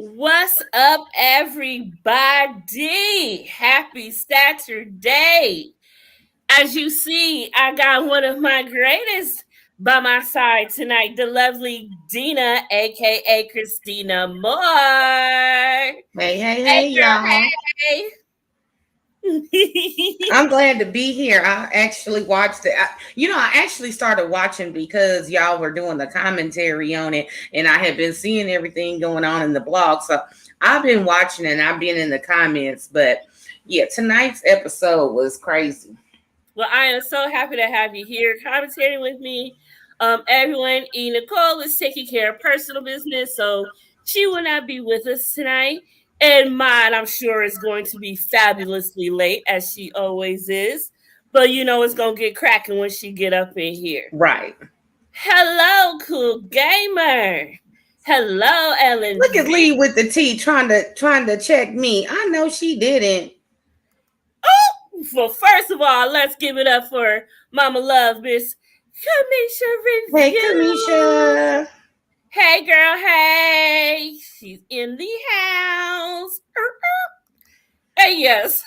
What's up, everybody? Happy Saturday. As you see, I got one of my greatest by my side tonight, the lovely Dina, aka Christina Moore. Hey, hey, Hey, hey, y'all. girl, I'm hey. glad to be here. I actually watched it. I actually started watching because y'all were doing the commentary on it, and I have been seeing everything going on in the blog. So I've been watching and I've been in the comments. But yeah, tonight's episode was crazy. Well, I am so happy to have you here commentating with me. Everyone, Nicole is taking care of personal business, so she will not be with us tonight. And mine, I'm sure, is going to be fabulously late, as she always is. But you know it's gonna get cracking when she get up in here. Right. Hello, cool gamer. Hello, Ellen Look at G. Lee with the T trying to check me. I know she didn't. Oh, well, first of all, let's give it up for Mama Love, Miss Kamisha Hey, Reviews. Kamisha. Hey, girl, hey. She's in the house. Hey, yes.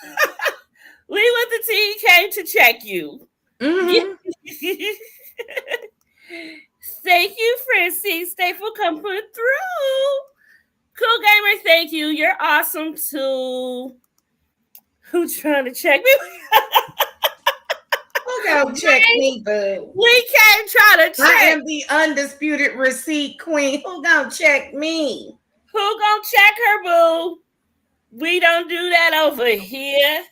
Lee with the T came to check you. Yeah. Mm-hmm. Thank you, Francie. Stay for coming through. Cool gamer, thank you. You're awesome too. Who's trying to check me? Who gonna check me, boo? We can't try to I check. am the undisputed receipt queen. Who gonna check me? Who gonna check her, boo? We don't do that over here.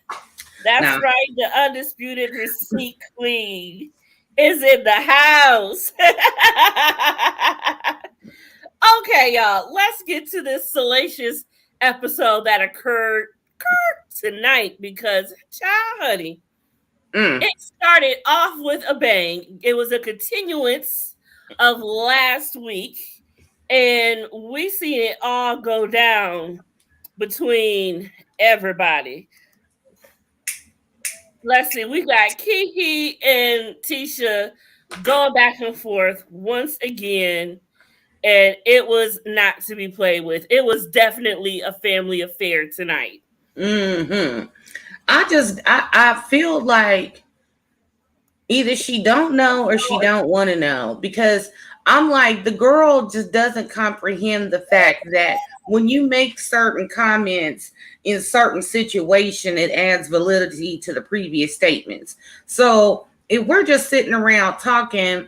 That's Nah. right. The undisputed receipt queen is in the house. Okay, y'all. Let's get to this salacious episode that occurred tonight because, child, honey, Mm. it started off with a bang. It was a continuance of last week, and we see it all go down between everybody. Let's see, we got Kiki and Tisha going back and forth once again, and it was not to be played with. It was definitely a family affair tonight. Hmm. I feel like either she don't know or she don't want to know, because I'm like, the girl just doesn't comprehend the fact that when you make certain comments in certain situation, it adds validity to the previous statements. So if we're just sitting around talking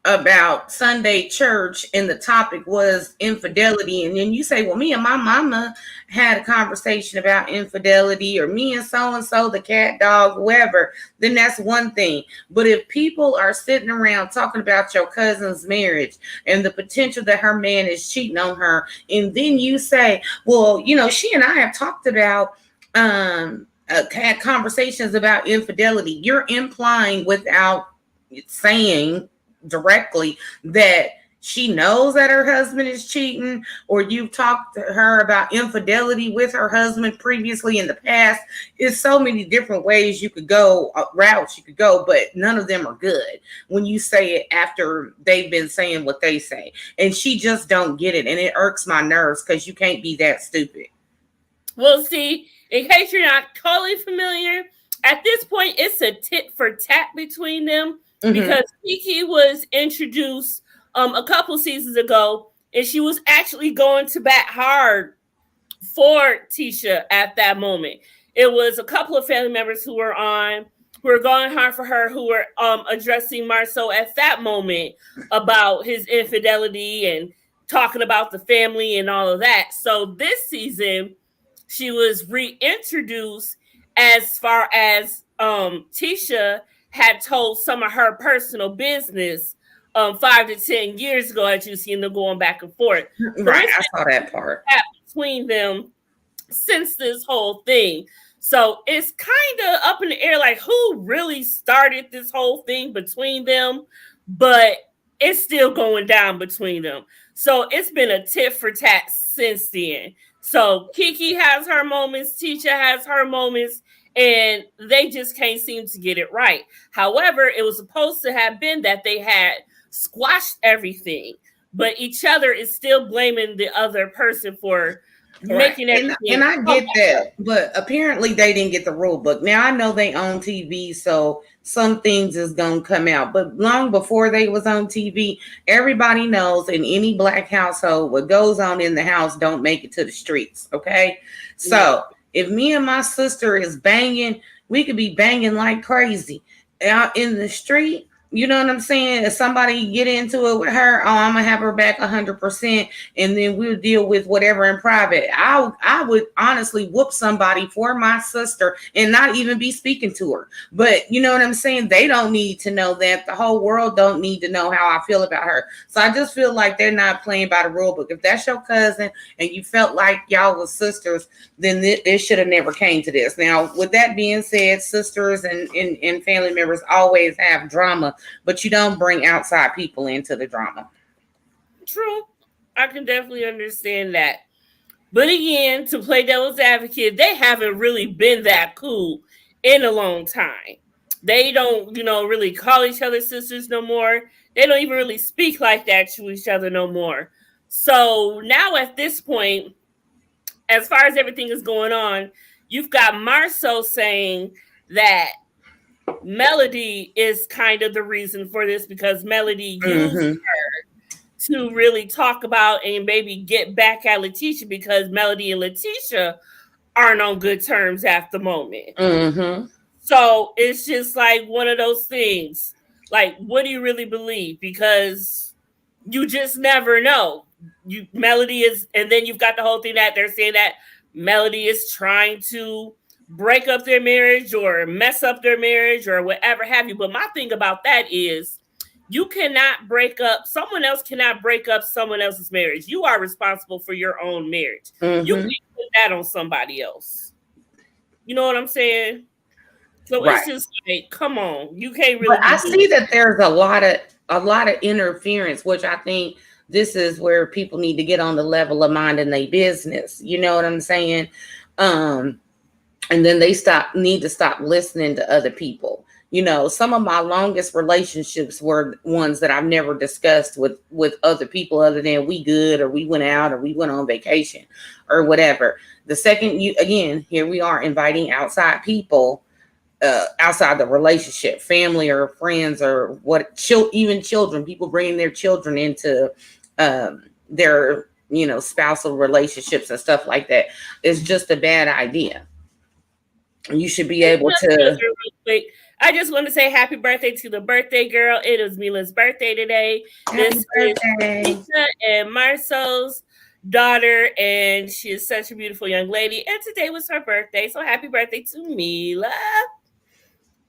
about Sunday church and the topic was infidelity, and then you say, well, me and my mama had a conversation about infidelity, or me and so the cat, dog, whoever, then that's one thing. But if people are sitting around talking about your cousin's marriage and the potential that her man is cheating on her, and then you say, well, she and I have talked about had conversations about infidelity, you're implying without saying directly that she knows that her husband is cheating, or you've talked to her about infidelity with her husband previously in the past. It's so many different ways you could go, routes you could go, but none of them are good when you say it after they've been saying what they say. And she just don't get it, and it irks my nerves because you can't be that stupid. Well, see, in case you're not totally familiar, at this point, it's a tit for tat between them Mm-hmm. because Kiki was introduced a couple seasons ago, and she was actually going to bat hard for Tisha at that moment. It was a couple of family members who were going hard for her, who were addressing Marceau at that moment about his infidelity and talking about the family and all of that. So this season, she was reintroduced as far as Tisha had told some of her personal business 5 to 10 years ago, as you seen them going back and forth. So Right, it's I saw that part. been between them since this whole thing. So it's kind of up in the air, like who really started this whole thing between them, but it's still going down between them. So it's been a tit for tat since then. So Kiki has her moments, Tisha has her moments, and they just can't seem to get it right. However, it was supposed to have been that they had squashed everything. but each other is still blaming the other person for making everything. And I get that, but apparently they didn't get the rule book. Now I know they own TV, so some things is gonna come out. But long before they was on TV, everybody knows in any black household what goes on in the house don't make it to the streets. Okay, so if me and my sister is banging, we could be banging like crazy out in the street. You know what I'm saying? If somebody get into it with her, oh, I'm gonna have her back 100%, and then we'll deal with whatever in private. I would honestly whoop somebody for my sister and not even be speaking to her. But you know what I'm saying? They don't need to know that. The whole world don't need to know how I feel about her. So I just feel like they're not playing by the rule book. If that's your cousin and you felt like y'all was sisters, then this should have never came to this. Now, with that being said, sisters and family members always have drama, but you don't bring outside people into the drama. True. I can definitely understand that. But again, to play devil's advocate, they haven't really been that cool in a long time. They don't, really call each other sisters no more. They don't even really speak like that to each other no more. So now at this point, as far as everything is going on, you've got Marceau saying that Melody is kind of the reason for this because Melody used her to really talk about and maybe get back at Letitia because Melody and Letitia aren't on good terms at the moment. So it's just like one of those things. Like, what do you really believe? Because you just never know. Melody is, and then you've got the whole thing that they're saying that Melody is trying to break up their marriage or mess up their marriage or whatever have you. But my thing about that is you cannot break up, someone else cannot break up someone else's marriage. You are responsible for your own marriage. You can't put that on somebody else. You know what I'm saying? So it's just like, come on, you can't really. But I see that there's a lot of interference, which I think this is where people need to get on the level of minding their business. You know what I'm saying? And then they need to stop listening to other people. You know, some of my longest relationships were ones that I've never discussed with other people other than we good or we went out or we went on vacation or whatever. The second here we are inviting outside people, outside the relationship, family or friends or even children, people bringing their children into their, spousal relationships and stuff like that. It's just a bad idea. You should be able to. I just want to say happy birthday to the birthday girl. It is Meela's birthday today. This is Lisa and Marceau's daughter, and she is such a beautiful young lady. And today was her birthday, so happy birthday to Meela.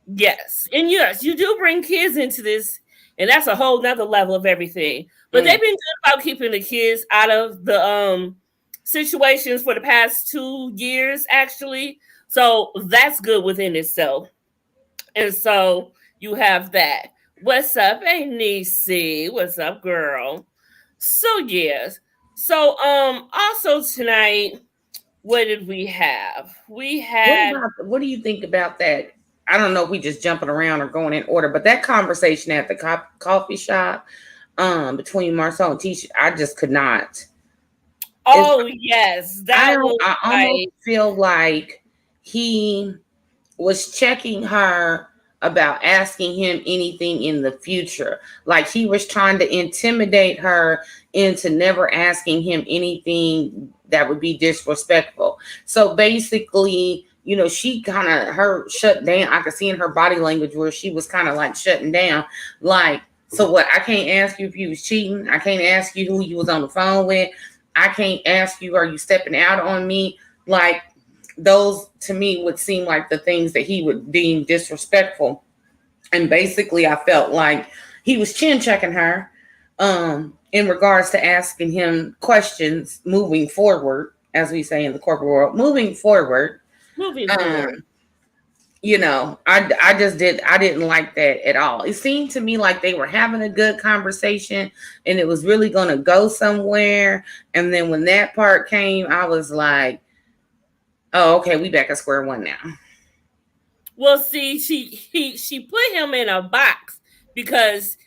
Yes, and yes, you do bring kids into this, and that's a whole nother level of everything. But they've been good about keeping the kids out of the situations for the past 2 years, actually. So that's good within itself. And so you have that. What's up, hey Niecy? What's up, girl? So yes. So also tonight, what did we have? We had what do you think about that? I don't know if we just jumping around or going in order, but that conversation at the coffee shop between Marceau and Tisha, I just could not. Oh yes. I almost feel like he was checking her about asking him anything in the future. Like he was trying to intimidate her into never asking him anything that would be disrespectful. So basically, she kind of, shut down. I could see in her body language where she was kind of like shutting down. Like, so what? I can't ask you if you was cheating. I can't ask you who you was on the phone with. I can't ask you, are you stepping out on me? Like, those to me would seem like the things that he would deem disrespectful. And basically I felt like he was chin checking her in regards to asking him questions moving forward, as we say in the corporate world, moving forward. I didn't like that at all. It seemed to me like they were having a good conversation and it was really going to go somewhere. And then when that part came, I was like, oh, okay, we back at square one now. Well, see, she put him in a box because,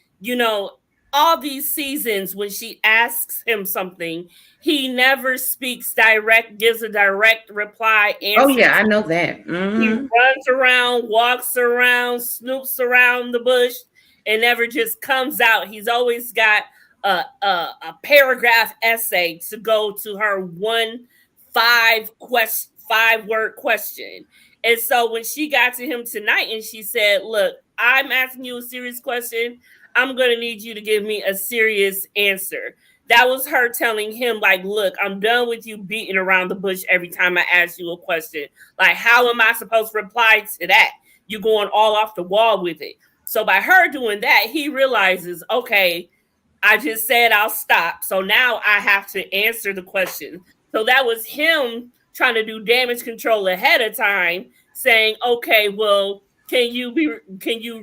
all these seasons, when she asks him something, he never speaks direct, gives a direct reply Oh answer. yeah, I know that. He Mm-hmm. runs around, walks around, snoops around the bush, and never just comes out. He's always got a paragraph essay to go to her one 5 word question. And so when she got to him tonight and she said, "Look, I'm asking you a serious question. I'm going to need you to give me a serious answer." That was her telling him, like, "Look, I'm done with you beating around the bush every time I ask you a question. Like, how am I supposed to reply to that? You're going all off the wall with it." So by her doing that, he realizes, okay, I just said I'll stop. So now I have to answer the question. So that was him trying to do damage control ahead of time, saying, "Okay, well, can you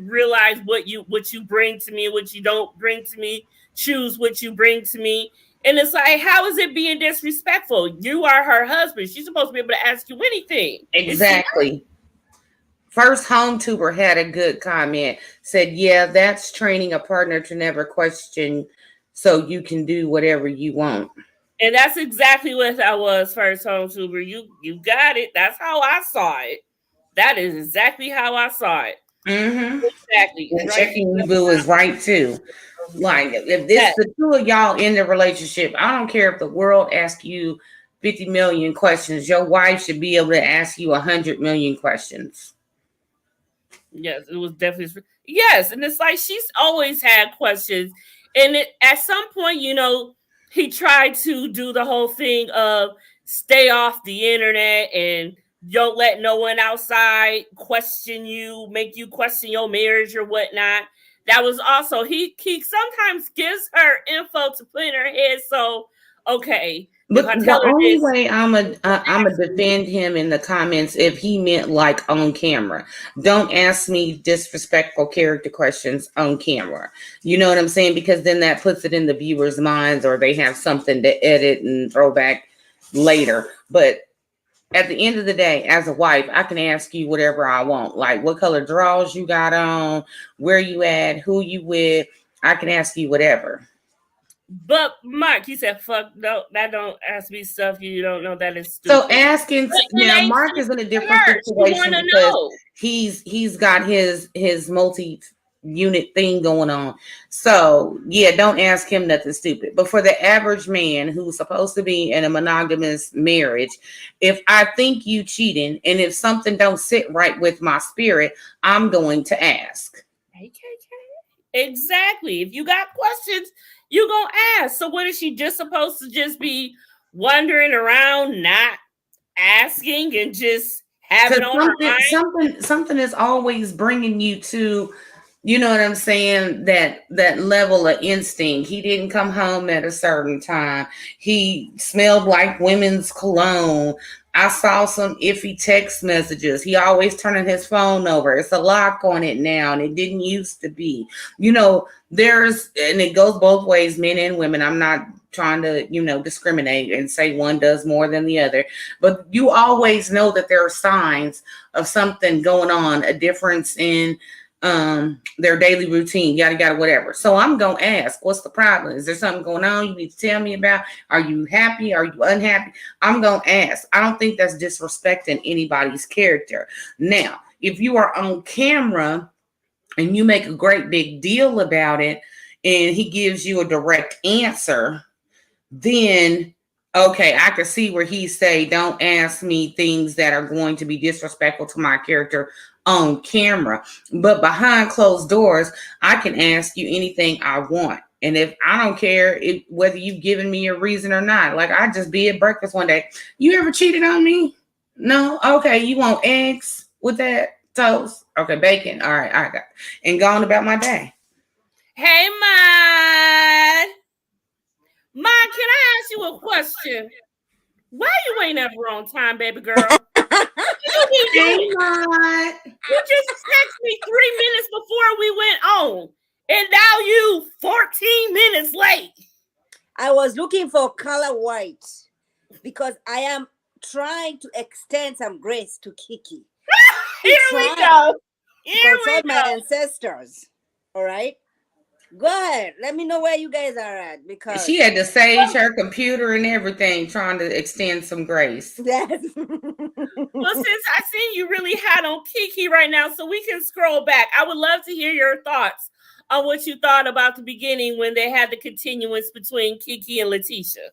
realize what you bring to me and what you don't bring to me? Choose what you bring to me." And it's like, how is it being disrespectful? You are her husband. She's supposed to be able to ask you anything. Is she? Exactly. First home tuber had a good comment. Said, "Yeah, that's training a partner to never question, so you can do whatever you want." And that's exactly what that was, first home tuber. You got it. That's how I saw it. That is exactly how I saw it. Mm-hmm. Exactly. And Right. checking you boo is right too. Like if this Yes. the two of y'all in the relationship, I don't care if the world asks you 50 million questions. Your wife should be able to ask you 100 million questions. Yes, it was definitely yes, and it's like she's always had questions, and at some point, he tried to do the whole thing of stay off the internet and don't let no one outside question you, make you question your marriage or whatnot. That was also he sometimes gives her info to put in her head. So okay, if But I the tell her only this, way I'm a defend him in the comments if he meant like on camera. Don't ask me disrespectful character questions on camera. You know what I'm saying? Because then that puts it in the viewers' minds, or they have something to edit and throw back later. But at the end of the day, as a wife, I can ask you whatever I want. Like what color drawers you got on, where you at, who you with. I can ask you whatever. but Mark, he said, "Fuck no, that don't ask me stuff you don't know. That is So stupid." asking But it now, ain't Mark is stupid in a for different her. She want situation to because know. he's got his multi-unit thing going on. So yeah, don't ask him nothing stupid. But for the average man who's supposed to be in a monogamous marriage, if I think you cheating and if something don't sit right with my spirit, I'm going to ask. Exactly. If you got questions, you gonna ask. So what is she just supposed to just be wandering around, not asking, and just have it Because on her something mind? something something is always bringing you to, you know what I'm saying, that level of instinct. He didn't come home at a certain time. He smelled like women's cologne. I saw some iffy text messages. He always turning his phone over. It's a lock on it now, and it didn't used to be. There's, and it goes both ways, men and women. I'm not trying to, discriminate and say one does more than the other, but you always know that there are signs of something going on, a difference in their daily routine, yada yada, whatever. So I'm gonna ask, what's the problem? Is there something going on you need to tell me about? Are you happy? Are you unhappy? I'm gonna ask. I don't think that's disrespecting anybody's character. Now, if you are on camera and you make a great big deal about it and he gives you a direct answer, then okay, I can see where he say, don't ask me things that are going to be disrespectful to my character on camera. But behind closed doors, I can ask you anything I want. And if I don't care whether you've given me a reason or not, like I just be at breakfast one day. You ever cheated on me? No? Okay, you want eggs with that toast? Okay, bacon. All right, I got it. And going about my day. Hey, man. Man, can I ask you a question? Why you ain't ever on time, baby girl? What you be Hey, doing? Maud. You just text me 3 minutes before we went on, and now you 14 minutes late. I was looking for color white because I am trying to extend some grace to Kiki. Here we go. Consult my ancestors. All right. Go ahead. Let me know where you guys are at, because She had to sage her computer and everything trying to extend some grace. yes. Well, since I see you really hot on Kiki right now, so we can scroll back. I would love to hear your thoughts on what you thought about the beginning when they had the continuance between Kiki and Letitia.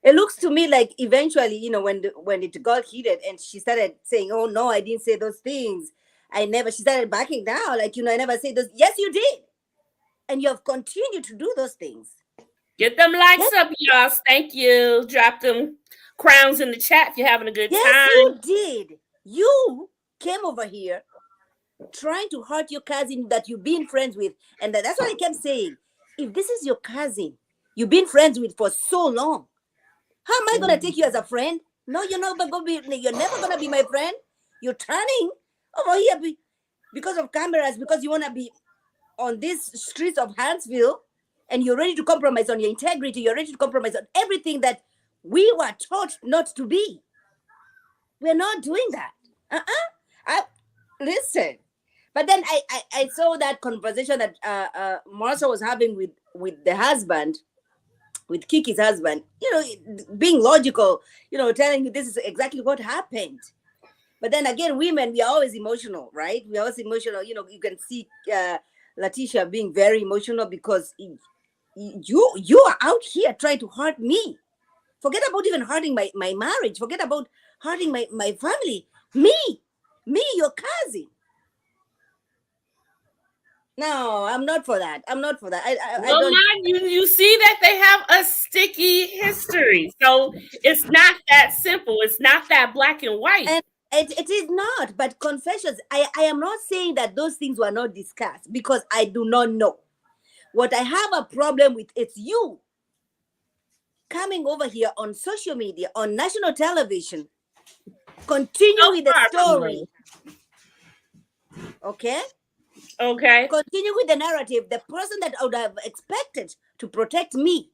It looks to me like eventually, you know, when it got heated and she started saying, "Oh no, I didn't say those things. I never." She started backing down, like, you know, "I never said those." Yes, you did, and you have continued to do those things. Get them likes up, y'all. Thank you. Drop them crowns in the chat if you're having a good Yes, time. you did. You came over here trying to hurt your cousin that you've been friends with, and that's what I kept saying. If this is your cousin you've been friends with for so long, how am I gonna take you as a friend? No, you're not gonna be. You're never gonna be my friend. You're turning over here because of cameras, because you wanna be on these streets of Huntsville, and you're ready to compromise on your integrity. You're ready to compromise on everything that we were taught not to be. We're not doing that. Listen. But then I saw that conversation that Marsha was having with the husband, with Kiki's husband, you know, being logical, you know, telling you this is exactly what happened. But then again, women, we are always emotional, right? We are always emotional. You know, you can see Letitia being very emotional because you are out here trying to hurt me. Forget about even hurting my marriage. Forget about hurting my family. Me, your cousin. No, I'm not for that. I'm not for that. I don't. You see that they have a sticky history, so it's not that simple. It's not that black and white. And it is not. But confessions, I am not saying that those things were not discussed, because I do not know. What I have a problem with, it's you coming over here on social media, on national television, continue with the story. Okay? Okay. Continue with the narrative. The person that I would have expected to protect me.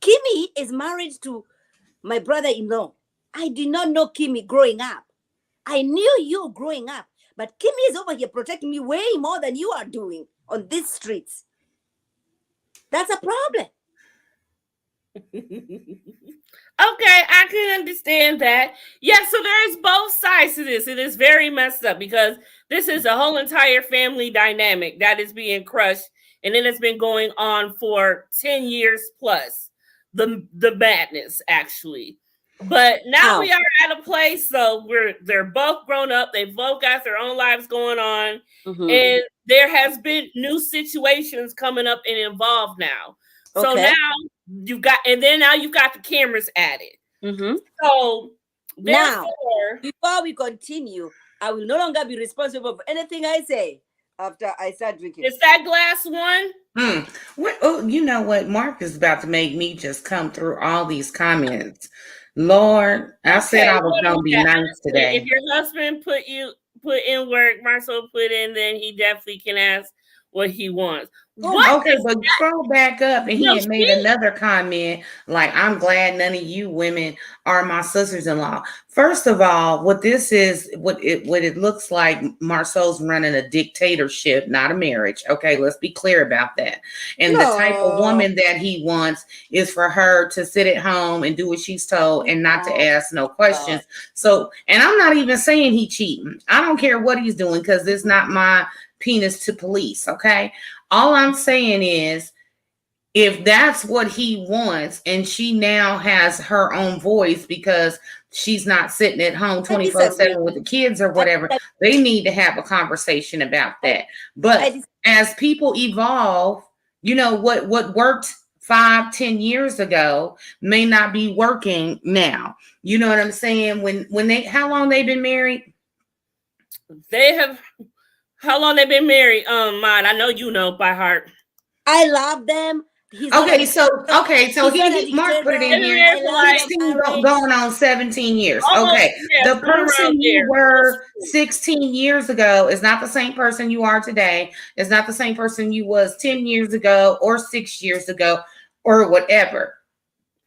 Kimmy is married to my brother-in-law. I did not know Kimmy growing up. I knew you growing up. But Kimmy is over here protecting me way more than you are doing on these streets. That's a problem. Okay, I can understand that. Yeah, so there's both sides to this. It is very messed up because this is a whole entire family dynamic that is being crushed, and then it's been going on for 10 years plus. The madness, actually. But now we are at a place, so they're both grown up. They both got their own lives going on, and there has been new situations coming up and involved now. So now you've got the cameras added. So now, before we continue, I will no longer be responsible for anything I say after I start drinking. Is that glass one? Oh, you know what? Mark is about to make me just come through all these comments. Lord, I said I was gonna be nice today. If your husband put in work, Marcel put in, then he definitely can ask what he wants. Okay, but scroll back up, and he had made another comment like, "I'm glad none of you women are my sisters-in-law." First of all, what this is, what it looks like, Marceau's running a dictatorship, not a marriage. Okay, let's be clear about that. And the type of woman that he wants is for her to sit at home and do what she's told and not to ask no questions. So, and I'm not even saying he cheating. I don't care what he's doing because it's not my penis to police. Okay. All I'm saying is, if that's what he wants and she now has her own voice because she's not sitting at home 24/7 with the kids or whatever, they need to have a conversation about that. But as people evolve, you know, what worked 5-10 years ago may not be working now. You know what I'm saying? How long they been married? How long they been married? Mine, I know you know by heart. I love them. Mark put it in here. Going on 17 years. Okay, the person you were 16 years ago is not the same person you are today. Is not the same person you was 10 years ago or 6 years ago or whatever.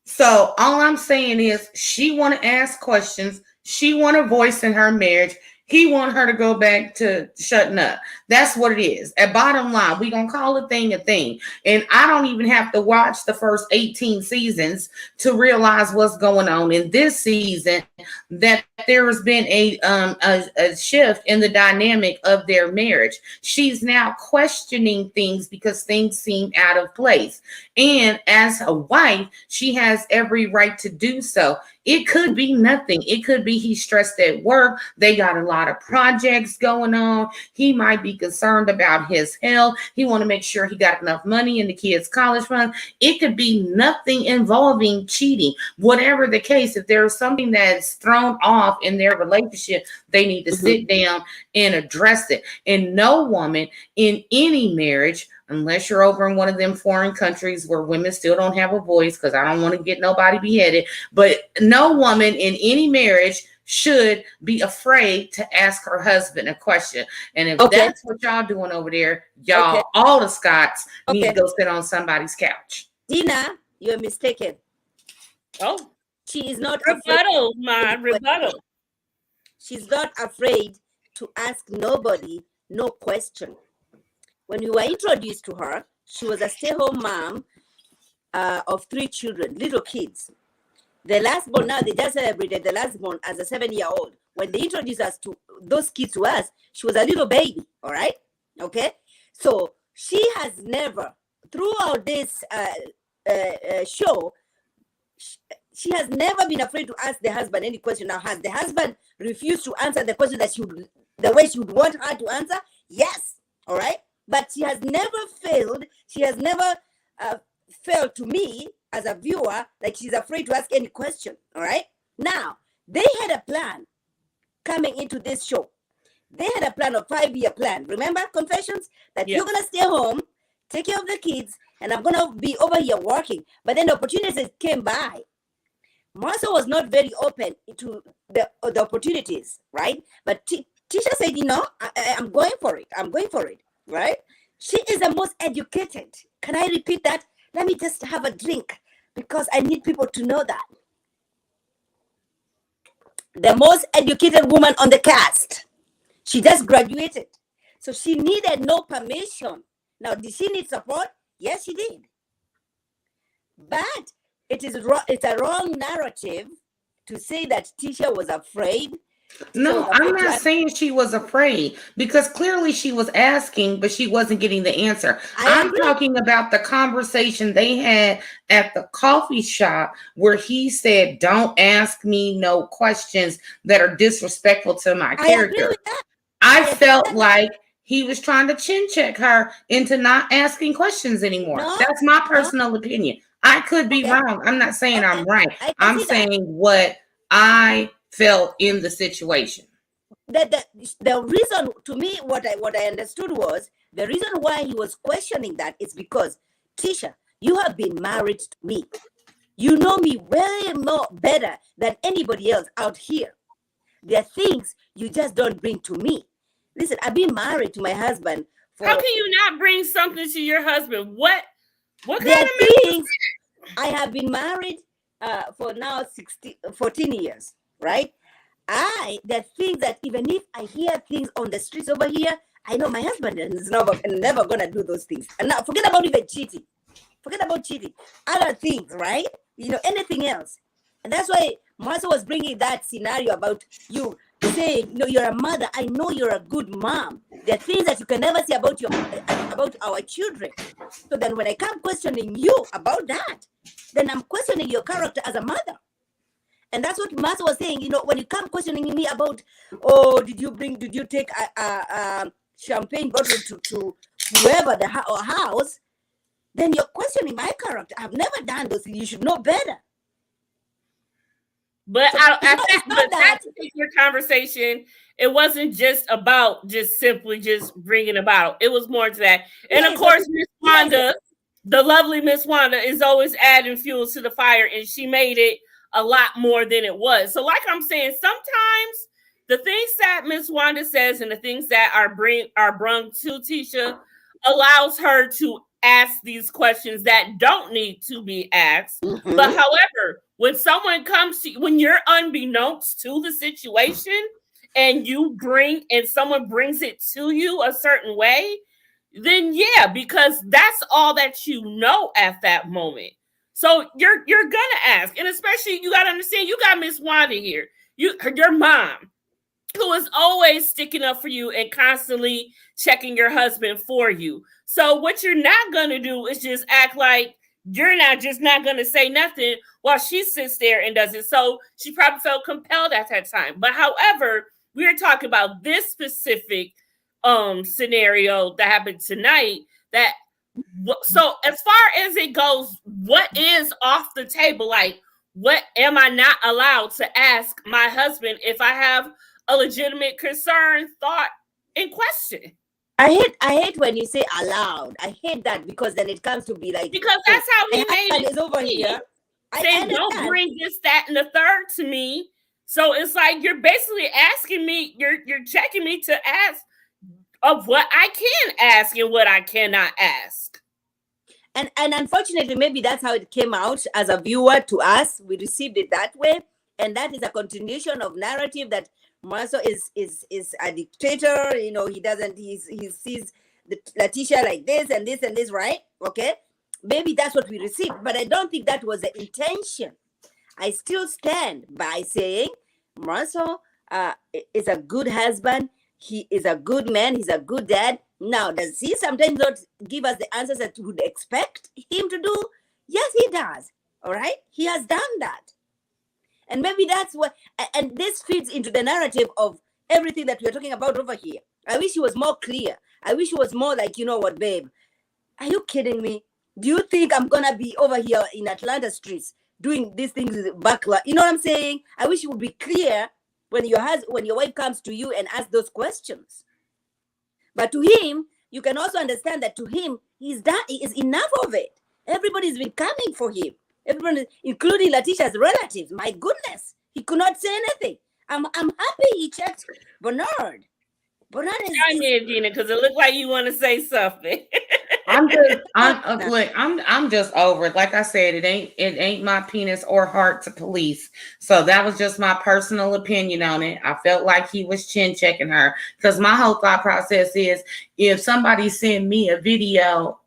So all I'm saying is, she want to ask questions. She want a voice in her marriage. He want her to go back to shutting up. That's what it is. At bottom line, we gonna call a thing a thing. And I don't even have to watch the first 18 seasons to realize what's going on in this season, that there has been a shift in the dynamic of their marriage. She's now questioning things because things seem out of place. And as a wife, she has every right to do so. It could be nothing. It could be he's stressed at work. They got a lot of projects going on. He might be concerned about his health. He want to make sure he got enough money in the kids' college fund. It could be nothing involving cheating. Whatever the case, if there's something that's thrown off in their relationship, they need to sit down and address it. And no woman in any marriage, unless you're over in one of them foreign countries where women still don't have a voice, because I don't want to get nobody beheaded, but no woman in any marriage should be afraid to ask her husband a question. And if that's what y'all doing over there, y'all, all the Scots need to go sit on somebody's couch. Dina, you're mistaken. Oh, she is not rebuttal, my rebuttal. She's not afraid to ask nobody no question. When we were introduced to her, she was a stay-home mom of 3 children, little kids. The last born, now they just celebrated the last born as a 7-year-old. When they introduced us to those kids to us, she was a little baby, all right? Okay? So she has never, throughout this show, she has never been afraid to ask the husband any question. Now, has the husband refused to answer the question that the way she would want her to answer? Yes, all right? But she has never failed. She has never felt to me as a viewer like she's afraid to ask any question. All right. Now, they had a plan coming into this show. They had a plan, a 5-year plan. Remember, Confessions? That you're going to stay home, take care of the kids, and I'm going to be over here working. But then the opportunities came by. Martha was not very open to the opportunities, right? But Tisha said, I'm going for it. I'm going for it. Right? She is the most educated. Can I repeat that? Let me just have a drink because I need people to know that. The most educated woman on the cast. She just graduated. So she needed no permission. Now, did she need support? Yes, she did. But it's a wrong narrative to say that Tisha was afraid. No, I'm not saying she was afraid, because clearly she was asking, but she wasn't getting the answer. I'm talking about the conversation they had at the coffee shop where he said, don't ask me no questions that are disrespectful to my character. I felt like he was trying to chin check her into not asking questions anymore. No, that's my personal opinion. I could be wrong. I'm not saying I'm right. I'm saying what I felt in the situation. The reason, to me, what I understood was the reason why he was questioning that is because, Tisha, you have been married to me. You know me way more better than anybody else out here. There are things you just don't bring to me. Listen, I've been married to my husband. How can you not bring something to your husband? What kind of things? I have been married for now 14 years. Right? There are things that even if I hear things on the streets over here, I know my husband is never gonna do those things. And now forget about even cheating. Forget about cheating. Other things, right? Anything else. And that's why Martha was bringing that scenario about you saying, you're a mother. I know you're a good mom. There are things that you can never say about our children. So then when I come questioning you about that, then I'm questioning your character as a mother. And that's what Martha was saying. When you come questioning me about, did you take a champagne bottle to whoever the house, then you're questioning my character. I've never done those things. You should know better. But that particular conversation, it wasn't just about simply bringing about. It was more to that. And of course, Miss Wanda, the lovely Miss Wanda, is always adding fuel to the fire, and she made it a lot more than it was. So like I'm saying, sometimes the things that Miss Wanda says and the things that are brung to Tisha allows her to ask these questions that don't need to be asked. Mm-hmm. But however, when someone comes to you, when you're unbeknownst to the situation and someone brings it to you a certain way, then yeah, because that's all that you know at that moment. So you're gonna ask, and especially you gotta understand, you got Miss Wanda here, your mom, who is always sticking up for you and constantly checking your husband for you. So what you're not gonna do is just act like you're not gonna say nothing while she sits there and does it. So she probably felt compelled at that time. But however, we're talking about this specific scenario that happened tonight. So as far as it goes, what is off the table? Like, what am I not allowed to ask my husband if I have a legitimate concern, thought, in question? I hate when you say allowed. I hate that, because then it comes to be like, because that's how he made it. Is over here. Saying don't bring this, that, and the third to me. So it's like you're basically asking me, you're checking me to ask of what I can ask and what I cannot ask. And unfortunately, maybe that's how it came out as a viewer to us. We received it that way, and that is a continuation of narrative that Marcel is a dictator. You know, he sees Letitia like this and this and this, right? Okay, maybe that's what we received, but I don't think that was the intention. I still stand by saying Marcel is a good husband. He is a good man. He's a good dad. Now, does he sometimes not give us the answers that we would expect him to do? Yes, he does. All right? He has done that. And maybe that's what, and this feeds into the narrative of everything that we're talking about over here. I wish he was more clear. I wish he was more like, you know what, babe? Are you kidding me? Do you think I'm going to be over here in Atlanta streets doing these things with backlash? You know what I'm saying? I wish it would be clear when your wife comes to you and asks those questions. But to him, you can also understand that to him, he is enough of it. Everybody's been coming for him. Everyone, including Letitia's relatives. My goodness, he could not say anything. I'm happy he checked Bernard. Bernard is. I mean, Gina, because it looked like you want to say something. I'm just over it. Like I said, it ain't my penis or heart to police. So that was just my personal opinion on it. I felt like he was chin checking her, because my whole thought process is, if somebody send me a video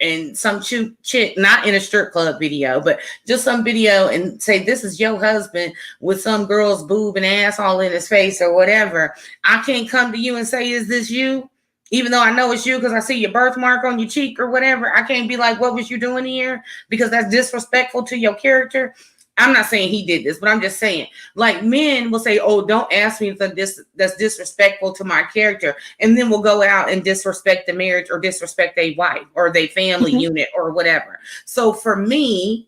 and some chick, not in a strip club video, but just some video, and say this is your husband with some girl's boob and ass all in his face or whatever, I can't come to you and say, is this you? Even though I know it's you because I see your birthmark on your cheek or whatever. I can't be like, what was you doing here? Because that's disrespectful to your character. I'm not saying he did this, but I'm just saying, like, men will say, oh, don't ask me if that's disrespectful to my character. And then we'll go out and disrespect the marriage or disrespect a wife or their family unit or whatever. So for me,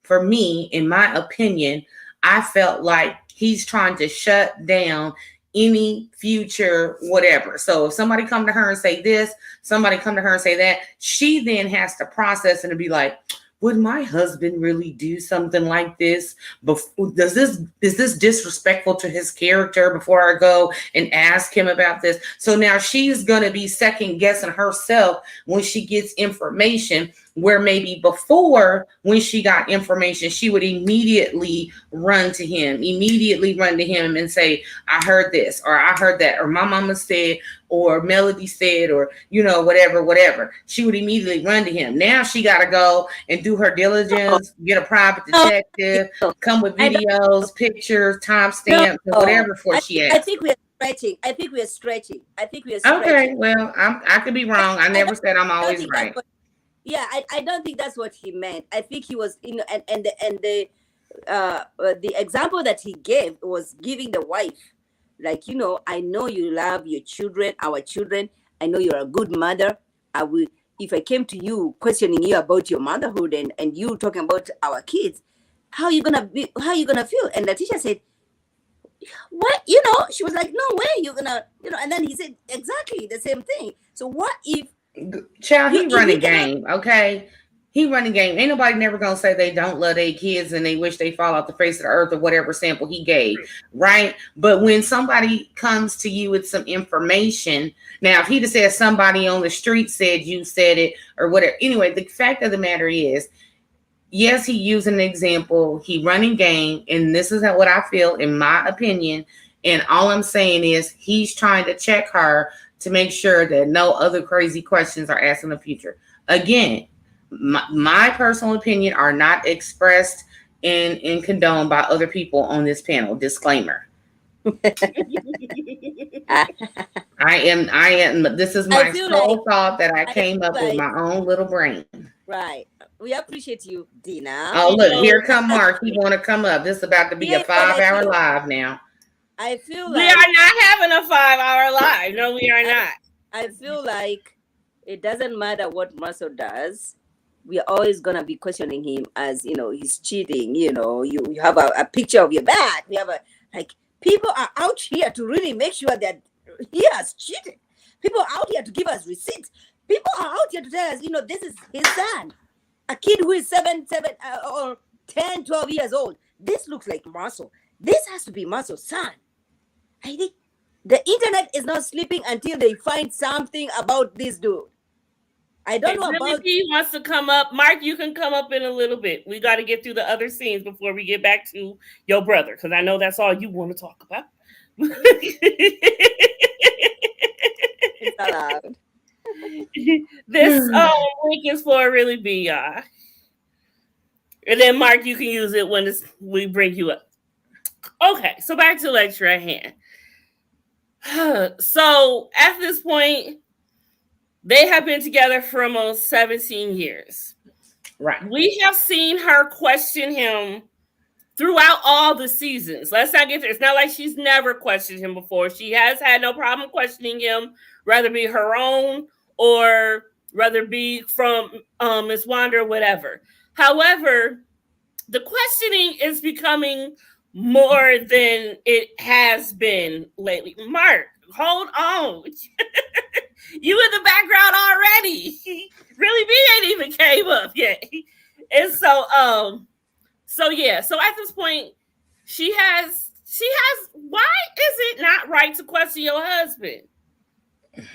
in my opinion, I felt like he's trying to shut down any future whatever. So if somebody come to her and say this, somebody come to her and say that, she then has to process and to be like, would my husband really do something like this? Is this disrespectful to his character before I go and ask him about this? So now she's going to be second guessing herself when she gets information, where maybe before, when she got information, she would immediately run to him and say, I heard this, or I heard that, or my mama said, or Melody said, or, you know, whatever. She would immediately run to him. Now she got to go and do her diligence, get a private detective, come with videos, pictures, timestamps, or whatever before she asks. I think we are stretching. Okay, well, I could be wrong. I never said I'm always right. Yeah, I don't think that's what he meant. I think he was, you know, and the example that he gave was giving the wife, like, you know, I know you love your children, our children. I know you're a good mother. If I came to you questioning you about your motherhood and you talking about our kids, how are you gonna feel? And Letitia said, what? You know, she was like, no way, you're gonna, you know, and then he said exactly the same thing. So what if, child, he running game, okay? He running game. Ain't nobody never gonna say they don't love their kids and they wish they fall off the face of the earth or whatever sample he gave, right? But when somebody comes to you with some information, now if he'd have said somebody on the street said you said it or whatever, anyway, the fact of the matter is, yes, he used an example, he running game, and this is what I feel, in my opinion, And all I'm saying is he's trying to check her to make sure that no other crazy questions are asked in the future. Again, my personal opinion are not expressed and condoned by other people on this panel. Disclaimer. I am this is my sole thought that I came up with my own little brain. Right. We appreciate you, Dina. Oh, look, here come Mark. He want to come up. This is about to be a 5-hour live now. I feel like we are not having a 5-hour live. No, we are not. I feel like it doesn't matter what Marcel does. We are always gonna be questioning him as he's cheating. You have a picture of your back. We have people are out here to really make sure that he has cheated. People are out here to give us receipts. People are out here to tell us, this is his son. A kid who is 7 or 10, 12 years old. This looks like Marcel. This has to be Marcel's son. I think the internet is not sleeping until they find something about this dude. I don't know about... He wants to come up. Mark, you can come up in a little bit. We got to get through the other scenes before we get back to your brother, because I know that's all you want to talk about. It's allowed. This link is for really be, y'all. And then, Mark, you can use it when we bring you up. Okay, so back to the lecture at hand. So, at this point, they have been together for almost 17 years. Right. We have seen her question him throughout all the seasons. Let's not get there. It's not like she's never questioned him before. She has had no problem questioning him, whether it be her own or whether it be from Miss Wanda or whatever. However, the questioning is becoming more than it has been lately. Mark, hold on. You in the background already. Really, me ain't even came up yet. And so yeah. So at this point, she has. Why is it not right to question your husband?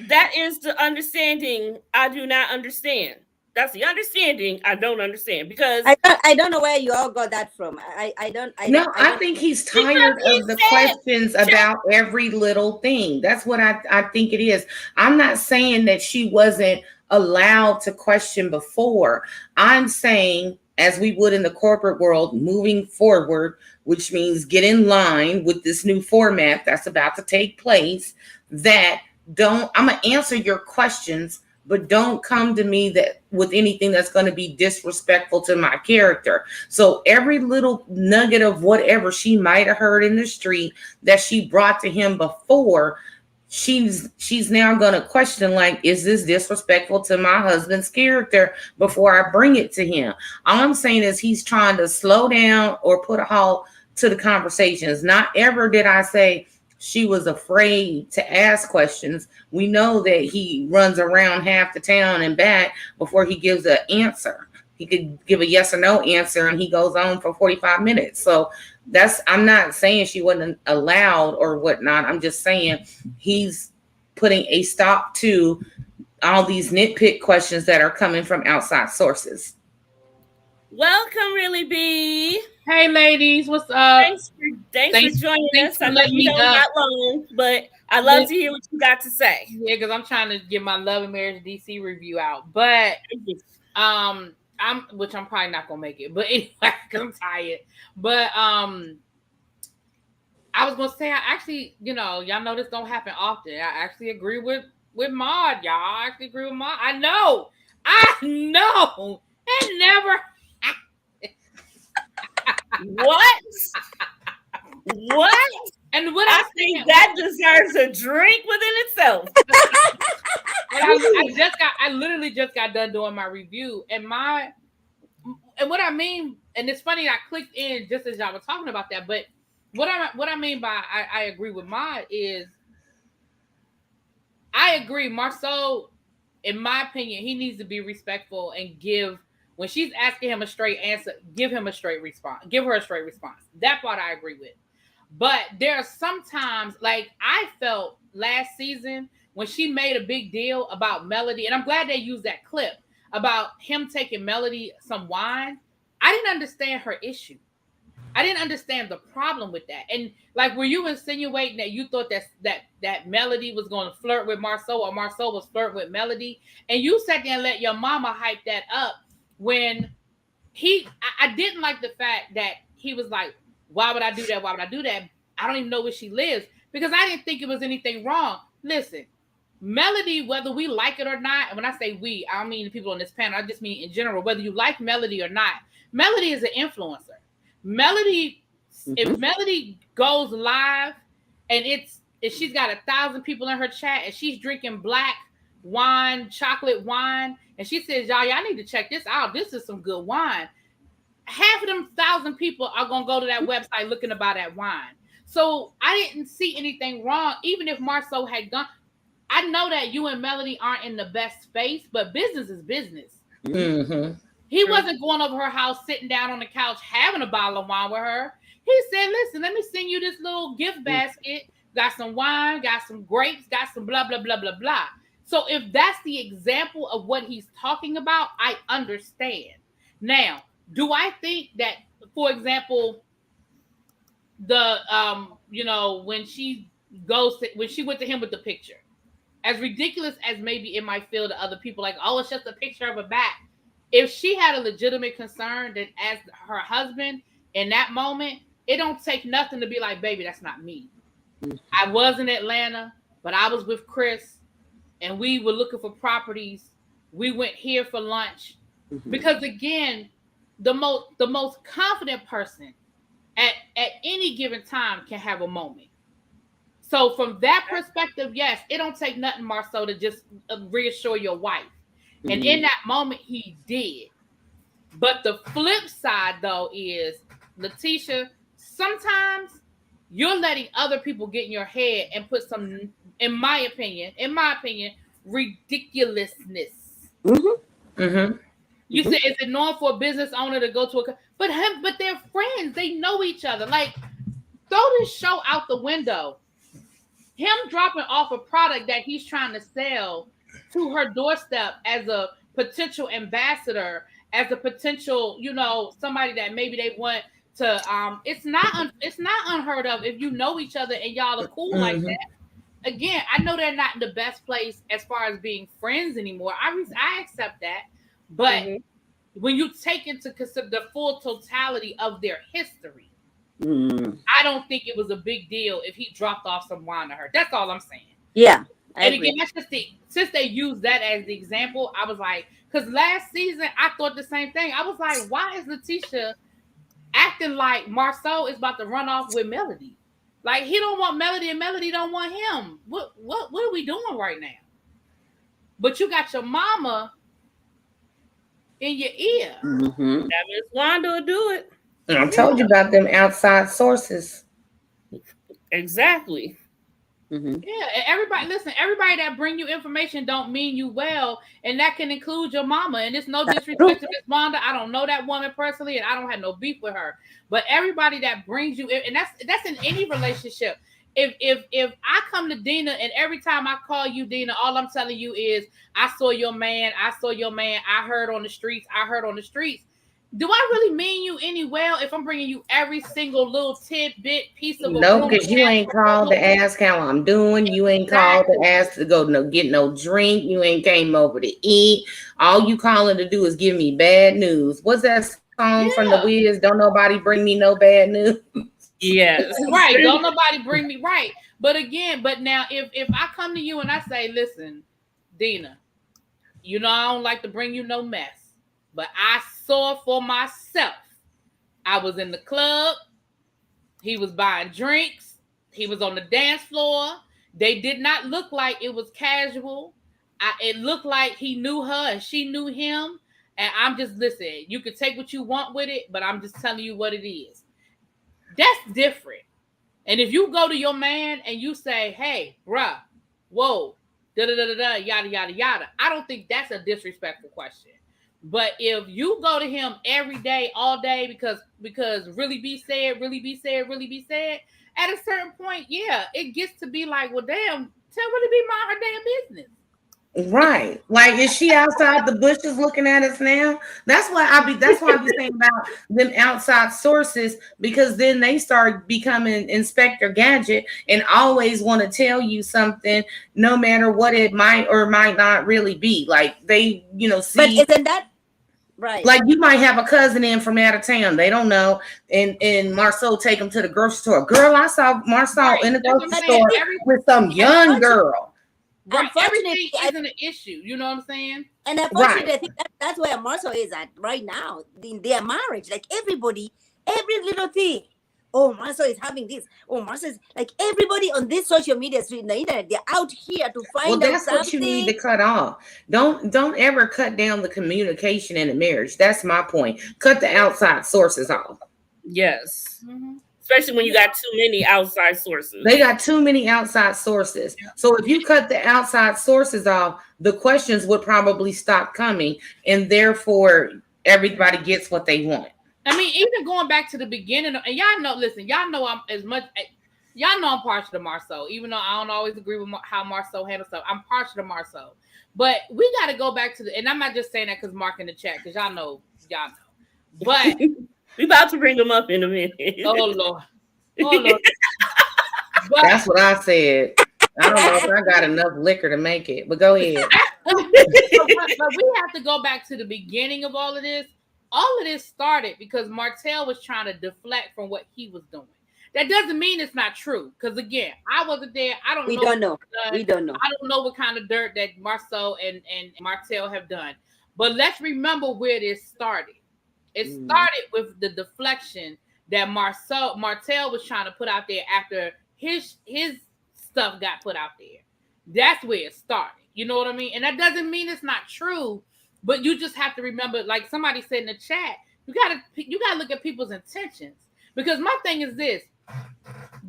That is the understanding I do not understand. That's the understanding I don't understand, because I don't know where you all got that from. I think he's tired of the questions about every little thing. That's what I think it is. I'm not saying that she wasn't allowed to question before. I'm saying, as we would in the corporate world, moving forward, which means get in line with this new format that's about to take place, that I'm going to answer your questions, but don't come to me with anything that's going to be disrespectful to my character. So every little nugget of whatever she might have heard in the street that she brought to him before, she's now going to question, like, is this disrespectful to my husband's character before I bring it to him? All I'm saying is he's trying to slow down or put a halt to the conversations. Not ever did I say she was afraid to ask questions. We know that he runs around half the town and back before he gives an answer. He could give a yes or no answer and he goes on for 45 minutes. So I'm not saying she wasn't allowed or whatnot. I'm just saying he's putting a stop to all these nitpick questions that are coming from outside sources. Welcome, Really B. Hey, ladies, what's up? Thanks for joining us. I know you don't got long, but I love to hear what you got to say. Yeah, because I'm trying to get my Love and Marriage DC review out, but I'm probably not gonna make it. But anyway, because I'm tired. But I was gonna say, I actually, y'all know this don't happen often. I actually agree with Maud, y'all. I actually agree with Maud. I know. It never. What? And what I think that deserves a drink within itself. I literally just got done doing my review, and what I mean, and it's funny, I clicked in just as y'all were talking about that, but what I mean by I agree with Maud is, I agree, Marcel, in my opinion, he needs to be respectful and give. When she's asking him a straight answer, give him a straight response. Give her a straight response. That part I agree with. But there are sometimes, like I felt last season when she made a big deal about Melody, and I'm glad they used that clip about him taking Melody some wine. I didn't understand her issue. I didn't understand the problem with that. And like, were you insinuating that you thought that Melody was going to flirt with Marceau, or Marceau was flirting with Melody? And you sat there and let your mama hype that up when I didn't like the fact that he was like, why would I do that? Why would I do that? I don't even know where she lives, because I didn't think it was anything wrong. Listen, Melody, whether we like it or not, and when I say we, I don't mean the people on this panel, I just mean in general, whether you like Melody or not, Melody is an influencer. Melody, if Melody goes live and if she's got 1,000 people in her chat and she's drinking black wine, chocolate wine, and she says, y'all need to check this out. This is some good wine. Half of them 1,000 people are going to go to that website looking to buy that wine. So I didn't see anything wrong, even if Marceau had gone. I know that you and Melody aren't in the best space, but business is business. Mm-hmm. He wasn't going over her house, sitting down on the couch, having a bottle of wine with her. He said, listen, let me send you this little gift basket. Got some wine, got some grapes, got some blah, blah, blah, blah, blah. So if that's the example of what he's talking about, I understand. Now, do I think that, for example, when she went to him with the picture, as ridiculous as maybe it might feel to other people, like, oh, it's just a picture of her back. If she had a legitimate concern, then as her husband in that moment, it don't take nothing to be like, baby, that's not me. I was in Atlanta, but I was with Chris and we were looking for properties. We went here for lunch. Because again, the most confident person at any given time can have a moment. So from that perspective, yes, it don't take nothing, Marceau, to just reassure your wife. And in that moment, he did. But the flip side, though, is, Letitia, sometimes you're letting other people get in your head and put some, in my opinion, ridiculousness. You said, is it normal for a business owner to go to but they're friends. They know each other. Like, throw this show out the window. Him dropping off a product that he's trying to sell to her doorstep as a potential ambassador, as a potential, somebody that maybe they want to. It's not unheard of if you know each other and y'all are cool like that. Again, I know they're not in the best place as far as being friends anymore. I accept that, but when you take into consider the full totality of their history, I don't think it was a big deal if he dropped off some wine to her. That's all I'm saying. Yeah. And again, that's just since they used that as the example, I was like, because last season I thought the same thing. I was like, why is Letitia acting like Marceau is about to run off with Melody? Like, he don't want Melody and Melody don't want him. What are we doing right now? But you got your mama in your ear. That Miss Wanda will do it. I told you about them outside sources. Exactly. Yeah, and everybody that bring you information don't mean you well, and that can include your mama. And it's no disrespect to Miss Wanda. I don't know that woman personally, and I don't have no beef with her. But everybody that brings you, and that's in any relationship. If I come to Dina and every time I call you Dina, all I'm telling you is I saw your man. I heard on the streets. Do I really mean you any well if I'm bringing you every single little tidbit piece of no, because you ain't called to ask how I'm doing. You ain't called to ask to go get no drink. You ain't came over to eat. All you calling to do is give me bad news. What's that song from the Wiz? Don't nobody bring me no bad news. Yes. Right. Don't nobody bring me right. But now if I come to you and I say, listen, Dina, I don't like to bring you no mess. But I saw for myself. I was in the club. He was buying drinks. He was on the dance floor. They did not look like it was casual. It looked like he knew her and she knew him. And I'm just listening. You can take what you want with it, but I'm just telling you what it is. That's different. And if you go to your man and you say, hey, bruh, whoa, da-da-da-da-da, yada, yada, yada, I don't think that's a disrespectful question. But if you go to him every day, all day, because really be said, at a certain point, yeah, it gets to be like, well, damn, tell her to be mind her damn business. Right. Like, is she outside the bushes looking at us now? That's why I be saying about them outside sources, because then they start becoming Inspector Gadget and always want to tell you something, no matter what it might or might not really be. Like they, But see, isn't that right? like you might have a cousin in from out of town. They don't know. And Marceau take them to the grocery store. Girl, I saw Marceau Right. in the That's what grocery I'm But saying. store with some young girl. Right. unfortunately, Everything isn't an issue. You know what I'm saying? and unfortunately, I think that's where Marcel is at right now in their marriage. Like everybody, every little thing. Oh, Marcel is having this. Oh, Marcel is like everybody on this social media street, the internet. They're out here to Well, find out that's what you need something. to cut off. Don't ever cut down the communication in a marriage. That's my point. Cut the outside sources off. Yes. Mm-hmm. Especially when you got too many outside sources. They got too many outside sources. So if you cut the outside sources off, the questions would probably stop coming, and therefore everybody gets what they want. I mean, even going back to the beginning, and y'all know, listen, y'all know I'm partial to Marceau, even though I don't always agree with how Marceau handles stuff. I'm partial to Marceau. But we got to go back to and I'm not just saying that because Mark in the chat, because y'all know. But we about to bring them up in a minute. Oh Lord. But, that's what I said. I don't know if I got enough liquor to make it, but go ahead. but we have to go back to the beginning of all of this. All of this started because Martell was trying to deflect from what he was doing. That doesn't mean it's not true. Because again, I wasn't there. We don't know. We don't know. I don't know what kind of dirt that Marceau and Martell have done. But let's remember where this started. It started with the deflection that Martell was trying to put out there after his stuff got put out there. That's where it started. You know what I mean? And that doesn't mean it's not true. But you just have to remember, like somebody said in the chat, you gotta look at people's intentions. Because my thing is this: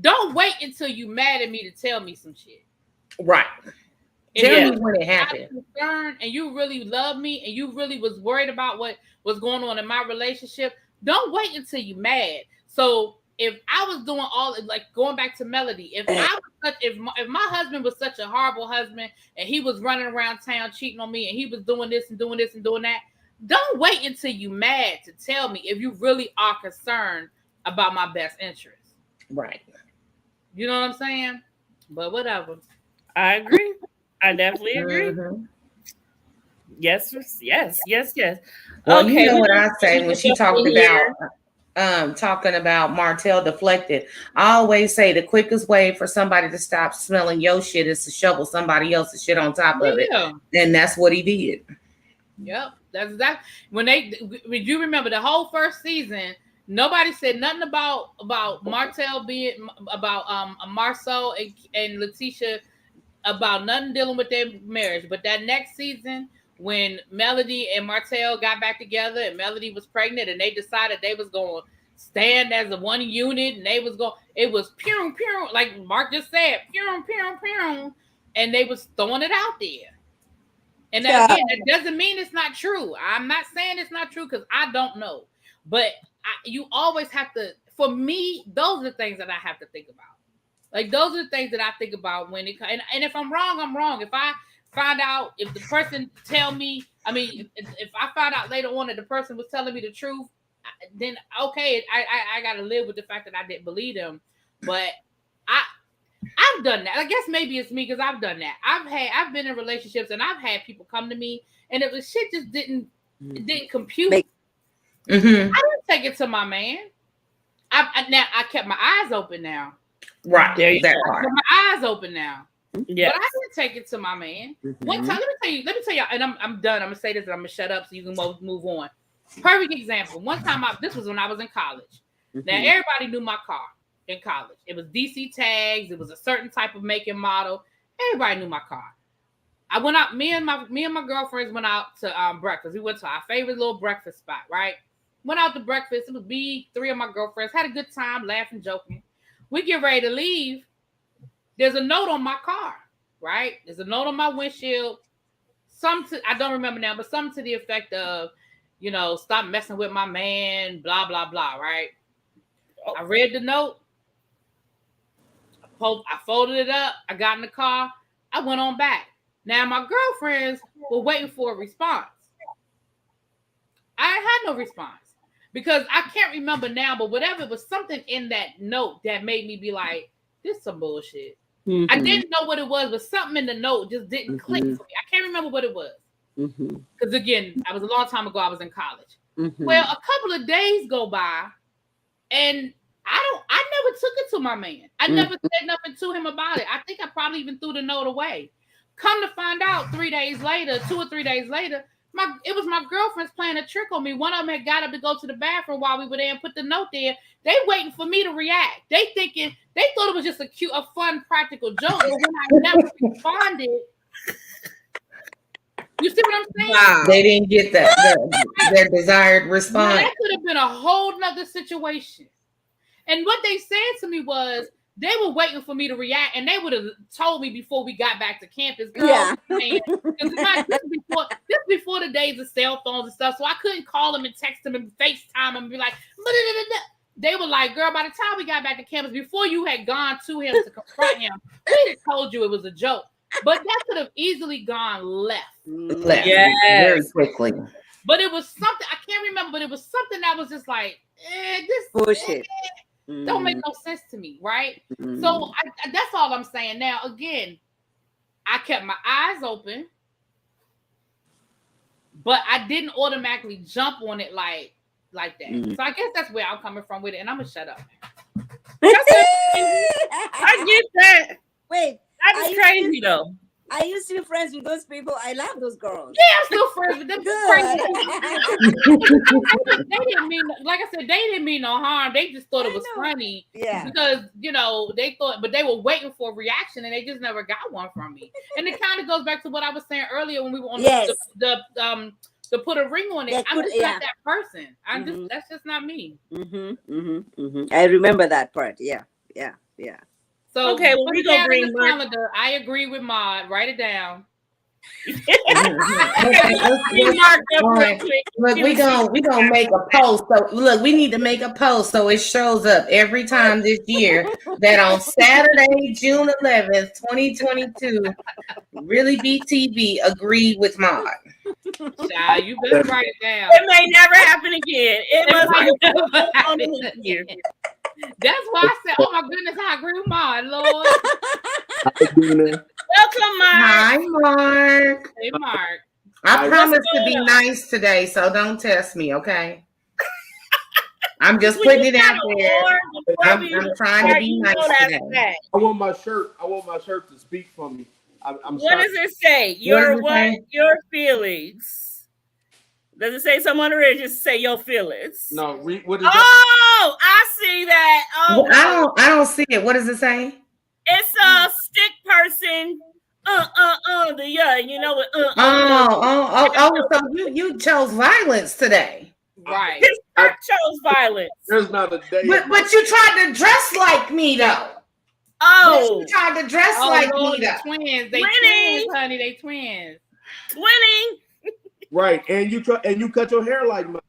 don't wait until you mad at me to tell me some shit. Right. Tell me when it happened. And you really love me, and you really was worried about what was going on in my relationship. Don't wait until you mad. So if I was doing all, like going back to Melody, if my husband was such a horrible husband and he was running around town cheating on me and he was doing this and doing this and doing that, don't wait until you mad to tell me if you really are concerned about my best interest. Right. You know what I'm saying? But whatever. I agree. I definitely agree. Mm-hmm. Yes. Well, okay, you know what I say when she talked about talking about Martell deflected. I always say the quickest way for somebody to stop smelling your shit is to shovel somebody else's shit on top of it. And that's what he did. Yep. That's that. When you remember the whole first season, nobody said nothing about Martell being about Marceau and Letitia about nothing dealing with their marriage. But that next season, when Melody and Martell got back together and Melody was pregnant and they decided they was going to stand as a one unit and it was pew, pew, like Mark just said, pew, pew, pew, and they was throwing it out there. And again, that doesn't mean it's not true. I'm not saying it's not true because I don't know. But you always have to, for me, those are the things that I have to think about. Like, those are the things that I think about when it comes. And if I'm wrong, I'm wrong. If I find out, if the person tell me, if I find out later on that the person was telling me the truth, then okay, I got to live with the fact that I didn't believe them. But I've done that. I guess maybe it's me because I've done that. I've been in relationships and I've had people come to me and it was shit just didn't compute. I didn't take it to my man. I kept my eyes open now. Right. There you go. I kept my eyes open now. Yes. But I didn't take it to my man. One time, let me tell you, and I'm done. I'm gonna say this and I'm gonna shut up so you can move on. Perfect example. One time, this was when I was in college. Now everybody knew my car in college. It was DC tags. It was a certain type of make and model. Everybody knew my car. I went out. Me and my girlfriends went out to breakfast. We went to our favorite little breakfast spot. Right. Went out to breakfast. It was me, 3 of my girlfriends. Had a good time, laughing, joking. We get ready to leave. There's a note on my car, right? There's a note on my windshield. I don't remember now, but something to the effect of, stop messing with my man, blah, blah, blah, right? I read the note. I folded it up. I got in the car. I went on back. Now my girlfriends were waiting for a response. I had no response because I can't remember now, but whatever, it was something in that note that made me be like, this is some bullshit. Mhm. I didn't know what it was, but something in the note just didn't click for me. I can't remember what it was. Because again, I was a long time ago, I was in college. Well, a couple of days go by and I never took it to my man. I never said nothing to him about it. I think I probably even threw the note away. Come to find out 3 days later, 2 or 3 days later, it was my girlfriends playing a trick on me. One of them had got up to go to the bathroom while we were there and put the note there. They waiting for me to react. They thought it was just a fun, practical joke. But when I never responded, you see what I'm saying? Wow. They didn't get their desired response. That could have been a whole nother situation. And what they said to me was, they were waiting for me to react, and they would have told me before we got back to campus. Girl, Yeah. this before the days of cell phones and stuff, so I couldn't call them and text them and FaceTime them and be like, they were like, girl, by the time we got back to campus, before you had gone to him to confront him, we had told you it was a joke. But that could have easily gone left. Yes. Very quickly. But it was something, I can't remember, but it was something that was just like, this bullshit. Don't make no sense to me, right? So that's all I'm saying. Now, again, I kept my eyes open, but I didn't automatically jump on it like that. So I guess that's where I'm coming from with it, and I'm gonna shut up. I get that. Wait, that is crazy though. Are you still friends with those people? I love those girls. Yeah, I'm still friends with them. They didn't mean, like I said, they didn't mean no harm. They just thought it was funny. Yeah. Because, they thought, but they were waiting for a reaction and they just never got one from me. And it kind of goes back to what I was saying earlier when we were on the put a ring on it. I'm just not that person. That's just not me. I remember that part. Yeah. So okay, well, we gonna bring calendar. I agree with Maud. Write it down. Look, we gonna make a post. So look, we need to make a post so it shows up every time this year that on Saturday, June 11th, 2022, Really BTV agreed with Maud. Child, you better write it down. It may never happen again. It must happen here. That's why I said, oh my goodness, I agree with Maud, Lord. Welcome, Mark. Hi, Mark. Hey, Mark. I promise to be nice today, so don't test me, okay? I'm just putting it out there. I'm trying to be nice today. I want my shirt to speak for me. I'm what does it say? Your feelings. Does it say someone or just say your feelings? No, what is that? I see that. Oh, I don't see it. What does it say? It's a stick person. You know what? So you chose violence today. Right. His heart chose violence. There's not a day. But you tried to dress like me though. Oh, you tried to dress like Lord, me though. Twins. They twins, honey. They twins. Twinning. Right, and you cut your hair like mine.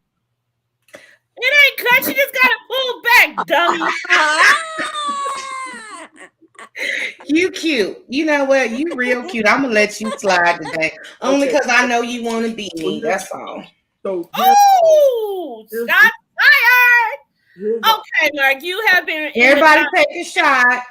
It ain't cut. You just gotta pull back, dummy. You cute. You know what? You real cute. I'm gonna let you slide today, only because I know you want to beat me. That's all. So, shot fired. Okay, Mark, you have been. Everybody take a shot.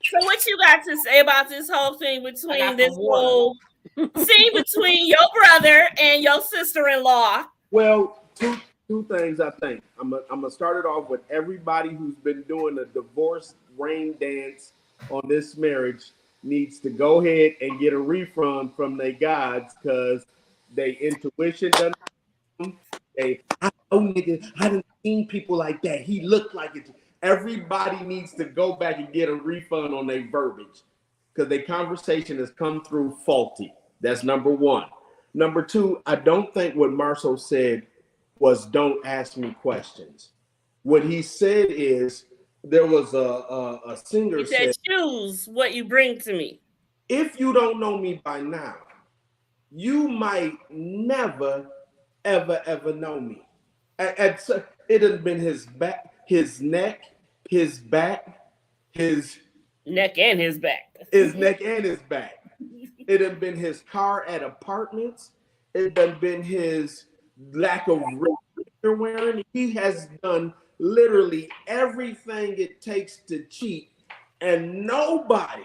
So, what you got to say about this whole thing between this whole scene between your brother and your sister-in-law? Well, two things. I think I'm gonna start it off with everybody who's been doing a divorce rain dance on this marriage needs to go ahead and get a refund from their gods because they intuition done. I didn't seen people like that. He looked like it. Everybody needs to go back and get a refund on their verbiage because their conversation has come through faulty. That's number one. Number two, I don't think what Marceau said was don't ask me questions. What he said is there was a singer he said choose what you bring to me. If you don't know me by now, you might never, ever know me. It has been his back, his neck, his back, his neck and his back. His neck and his back. It done been his car at apartments. It done been his lack of ring you're wearing. He has done literally everything it takes to cheat, and nobody.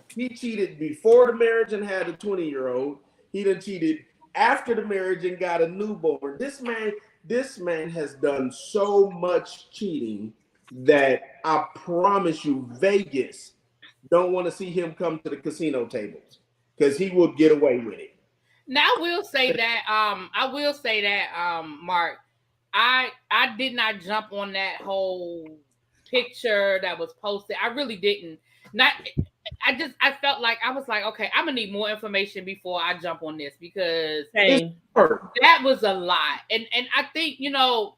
He cheated before the marriage and had a 20-year-old. He done cheated after the marriage and got a newborn. This man has done so much cheating that I promise you, Vegas don't want to see him come to the casino tables because he will get away with it. Now I will say that, Mark, I did not jump on that whole picture that was posted. I really didn't. I felt like I was like, okay, I'm gonna need more information before I jump on this because that was a lot. And I think, you know,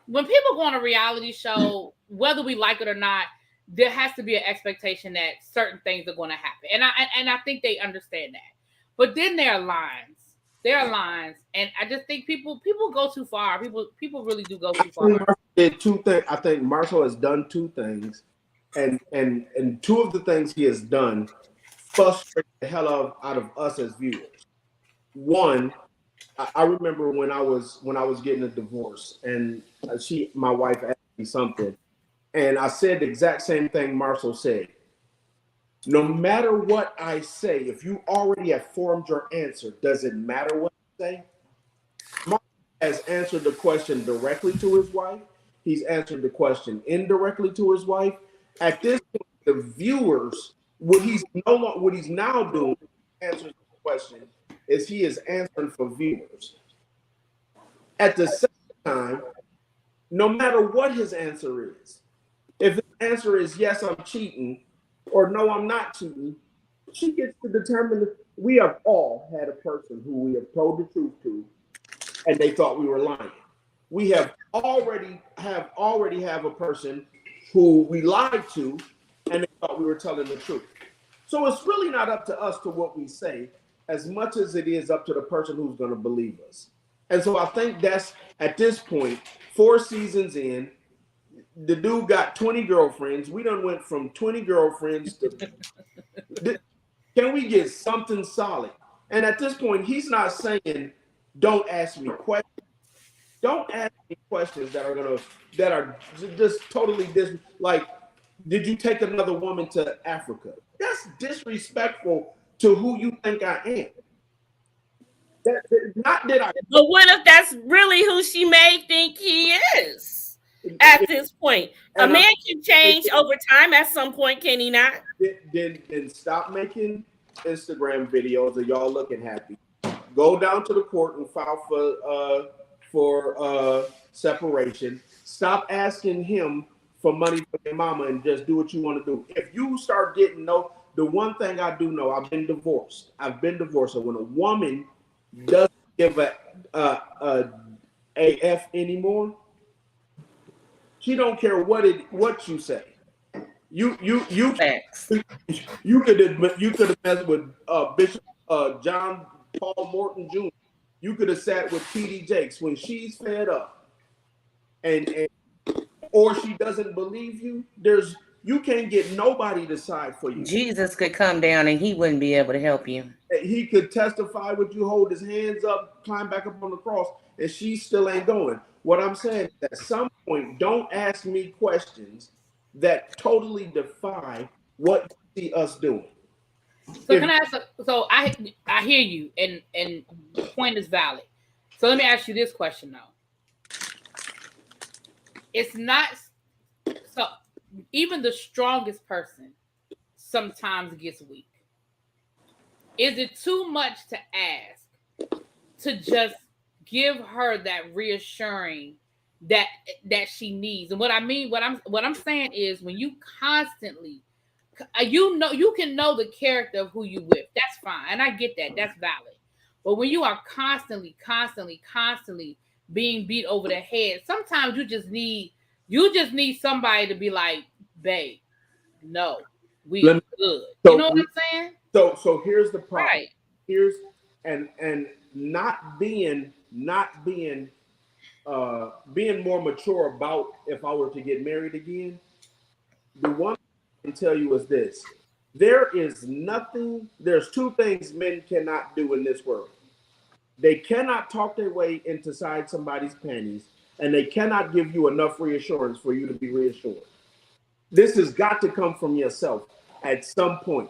when people go on a reality show, whether we like it or not, there has to be an expectation that certain things are going to happen. And I think they understand that. But then there are lines. And I just think people go too far. People really do go too far. Did two things. I think Marshall has done two things. And two of the things he has done frustrate the hell out of us as viewers. One, I remember when I was getting a divorce, and my wife asked me something, and I said the exact same thing Marshall said. No matter what I say, if you already have formed your answer, does it matter what I say? Marshall has answered the question directly to his wife. He's answered the question indirectly to his wife. At this point, the viewers, what he's now doing, answers the question, is he is answering for viewers. At the same time, no matter what his answer is, if his answer is yes, I'm cheating, or no, I'm not cheating, she gets to determine. We have all had a person who we have told the truth to, and they thought we were lying. We have already have a person who we lied to, and they thought we were telling the truth. So it's really not up to us to what we say, as much as it is up to the person who's going to believe us. And so I think that's, at this point, 4 seasons in, the dude got 20 girlfriends. We done went from 20 girlfriends to... Can we get something solid? And at this point, he's not saying, don't ask me questions. Don't ask me questions that are just totally like, did you take another woman to Africa? That's disrespectful to who you think I am. But what if that's really who she may think he is at this point? A man can change over time at some point, can he not? Then stop making Instagram videos of y'all looking happy. Go down to the court and file for separation. Stop asking him for money for your mama and just do what you want to do. If you start getting the one thing I do know, I've been divorced. So when a woman doesn't give a AF anymore, she don't care what you say. You could have messed with Bishop John Paul Morton Jr. You could have sat with T.D. Jakes when she's fed up, and or she doesn't believe you. You can't get nobody to side for you. Jesus could come down and he wouldn't be able to help you. He could testify with you, hold his hands up, climb back up on the cross, and she still ain't going. What I'm saying is, at some point, don't ask me questions that totally defy what you see us doing. So can I ask? So I hear you, and the point is valid. So let me ask you this question though. It's not so. Even the strongest person sometimes gets weak. Is it too much to ask to just give her that reassuring that she needs? And what I'm saying is, when you constantly, you can know the character of who you with. That's fine, and I get that. That's valid. But when you are constantly being beat over the head, sometimes you just need somebody to be like, babe, no, we good. You know what I'm saying? So here's the problem. Right. Here's and not being more mature about if I were to get married again. The one thing I can tell you is this: there's two things men cannot do in this world. They cannot talk their way inside somebody's panties, and they cannot give you enough reassurance for you to be reassured. This has got to come from yourself at some point.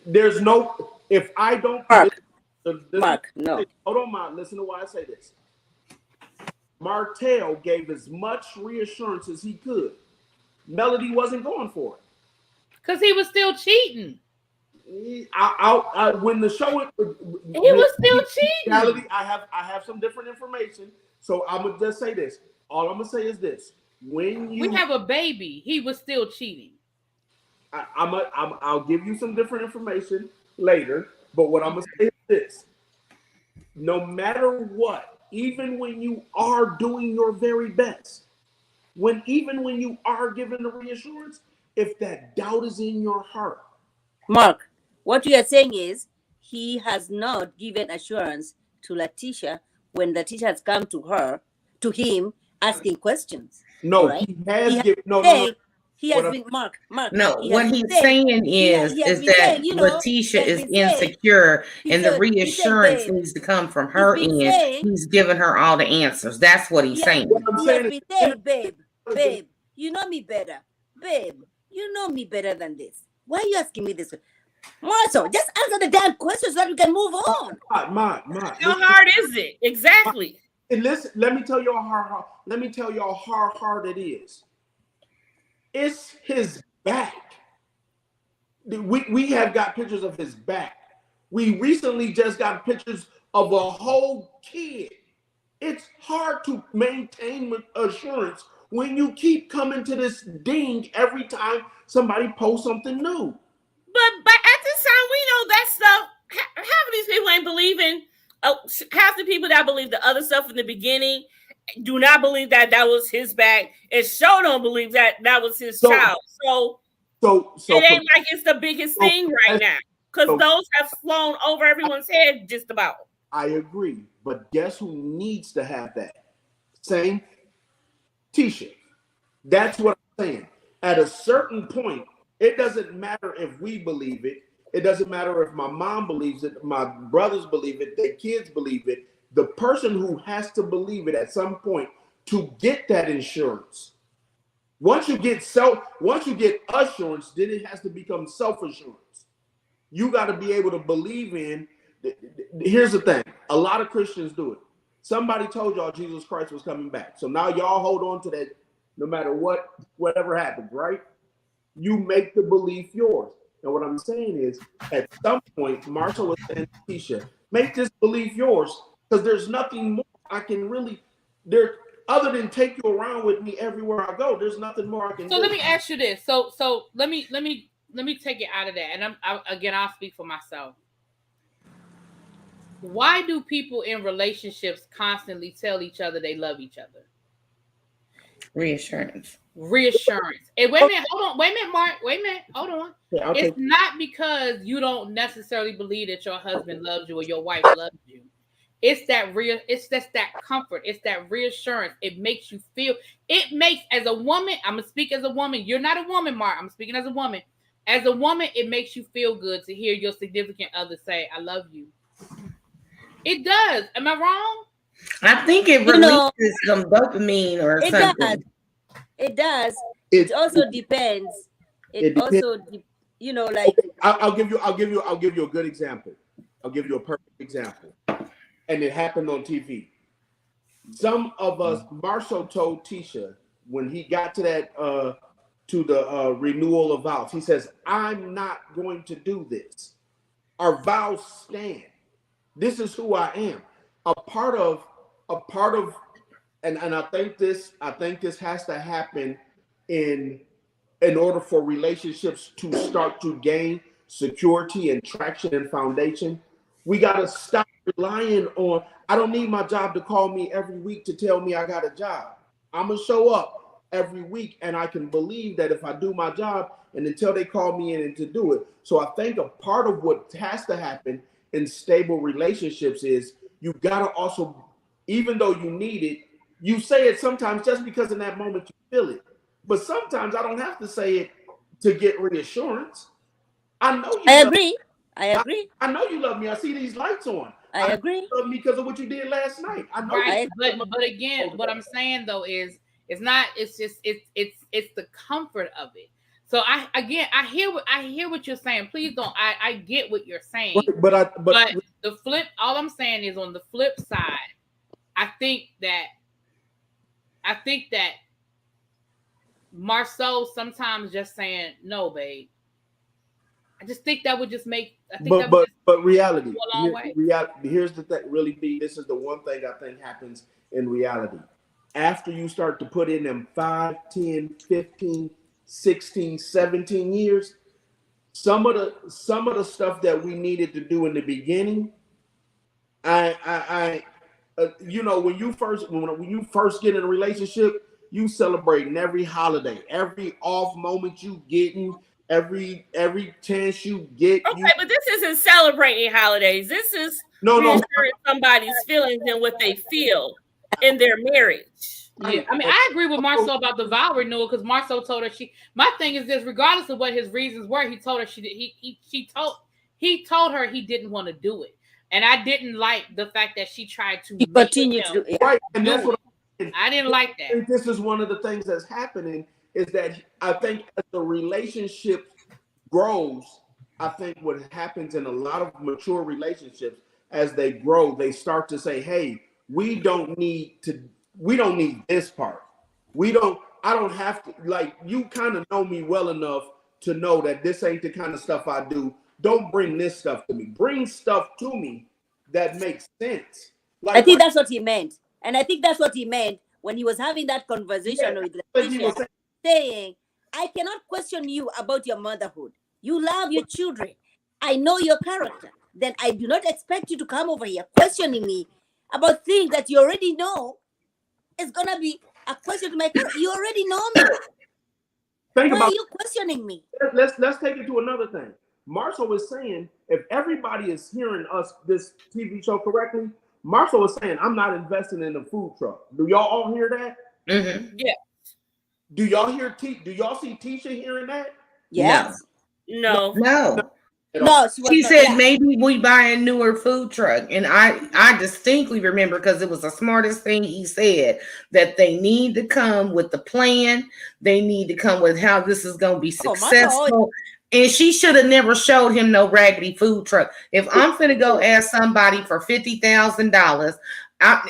There's no, if I don't. Mark, no. Hold on, Mark. Listen to why I say this. Martell gave as much reassurance as he could. Melody wasn't going for it. Because he was still cheating. When the show he was still cheating. Melody, I have some different information. So I'm gonna just say this. All I'm gonna say is this. When you we have a baby, he was still cheating. I'll give you some different information later, but what I'm gonna say is this: no matter what, even when you are doing your very best, even when you are given the reassurance, if that doubt is in your heart, Mark, what you are saying is he has not given assurance to Letitia when Letitia has come to him asking questions. No, right? he has given. He has been Mark. No, what he's saying is that Letitia is insecure, and the reassurance needs to come from her end. He's giving her all the answers. That's what he's saying. He has been saying, babe, you know me better. Babe, you know me better than this. Why are you asking me this? Marcel, just answer the damn questions so that we can move on. Ma, how hard is it? Exactly. And listen, let me tell y'all how hard it is. It's his back. We have got pictures of his back. We recently just got pictures of a whole kid. It's hard to maintain assurance when you keep coming to this ding every time somebody posts something new. But at this time, we know that stuff. Half of these people ain't believing. Half the people that believe the other stuff in the beginning do not believe that was his bag, and sure don't believe that was his child. So it ain't like it's the biggest thing right now, because those have flown over everyone's head just about. I agree, but guess who needs to have that? Same Tisha. That's what I'm saying. At a certain point, it doesn't matter if we believe it. It doesn't matter if my mom believes it, my brothers believe it, their kids believe it. The person who has to believe it at some point to get that insurance. Once you get assurance, then it has to become self-assurance. You got to be able to believe in. Here's the thing. A lot of Christians do it. Somebody told y'all Jesus Christ was coming back. So now y'all hold on to that no matter whatever happens, right? You make the belief yours. And what I'm saying is, at some point, Marshall was saying to Keisha, make this belief yours, because there's nothing more I can really, other than take you around with me everywhere I go. There's nothing more I can do. So let me ask you this. So let me take it out of that. And I'll speak for myself. Why do people in relationships constantly tell each other they love each other? Reassurance. And wait a minute, Mark. Wait a minute, hold on. Yeah, it's not because you don't necessarily believe that your husband loves you or your wife loves you. It's just that comfort. It's that reassurance. It makes you feel. It makes, as a woman, I'm gonna speak as a woman. You're not a woman, Mark. I'm speaking as a woman. As a woman, it makes you feel good to hear your significant other say, "I love you." It does. Am I wrong? I think it releases some dopamine or something. It does. It also depends. It also, like. I'll give you a good example. I'll give you a perfect example, and it happened on TV. Some of us, Marshall told Tisha when he got to that to the renewal of vows, he says, "I'm not going to do this. Our vows stand. This is who I am." A part of, and I think this has to happen in order for relationships to start to gain security and traction and foundation. We got to stop relying on, I don't need my job to call me every week to tell me I got a job. I'm going to show up every week, and I can believe that if I do my job and until they call me in and to do it. So I think a part of what has to happen in stable relationships is you got to also, even though you need it, you say it sometimes just because in that moment you feel it. But sometimes I don't have to say it to get reassurance. I know you. I agree. I know you love me. I see these lights on. I agree. You love me because of what you did last night. I know. Right, but again, what I'm saying though is it's not. It's just it's the comfort of it. So I hear what you're saying. Please don't. I get what you're saying. But the flip. All I'm saying is on the flip side, I think that Marceau sometimes just saying no, babe. I just think that would just make. But reality. Go a long way. Reality. Here's the thing. Really, this is the one thing I think happens in reality. After you start to put in them 5, 10, 15, 16, 17 years, some of the stuff that we needed to do in the beginning, you know, when you first get in a relationship, you celebrating every holiday, every off moment you getting, every chance you get. Okay, but this isn't celebrating holidays. This is reassuring somebody's feelings and what they feel in their marriage. Yeah, I mean, I agree with Marceau about the vow renewal because Marceau told her my thing is this: regardless of what his reasons were, he told her he told her he didn't want to do it, and I didn't like the fact that she tried to continue to do it. Right, and that's what I didn't like that. I think this is one of the things that's happening is that I think as the relationship grows, I think what happens in a lot of mature relationships as they grow, they start to say, "Hey, we don't need this part. I don't have to, like, you kind of know me well enough to know that this ain't the kind of stuff I do. Don't bring this stuff to me. Bring stuff to me that makes sense." Like, I think that's what he meant. And I think that's what he meant when he was having that conversation with Leticia, saying, I cannot question you about your motherhood. You love your children. I know your character. Then I do not expect you to come over here questioning me about things that you already know. It's going to be a question to my character. You already know me. Why are you questioning me? Let's take it to another thing. Marceau was saying, if everybody is hearing this TV show correctly, Marceau was saying, I'm not investing in the food truck. Do y'all all hear that? Mm-hmm. Yeah. Do y'all see Tisha hearing that? Yes. No. She said maybe we buy a newer food truck. And I distinctly remember, because it was the smartest thing he said, that they need to come with the plan. They need to come with how this is going to be successful. And she should have never showed him no raggedy food truck. If I'm finna go ask somebody for $50,000,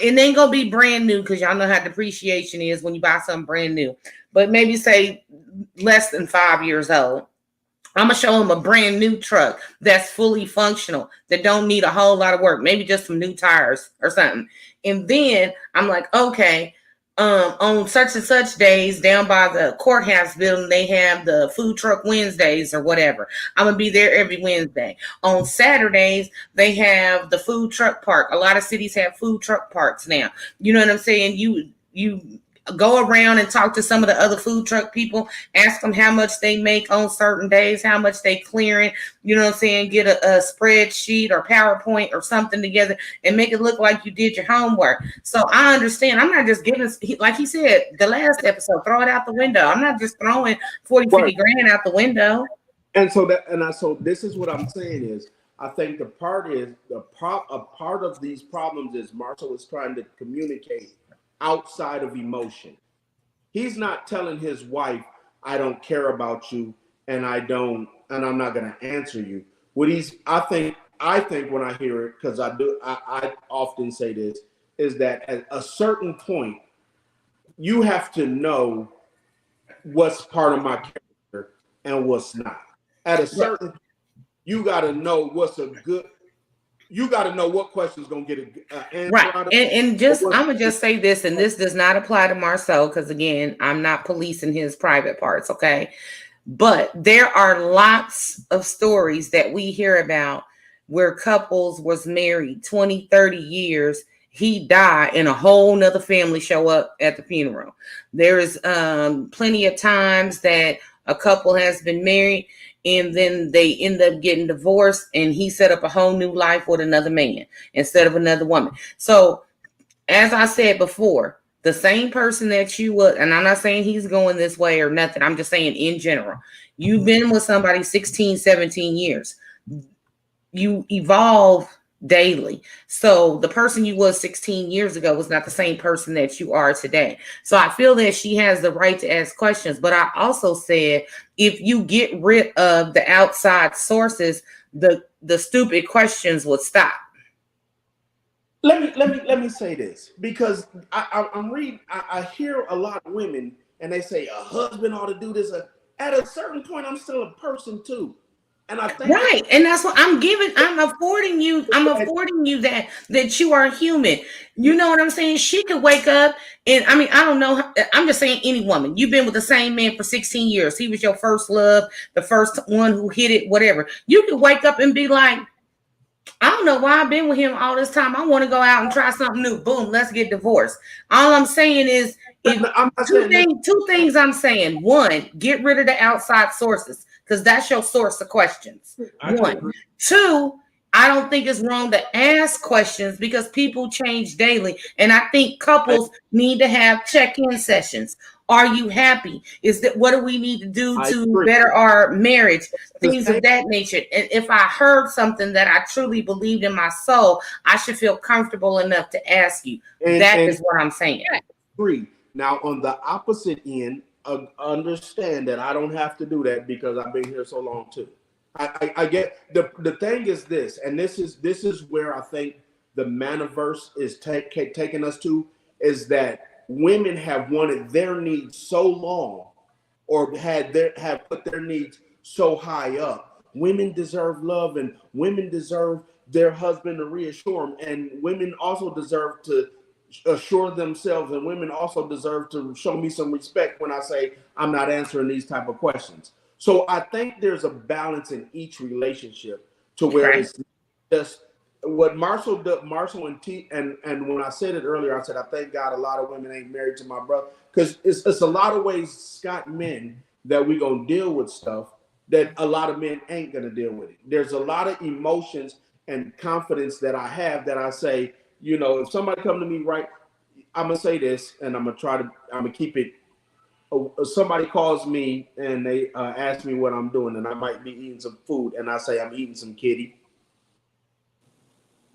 it ain't gonna be brand new, because y'all know how depreciation is when you buy something brand new. But maybe say less than 5 years old. I'm gonna show him a brand new truck that's fully functional, that don't need a whole lot of work, maybe just some new tires or something. And then I'm like, okay, on such and such days down by the courthouse building, they have the food truck Wednesdays or whatever. I'm gonna be there every Wednesday. On Saturdays, they have the food truck park. A lot of cities have food truck parks now. You know what I'm saying? You go around and talk to some of the other food truck people, ask them how much they make on certain days, how much they clearing, you know what I'm saying? Get a spreadsheet or PowerPoint or something together and make it look like you did your homework. So I understand. I'm not just giving, like he said, the last episode, throw it out the window. I'm not just throwing 40, 50 grand out the window. And so this is what I'm saying is, I think a part of these problems is Marceau is trying to communicate outside of emotion. He's not telling his wife, I don't care about you and I'm not going to answer you. I think when I hear it, because I often say this, is that at a certain point, you have to know what's part of my character and what's not. At a certain point, you got to know you got to know what question's going to get an answer right. out of and just, I'm going to just say this, and this does not apply to Marceau, because again, I'm not policing his private parts, okay? But there are lots of stories that we hear about where couples was married 20, 30 years, he died, and a whole nother family show up at the funeral. There's plenty of times that a couple has been married and then they end up getting divorced, and he set up a whole new life with another man instead of another woman. So as I said before, the same person that you would, and I'm not saying he's going this way or nothing. I'm just saying in general, you've been with somebody 16, 17 years. You evolve daily. So the person you was 16 years ago was not the same person that you are today. So I feel that she has the right to ask questions. But I also said, if you get rid of the outside sources, the stupid questions would stop. Let me say this, because I'm reading. I hear a lot of women and they say a husband ought to do this. At a certain point, I'm still a person too, and I think right, and that's what I'm giving. I'm affording you that you are human. You know what I'm saying? She could wake up, and I mean, I don't know. I'm just saying, any woman. You've been with the same man for 16 years. He was your first love, the first one who hit it, whatever. You could wake up and be like, I don't know why I've been with him all this time. I want to go out and try something new. Boom, let's get divorced. All I'm saying is, two things I'm saying. One, get rid of the outside sources, because that's your source of questions. One. Two, I don't think it's wrong to ask questions, because people change daily. And I think couples need to have check-in sessions. Are you happy? What do we need to do to better our marriage? Things of that nature. And if I heard something that I truly believed in my soul, I should feel comfortable enough to ask you. That is what I'm saying. Agree. Now, on the opposite end, understand that I don't have to do that, because I've been here so long too. I get the thing is this, and this is where I think the manaverse is taking us to, is that women have wanted their needs so long, or have put their needs so high up. Women deserve love, and women deserve their husband to reassure them, and women also deserve to assure themselves, and women also deserve to show me some respect when I say I'm not answering these type of questions. So I think there's a balance in each relationship, to where it's just what Marshall and when I said it earlier, I said I thank God a lot of women ain't married to my brother, because it's a lot of ways, Scott, men, that we gonna deal with stuff that a lot of men ain't gonna deal with it. There's a lot of emotions and confidence that I have, that I say, you know, if somebody come to me, right, I'm gonna say this, and I'm gonna keep it. Somebody calls me and they ask me what I'm doing, and I might be eating some food, and I say I'm eating some kitty.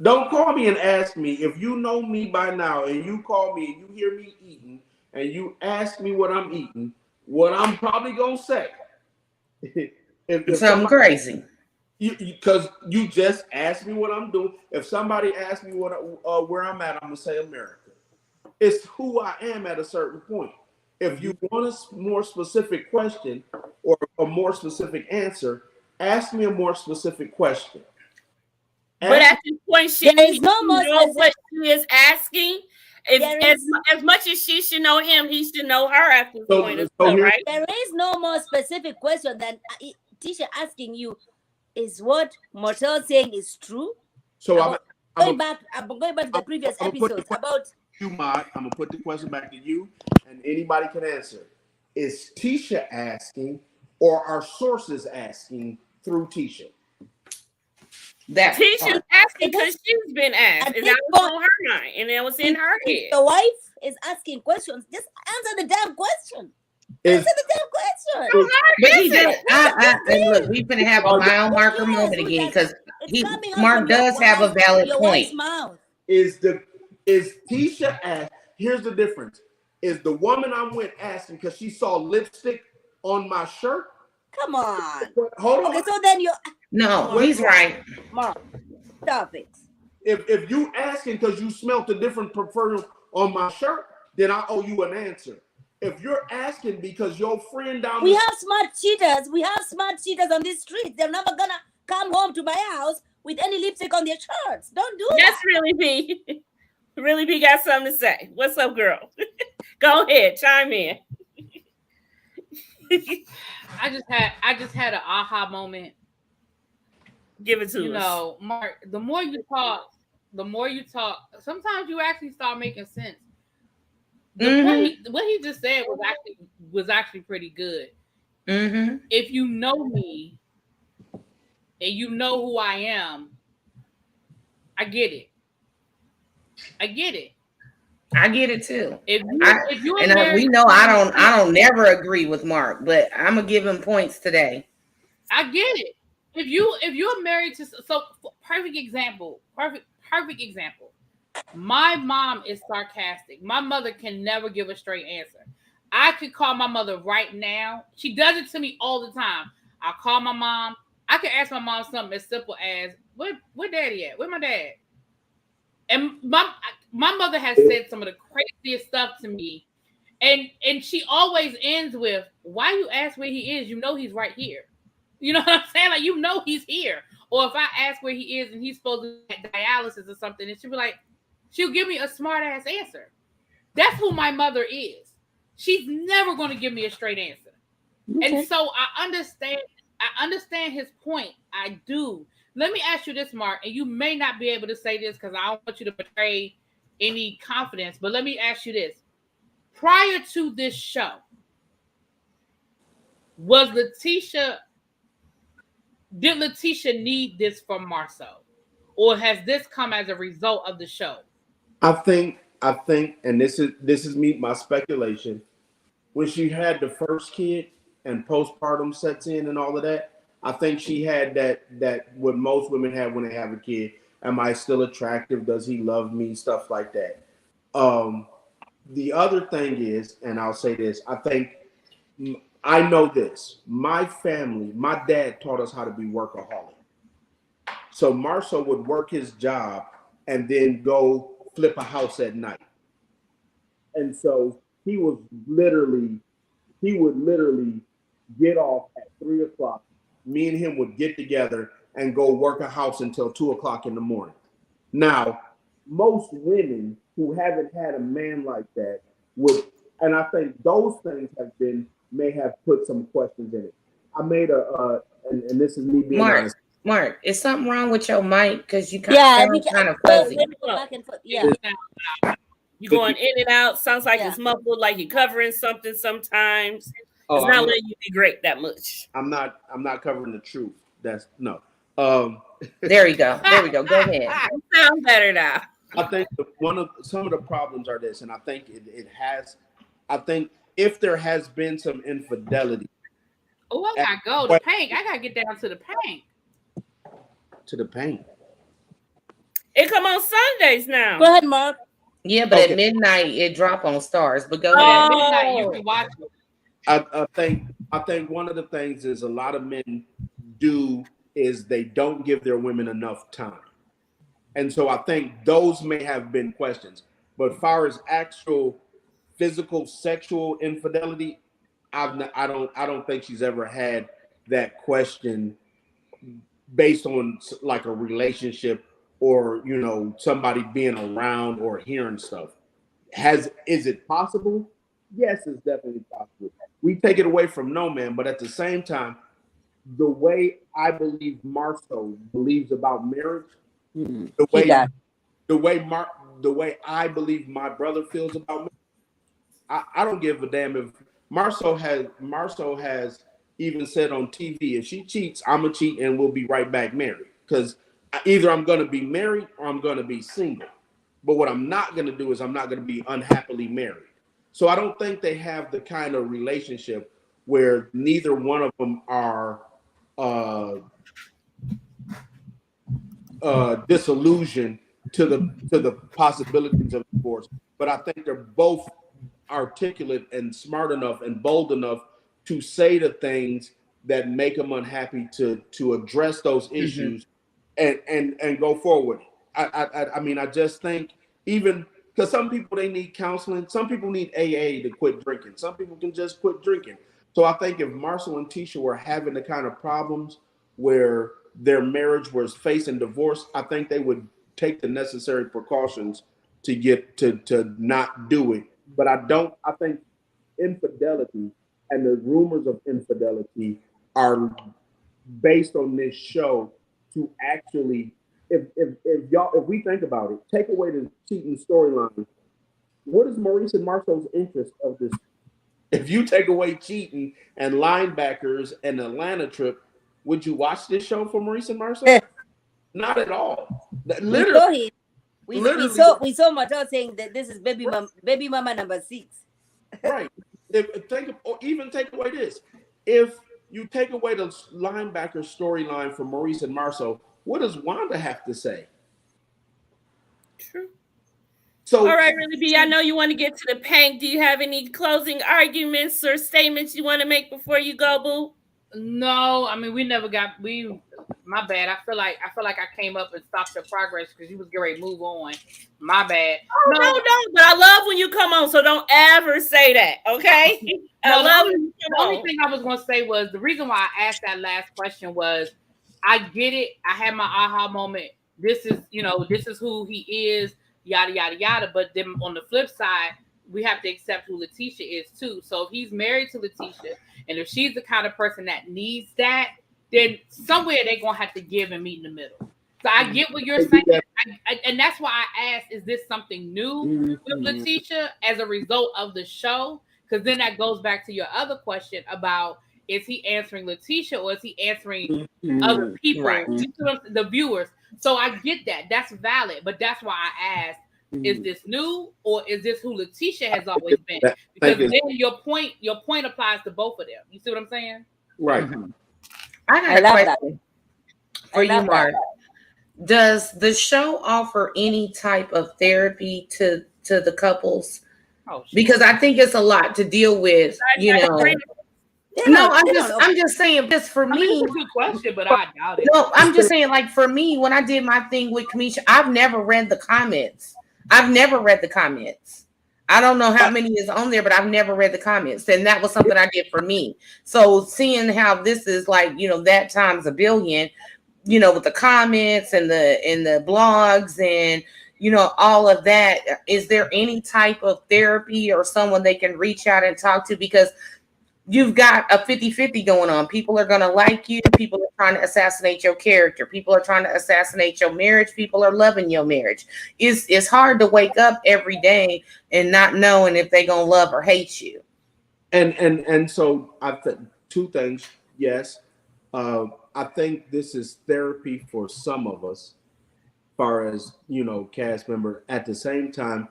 Don't call me and ask me. If you know me by now and you call me and you hear me eating and you ask me what I'm eating, what I'm probably gonna say, if something crazy. Because you just asked me what I'm doing. If somebody asks me where I'm at, I'm gonna say America. It's who I am at a certain point. If you want a more specific question or a more specific answer, ask me a more specific question. But at this point, she needs to know what she is asking. As much as she should know him, he should know her at this point as well, right? There is no more specific question than Tisha asking you, is what Martel saying is true? So I'm going back to the previous episodes about you, Mod. I'm gonna put the question back to you, and anybody can answer. Is Tisha asking, or are sources asking through Tisha? Tisha's asking because she's been asked, and that was on her mind, and it was in her head. The wife is asking questions. Just answer the damn question. Answer the damn question. But he does. And look, we're gonna have a mile marker moment again, because Mark does have a valid point. Is Tisha asked? Here's the difference. Is the woman I went asking because she saw lipstick on my shirt? Come on. Hold on. Okay, so then you. No, he's right. Mark, stop it. If you asking because you smelt a different perfume on my shirt, then I owe you an answer. If you're asking because your friend down we have smart cheaters. We have smart cheaters on these streets. They're never gonna come home to my house with any lipstick on their shirts. Don't do that. That's Really B. Really B got something to say. What's up, girl? Go ahead, chime in. I just had an aha moment. Give it to us. You know, Mark, the more you talk, sometimes you actually start making sense. What he just said was actually pretty good. Mm-hmm. If you know me and you know who I am, I get it. I get it too. If you and we know I don't never agree with Mark, but I'm gonna give him points today. I get it. If you're married to perfect example. My mom is sarcastic. My mother can never give a straight answer. I could call my mother right now. She does it to me all the time. I call my mom. I can ask my mom something as simple as, where daddy at? Where my dad? And my mother has said some of the craziest stuff to me. And she always ends with, why you ask where he is? You know he's right here. You know what I'm saying? Like, you know he's here. Or if I ask where he is and he's supposed to be at dialysis or something, and she'll be like, she'll give me a smart ass answer. That's who my mother is. She's never going to give me a straight answer. Okay. And so I understand his point. I do. Let me ask you this, Mark, and you may not be able to say this because I don't want you to betray any confidence, but let me ask you this. Prior to this show, did Letitia need this from Marceau? Or has this come as a result of the show? I think, and this is my speculation. When she had the first kid and postpartum sets in and all of that, I think she had that what most women have when they have a kid. Am I still attractive? Does he love me? Stuff like that. The other thing is, and I'll say this, I know this. My family, my dad taught us how to be workaholic. So Marceau would work his job and then go flip a house at night. And so he would literally get off at 3 o'clock. Me and him would get together and go work a house until 2 o'clock in the morning. Now, most women who haven't had a man like that would, and I think those things may have put some questions in it. I made and this is me being honest. Mark, is something wrong with your mic? Because you sound kind of fuzzy. Yeah. You're going in and out. Sounds like it's muffled, like you're covering something sometimes. It's not letting you be great that much. I'm not covering the truth. That's no. There we go. Go ahead. You sound better now. I think some of the problems are this, and I think it has. I think if there has been some infidelity. Oh, I gotta go. The paint. I gotta get down to the paint. To the paint. It come on Sundays now. Go ahead, Mark. Yeah, but at midnight it drop on Stars. But go ahead. At midnight you can watch it. I think one of the things is a lot of men do is they don't give their women enough time. And so I think those may have been questions. But as far as actual physical sexual infidelity, I don't think she's ever had that question based on like a relationship or somebody being around or hearing stuff. Is it possible? Yes, it's definitely possible. We take it away from no man, but at the same time, the way I believe Marceau believes about marriage, the way I believe my brother feels about marriage, I don't give a damn if Marceau has even said on TV, if she cheats, I'm gonna cheat and we'll be right back married. Because either I'm gonna be married or I'm gonna be single. But what I'm not gonna do is I'm not gonna be unhappily married. So I don't think they have the kind of relationship where neither one of them are disillusioned to the possibilities of divorce. But I think they're both articulate and smart enough and bold enough to say the things that make them unhappy to address those issues and go forward. I mean, I just think even because some people, they need counseling. Some people need AA to quit drinking. Some people can just quit drinking. So I think if Marceau and Tisha were having the kind of problems where their marriage was facing divorce, I think they would take the necessary precautions to get to not do it. But I think infidelity and the rumors of infidelity are based on this show to actually, if we think about it, take away the cheating storyline. What is Maurice and Marceau's interest of this? If you take away cheating and linebackers and the Atlanta trip, would you watch this show for Maurice and Marceau? Not at all. Literally, We Literally. saw Mattel saying that this is baby mama number 6. Right. Even take away this. If you take away the linebacker storyline from Maurice and Marceau, what does Wanda have to say? True. So, all right, Really B, I know you want to get to the paint. Do you have any closing arguments or statements you want to make before you go, boo? No, I mean my bad. I feel like I came up and stopped your progress because you was getting ready to move on. My bad. Oh, no, but I love when you come on, so don't ever say that, okay? I love when you come The only on. thing I was going to say was the reason why I asked that last question was I get it. I had my aha moment. This is who he is, yada, yada, yada. But then on the flip side, we have to accept who Letitia is too. So if he's married to Letitia, and if she's the kind of person that needs that, then somewhere they're going to have to give and meet in the middle. So I get what you're saying. And that's why I asked, is this something new with Letitia as a result of the show? Because then that goes back to your other question about, is he answering Letitia or is he answering other people, Right. the viewers? So I get that. That's valid. But that's why I asked, is this new or is this who Letitia has always been? Because then your point applies to both of them. You see what I'm saying? right. I got a question for you, Mark. Does the show offer any type of therapy to the couples? Oh, sure. Because I think it's a lot to deal with, you know. No, I'm just saying this for me. It's a good question, but I doubt it. No, I'm just saying, like, for me, when I did my thing with Kamisha, I've never read the comments. I don't know how many is on there, but I've never read the comments. And that was something I did for me. So seeing how this is like, you know, that times a billion, you know, with the comments and the blogs and, you know, all of that, is there any type of therapy or someone they can reach out and talk to? Because you've got a 50-50 going on. People are going to like you. People are trying to assassinate your character. People are trying to assassinate your marriage. People are loving your marriage. It's hard to wake up every day and not knowing if they're going to love or hate you. And so I think two things. Yes. I think this is therapy for some of us, as far as, you know, cast member. At the same time,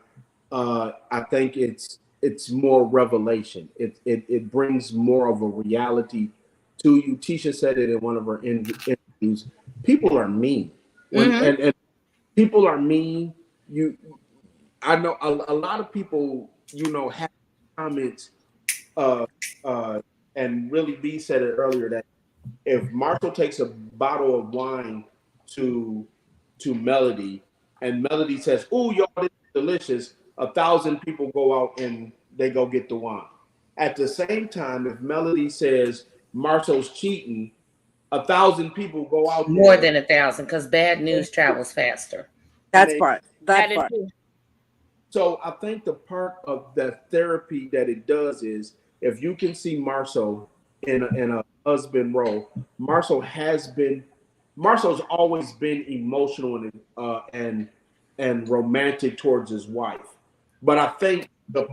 I think it's more revelation. It brings more of a reality to you. Tisha said it in one of her interviews. People are mean, and people are mean. I know a lot of people, you know, have comments. And Really B said it earlier that if Marshall takes a bottle of wine to Melody, and Melody says, "Oh, y'all, this is delicious," 1,000 people go out and they go get the wine. At the same time, if Melody says Marshall's cheating, 1,000 people go out there. More than 1,000, because bad news travels faster. That part. So I think the part of the therapy that it does is, if you can see Marshall in a husband role, Marshall's always been emotional and romantic towards his wife. But I think No,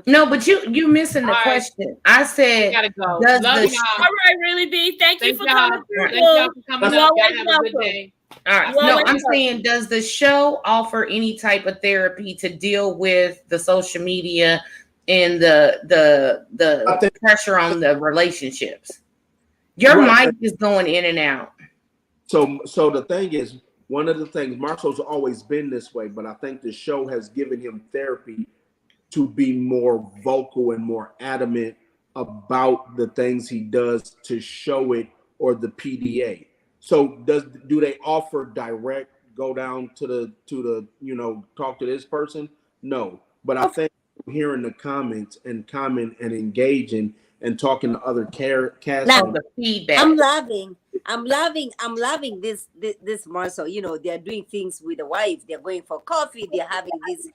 but you missing the question. I said, gotta go. All right, Really B, thank you for coming through. Thank y'all for coming up. Y'all have a good day. All right. No, I'm saying, does the show offer any type of therapy to deal with the social media and the pressure on the relationships? Your mic is going in and out. So the thing is, one of the things, Marshall's always been this way, but I think the show has given him therapy to be more vocal and more adamant about the things he does to show it, or the PDA. So do they offer direct, go down to the you know, talk to this person? No, but I think hearing the comments and comment and engaging and talking to other cast members. The feedback. I'm loving this Marcel. You know, they're doing things with the wife. They're going for coffee. They're having this,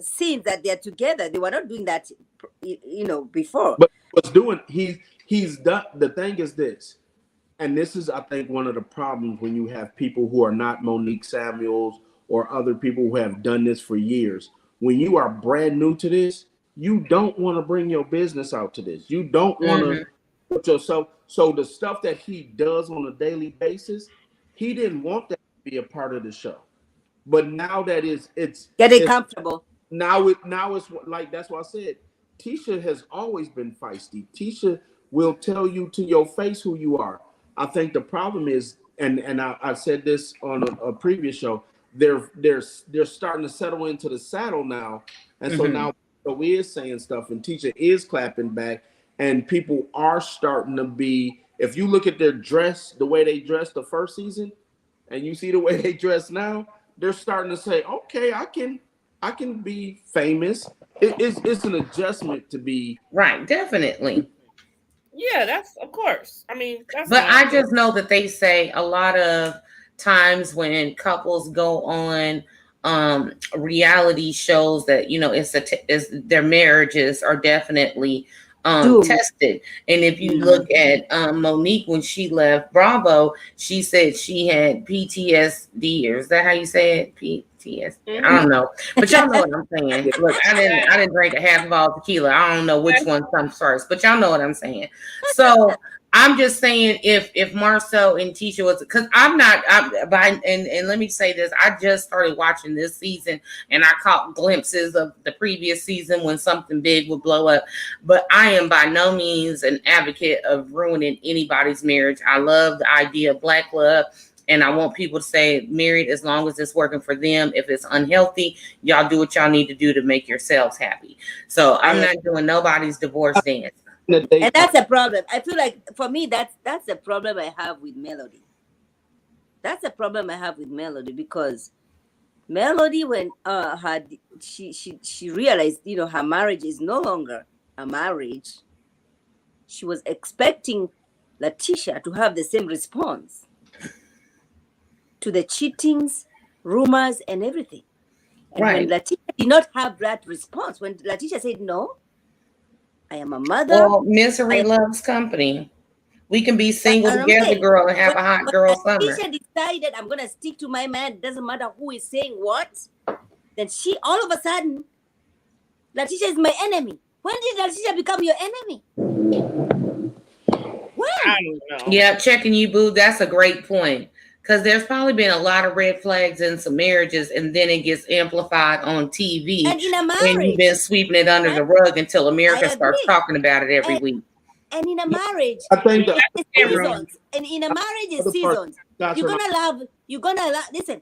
scenes that they're together. They were not doing that, before. But what's doing, he's done. The thing is this, and this is, I think, one of the problems when you have people who are not Monique Samuels or other people who have done this for years. When you are brand new to this, you don't want to bring your business out to this. You don't want to Put yourself. So the stuff that he does on a daily basis, he didn't want that to be a part of the show. But now that it's Getting comfortable. now it's like, that's why I said Tisha has always been feisty. Tisha will tell you to your face who you are. I think the problem is, and I said this on a previous show, they're starting to settle into the saddle now, and so now we is saying stuff, and Tisha is clapping back, and people are starting to be. If you look at their dress, the way they dressed the first season, and you see the way they dress now, they're starting to say, okay, I can be famous. It's an adjustment to be right. Definitely. Yeah, that's of course. I mean, that's. But I just know that they say a lot of times when couples go on reality shows that, you know, it's their marriages are definitely tested. And if you look at Monique, when she left Bravo, she said she had PTSD, or is that how you say it? PTSD. I don't know, but y'all know what I'm saying. Look, I didn't drink a half of all tequila. I don't know which one comes first, but y'all know what I'm saying. So I'm just saying, if Marcel and Tisha was, because and let me say this, I just started watching this season, and I caught glimpses of the previous season when something big would blow up. But I am by no means an advocate of ruining anybody's marriage. I love the idea of Black love, and I want people to stay married as long as it's working for them. If it's unhealthy, y'all do what y'all need to do to make yourselves happy. So I'm not doing nobody's divorce dance. And that's a problem. I feel like for me, that's the problem I have with Melody. That's the problem I have with Melody, because Melody, when she realized, you know, her marriage is no longer a marriage, she was expecting Letitia to have the same response to the cheatings, rumors, and everything. And when Letitia did not have that response, when Letitia said no, I am a mother. Well, misery loves company. We can be single together, girl, and have a hot girl summer. Letitia decided, I'm going to stick to my man. It doesn't matter who is saying what. Then she, all of a sudden, Letitia is my enemy. When did Letitia become your enemy? When? I don't know. Yeah, checking you, boo. That's a great point. Because there's probably been a lot of red flags in some marriages, and then it gets amplified on TV. And in a marriage. And you've been sweeping it under the rug until America starts talking about it every week. And in a marriage, I think it's seasons. And in a marriage, it's seasons. You're gonna love. Listen,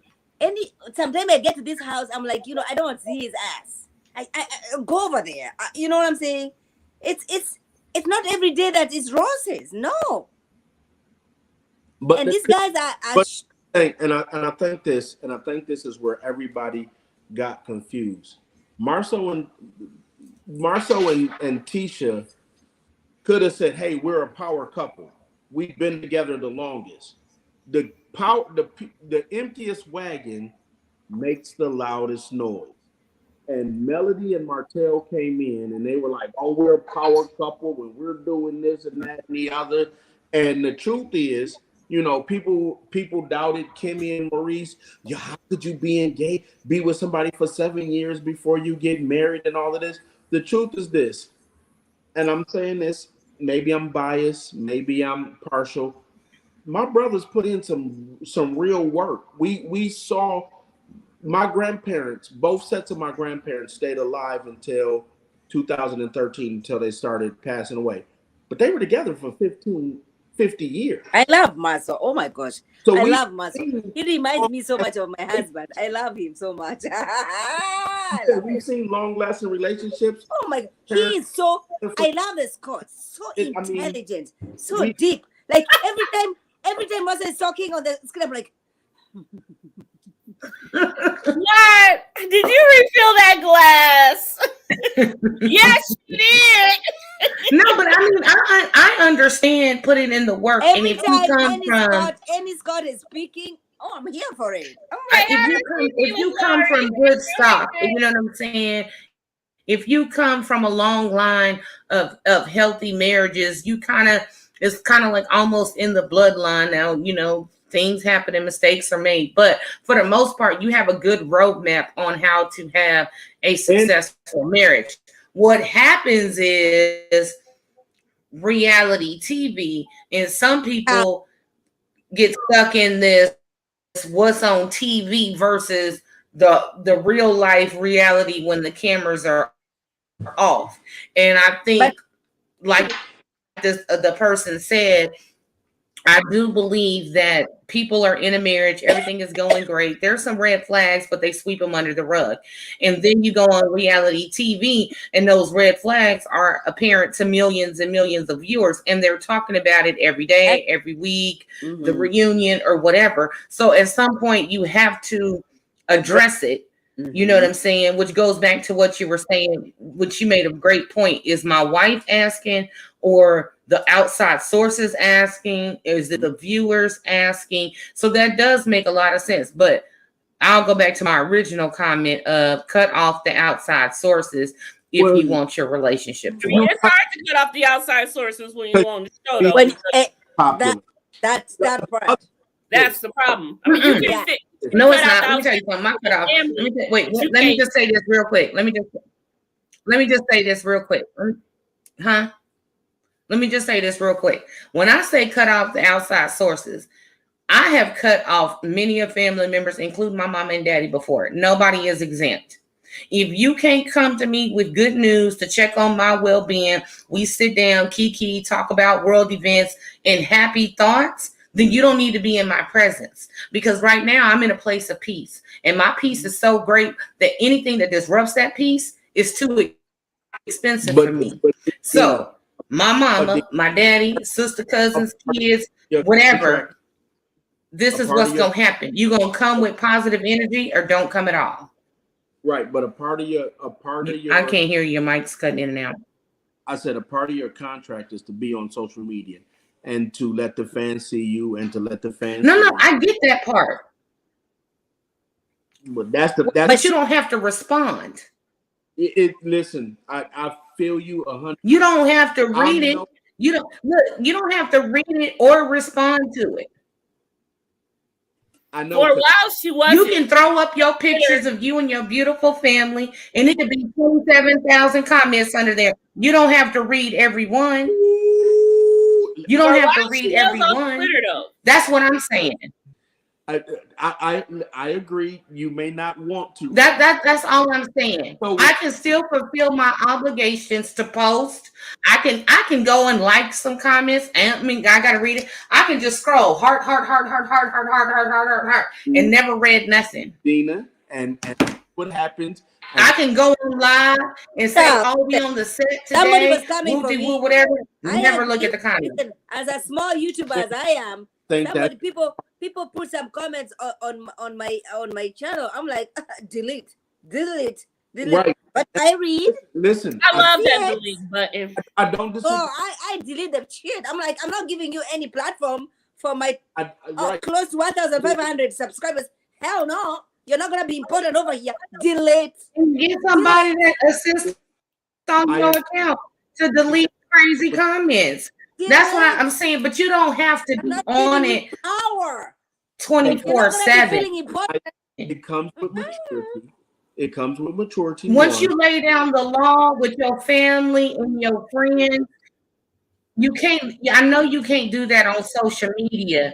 sometimes I get to this house, I'm like, you know, I don't want to see his ass. I go over there. You know what I'm saying? It's not every day that it's roses. No. But and these guys are and I think this is where everybody got confused. Marcel and Tisha could have said, "Hey, we're a power couple. We've been together the longest." The emptiest wagon makes the loudest noise. And Melody and Martell came in, and they were like, "Oh, we're a power couple when we're doing this and that and the other." And the truth is, you know, people doubted Kimmy and Maurice. Yeah, how could you be with somebody for 7 years before you get married and all of this? The truth is this, and I'm saying this, maybe I'm biased, maybe I'm partial. My brothers put in some real work. We saw my grandparents, both sets of my grandparents stayed alive until 2013, until they started passing away. But they were together for 50 years. I love Marcel. Oh my gosh. So I love Marcel. He reminds me so much of my husband. I love him so much. We've seen long-lasting relationships. Oh my God. He is so, I love the Scott. So intelligent, so deep. Like every time Marcel is talking on the screen, I'm like, what? Did you refill that glass? Yes, you did. No, but I mean, I understand putting in the work. Every and if time you come Annie Scott is speaking, oh, I'm here for it. If you come from good stock, you know what I'm saying? If you come from a long line of healthy marriages, it's kind of like almost in the bloodline now, you know. Things happen and mistakes are made. But for the most part, you have a good roadmap on how to have a successful marriage. What happens is reality TV, and some people get stuck in this what's on TV versus the real life reality when the cameras are off. And I think, like the person said, I do believe that people are in a marriage, everything is going great. There's some red flags, but they sweep them under the rug. And then you go on reality TV, and those red flags are apparent to millions and millions of viewers, and they're talking about it every day, every week, the reunion or whatever. So at some point, you have to address it. You know what I'm saying? Which goes back to what you were saying, which you made a great point. Is my wife asking, or the outside sources asking? Is it the viewers asking? So that does make a lot of sense. But I'll go back to my original comment of cut off the outside sources if you want your relationship to work. It's hard to cut off the outside sources when you on the show, though. That's that part. That's the problem. I mean, you can fit. No, it's not. Let me tell you something. My cutoff. Let me just say this real quick. Let me just say this real quick. Let me just say this real quick. When I say cut off the outside sources, I have cut off many of family members, including my mom and daddy, before. Nobody is exempt. If you can't come to me with good news to check on my well-being, we sit down, kiki, talk about world events and happy thoughts, then you don't need to be in my presence. Because right now I'm in a place of peace. And my peace is so great that anything that disrupts that peace is too expensive for me. So my mama, my daddy, sister, cousins, kids, whatever, this is what's going to happen. You're going to come with positive energy or don't come at all. Right. But a part of your, I can't hear you. Your mic's cutting in and out. I said a part of your contract is to be on social media and to let the fans see you and to let the fans. No, I get that part. But but you don't have to respond. Listen, I feel you 100%. You don't have to read it. You don't have to read it or respond to it. I know. For a while, she was. You can throw up your pictures of you and your beautiful family, and it could be 27,000 comments under there. You don't have to read every one. You don't have to read every one. That's what I'm saying. I agree. You may not want to. That's all I'm saying. So I can still fulfill my obligations to post. I can go and like some comments. I mean, I gotta read it. I can just scroll heart, and never read nothing. Dina, and what happens? I can go on live and say, "Oh, we on the set today." Somebody was coming for me. Whatever. Never look at the comments. As a small YouTuber as I am, people put some comments on my channel. I'm like, delete. Right. But I read. Listen, I love that delete button. I don't disagree. I delete the shit. I'm like, I'm not giving you any platform for my right. Close to 1,500 subscribers. Hell no. You're not gonna be important over here. Delete. Get somebody that assists on your account to delete crazy comments. That's what I'm saying. But you don't have to be on it 24/7. It comes with maturity. It comes with maturity. Once you lay down the law with your family and your friends, you can't. I know you can't do that on social media.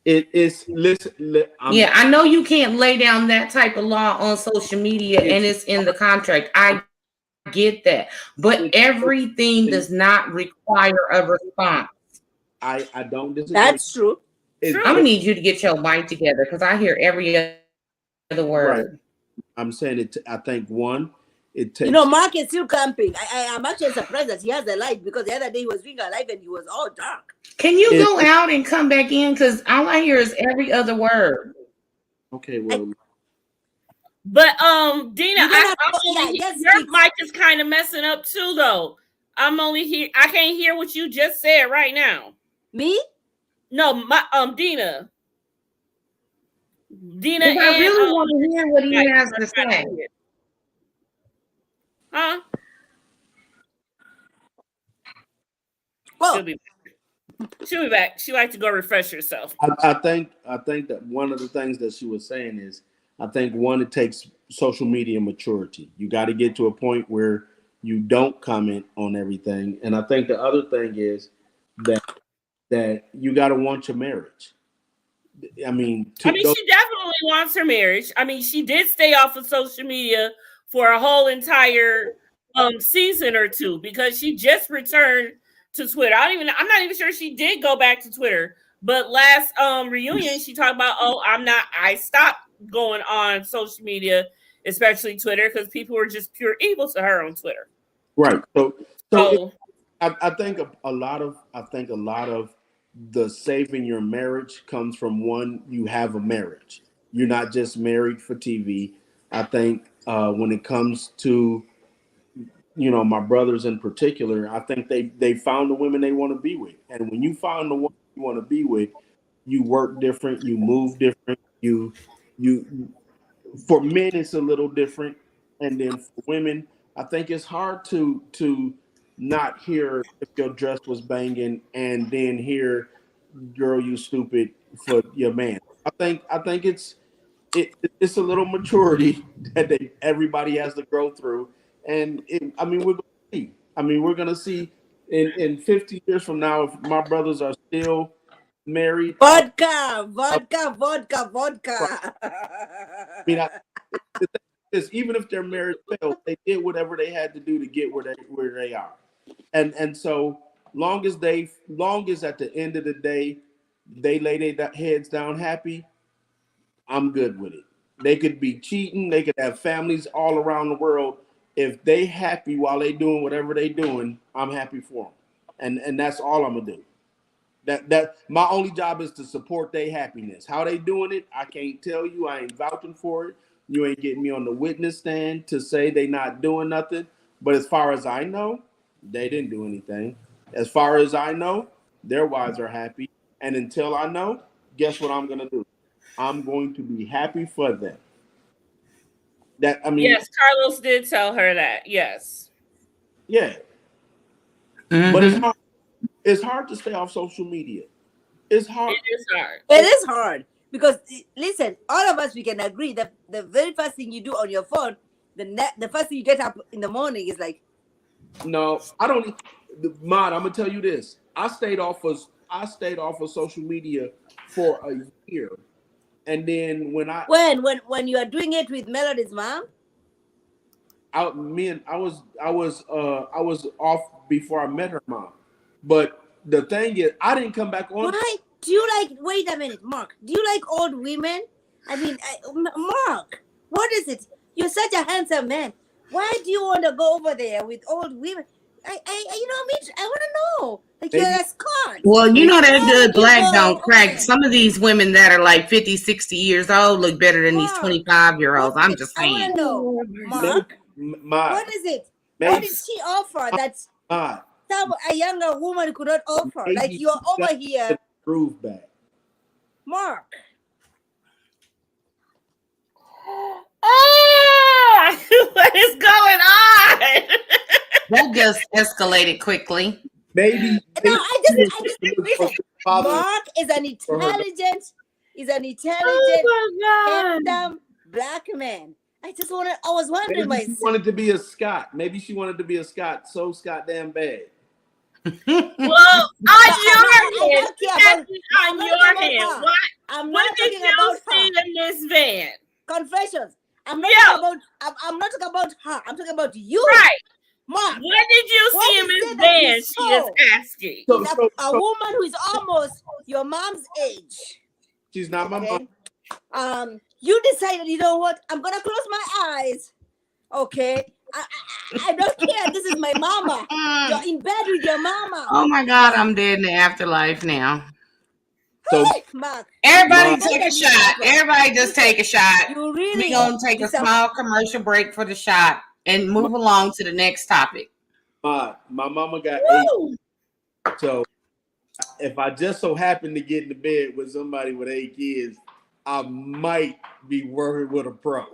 It is I know you can't lay down that type of law on social media, and it's in the contract. I get that, but everything does not require a response. I don't disagree. That's true. I'm gonna need you to get your mic together because I hear every other word. Right. I'm saying it. I think one. It takes. Mark is still camping. I'm actually surprised that he has a light because the other day he was doing a live and he was all dark. Can you go out and come back in? Because all I hear is every other word. Okay, well. But Dina, your mic is kind of messing up too, though. I'm only here. I can't hear what you just said right now. Me? No, my Dina. Dina, I really want to hear what he has to say. Huh? Well, she'll be back. She like to go refresh herself. I think that one of the things that she was saying is, I think one, it takes social media maturity. You got to get to a point where You don't comment on everything. And I think the other thing is that you got to want your marriage. I mean, she definitely wants her marriage. I mean, she did stay off of social media for a whole entire season or two because she just returned to Twitter. I'm not even sure she did go back to Twitter. But last reunion, she talked about, I stopped going on social media, especially Twitter, because people were just pure evil to her on Twitter. Right. So I think a lot of the saving your marriage comes from one, you have a marriage. You're not just married for TV. I think when it comes to, my brothers in particular, I think they found the women they want to be with. And when you find the one you want to be with, you work different, you move different, you for men it's a little different. And then for women, I think it's hard to not hear if your dress was banging and then hear, girl, you stupid for your man. I think it's a little maturity that everybody has to go through. And we're gonna see. We're gonna see in 50 years from now if my brothers are still married. Vodka. Even if their marriage failed, they did whatever they had to do to get where they are. And so long as at the end of the day they lay their heads down happy, I'm good with it. They could be cheating, they could have families all around the world. If they happy while they doing whatever they doing, I'm happy for them. And that's all I'm gonna do. That my only job is to support their happiness. How they doing it, I can't tell you. I ain't vouching for it. You ain't getting me on the witness stand to say they not doing nothing. But as far as I know, they didn't do anything. As far as I know, their wives are happy. And until I know, guess what I'm gonna do? I'm going to be happy for them. Yes, Carlos did tell her that. Yes. Yeah. Mm-hmm. But it's hard to stay off social media. It's hard. It is hard because listen, all of us, we can agree that the very first thing you do on your phone, the first thing you get up in the morning is like. No, I don't. Mod, I'm gonna tell you this. I stayed off of social media for a year, and then when you are doing it with Melody's mom. I was off before I met her mom, but the thing is, I didn't come back on. Why do you like? Wait a minute, Mark. Do you like old women? Mark, what is it? You're such a handsome man. Why do you want to go over there with old women? I want to know. Like you're a Scot. Well, that good black don't crack. Some of these women that are like 50, 60 years old look better than these 25-year-olds. I'm just saying. I want to know, Mark. What is it? What did she offer that a younger woman could not offer? Like you're over here. Prove back. Mark. What is going on? That just escalated quickly. Maybe. No, I just listen. Mark is an intelligent, handsome black man. I was wondering myself. She wanted to be a Scot. Maybe she wanted to be a Scot so damn bad. Well, on your hand. What did you see in this van? Confessions. I'm not talking about her. I'm talking about you. Right. Mark. What did you see in this van? She is asking. A woman who is almost your mom's age. She's not my mom. You decided, you know what? I'm gonna close my eyes. Okay. I don't care. This is my mama. You're in bed with your mama. Oh my God, I'm dead in the afterlife now. So, Mark, everybody take a shot. Everybody just take a shot. We're gonna take a small commercial break for the shot and move along to the next topic. My mama got 8. So if I just so happen to get into bed with somebody with 8 kids, I might be working with a pro.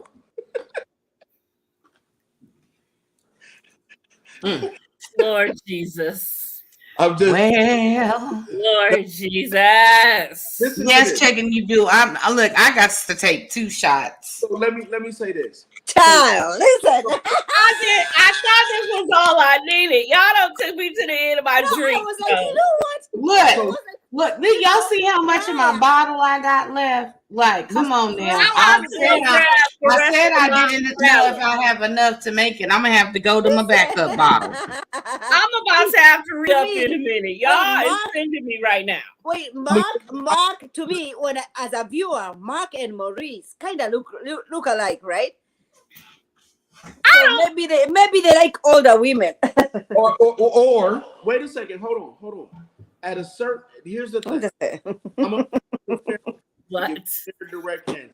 Lord Jesus. Lord Jesus. Yes, checking you do. I got to take 2 shots. So let me say this. Child, listen. I thought this was all I needed. Y'all don't took me to the end of my No, drink. I was like, you know what? Look, did y'all see how much of my bottle I got left? Like, come on now. I said I didn't know if I have enough to make it. I'm gonna have to go to my backup bottle. I'm about to have to re-up in a minute. Y'all is sending me right now. Wait, Mark, to me, as a viewer, Mark and Maurice kind of look alike, right? So maybe they like older women. or wait a second, hold on. At a certain, here's the thing. I'm gonna what? Direct answer.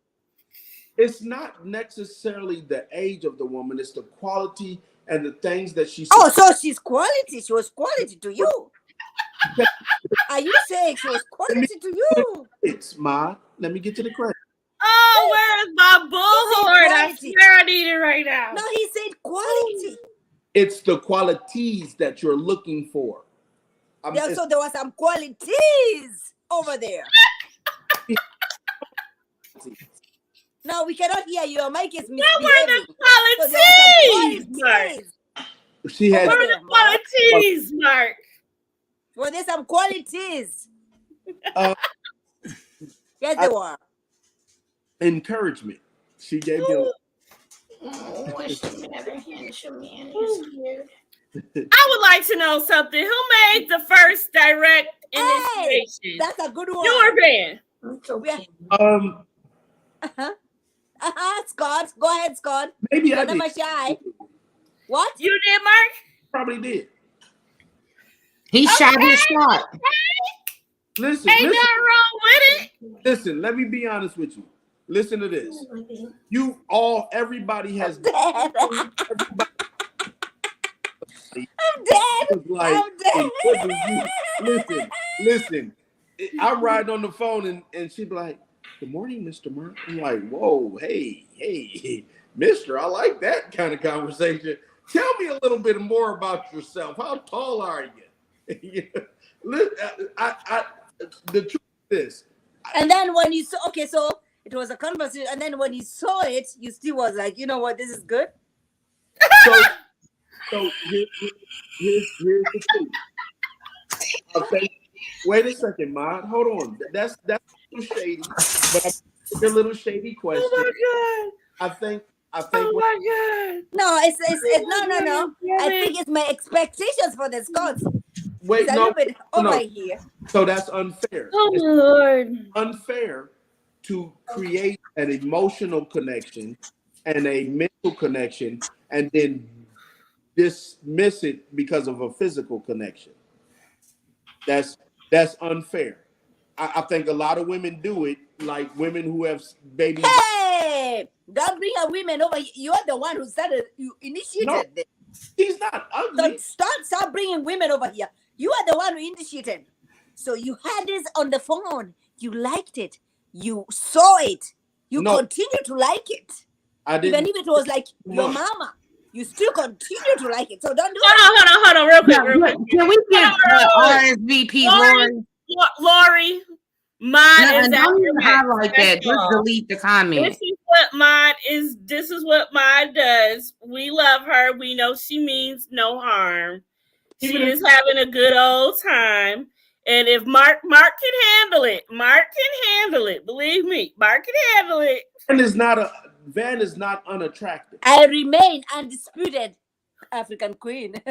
It's not necessarily the age of the woman; it's the quality and the things that she. Oh, so she's quality. She was quality to you. Are you saying she was quality to you? It's let me get to the credit. Oh, where is my bullhorn? I swear I need it right now. No, he said quality. It's the qualities that you're looking for. Yeah, so there were some qualities over there. No, we cannot hear you. Your mic is misbehaving. Where were the qualities, Mark? She had where were the qualities, Mark? Were there some qualities? Yes, there were. Encouragement. She gave him. I would like to know something. Who made the first direct initiation? That's a good one. Your band. Scott. Go ahead, Scott. Maybe I did. Shy. What? You did, Mark? Probably did. He shot his shot. Listen. Ain't nothing wrong with it. Listen, let me be honest with you. Listen to this. Everybody has. I'm dead. Like, I'm dead. Listen. I'm riding on the phone and she'd be like, "Good morning, Mr. Mark." I'm like, "Whoa, hey, Mister, I like that kind of conversation. Tell me a little bit more about yourself. How tall are you?" The truth is. And then when you saw, so it was a conversation, and then when you saw it, you still was like, you know what, this is good. So here's the truth. Okay, wait a second, Maud. Hold on. That's a little shady, but a little shady question. Oh my God. I think. Oh my God. No, it's no. I think it's my expectations for the Scots. Wait, it's a little bit over here. So that's unfair. Oh my Lord. Unfair to create an emotional connection and a mental connection and then dismiss it because of a physical connection. That's unfair. I think a lot of women do it, like women who have babies. Hey, don't bring a woman over. You're the one who started. You initiated this. He's not ugly. Stop bringing women over here. You are the one who initiated. So you had this on the phone. You liked it. You saw it. You continue to like it. I didn't. Even if it was like your mama, you still continue to like it. So don't do it. Hold on, real quick. Can we get RSVP Lori? Mine is don't highlight that. Just delete the comment. This is what mine does. We love her. We know she means no harm. She is having a good old time. And if Mark can handle it, Believe me, Mark can handle it. Van is not unattractive. I remain undisputed African queen.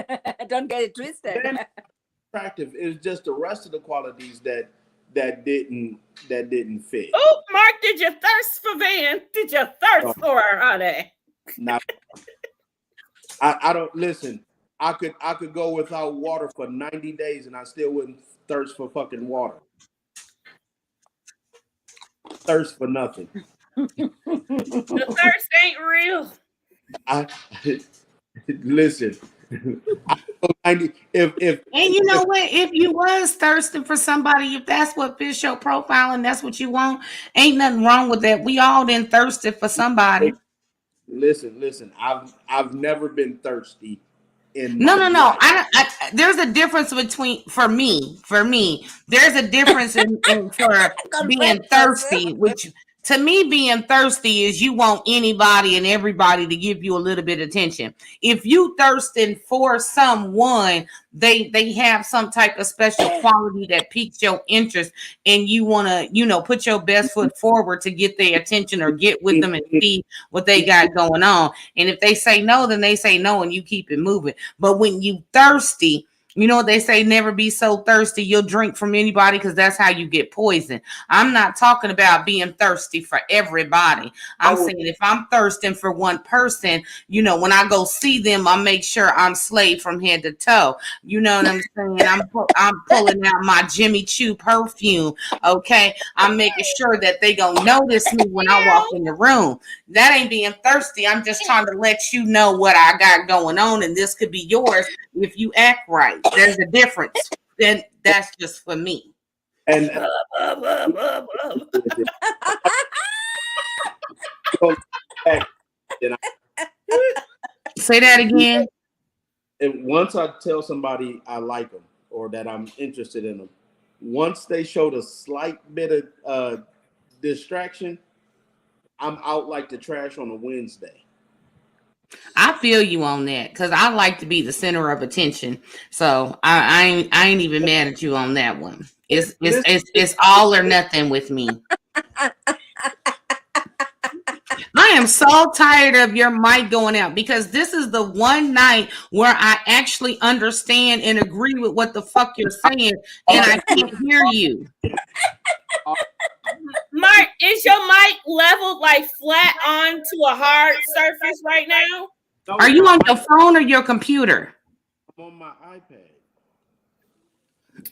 Don't get it twisted. Van is attractive. It's just the rest of the qualities that didn't fit. Oh, Mark, did you thirst for Van? Did you thirst for her, honey? No. I don't listen. I could go without water for 90 days and I still wouldn't thirst for fucking water. Thirst for nothing. The thirst ain't real. Listen. If and you know what? If you was thirsting for somebody, if that's what fits your profile and that's what you want, ain't nothing wrong with that. We all then thirsted for somebody. Listen. I've never been thirsty. No. There's a difference between for me. There's a difference in for being thirsty, which To me, being thirsty is you want anybody and everybody to give you a little bit of attention. If you thirsting for someone, they have some type of special quality that piques your interest, and you want to, put your best foot forward to get their attention or get with them and see what they got going on. And if they say no, then they say no, and you keep it moving. But when you thirsty, you know what they say, never be so thirsty you'll drink from anybody, because that's how you get poisoned. I'm not talking about being thirsty for everybody. I'm saying if I'm thirsting for one person, when I go see them, I make sure I'm slaved from head to toe. You know what I'm saying? I'm pulling out my Jimmy Choo perfume, okay? I'm making sure that they gonna notice me when I walk in the room. That ain't being thirsty. I'm just trying to let you know what I got going on, and this could be yours if you act right. There's a difference. Then that's just for me. And say that again. And once I tell somebody I like them or that I'm interested in them, once they showed a slight bit of distraction, I'm out like the trash on a Wednesday. I feel you on that, because I like to be the center of attention. So I ain't even mad at you on that one. It's all or nothing with me. I am so tired of your mic going out, because this is the one night where I actually understand and agree with what the fuck you're saying, and I can't hear you. Mark, is your mic leveled like flat onto a hard surface right now? Are you on your phone or your computer? I'm on my iPad.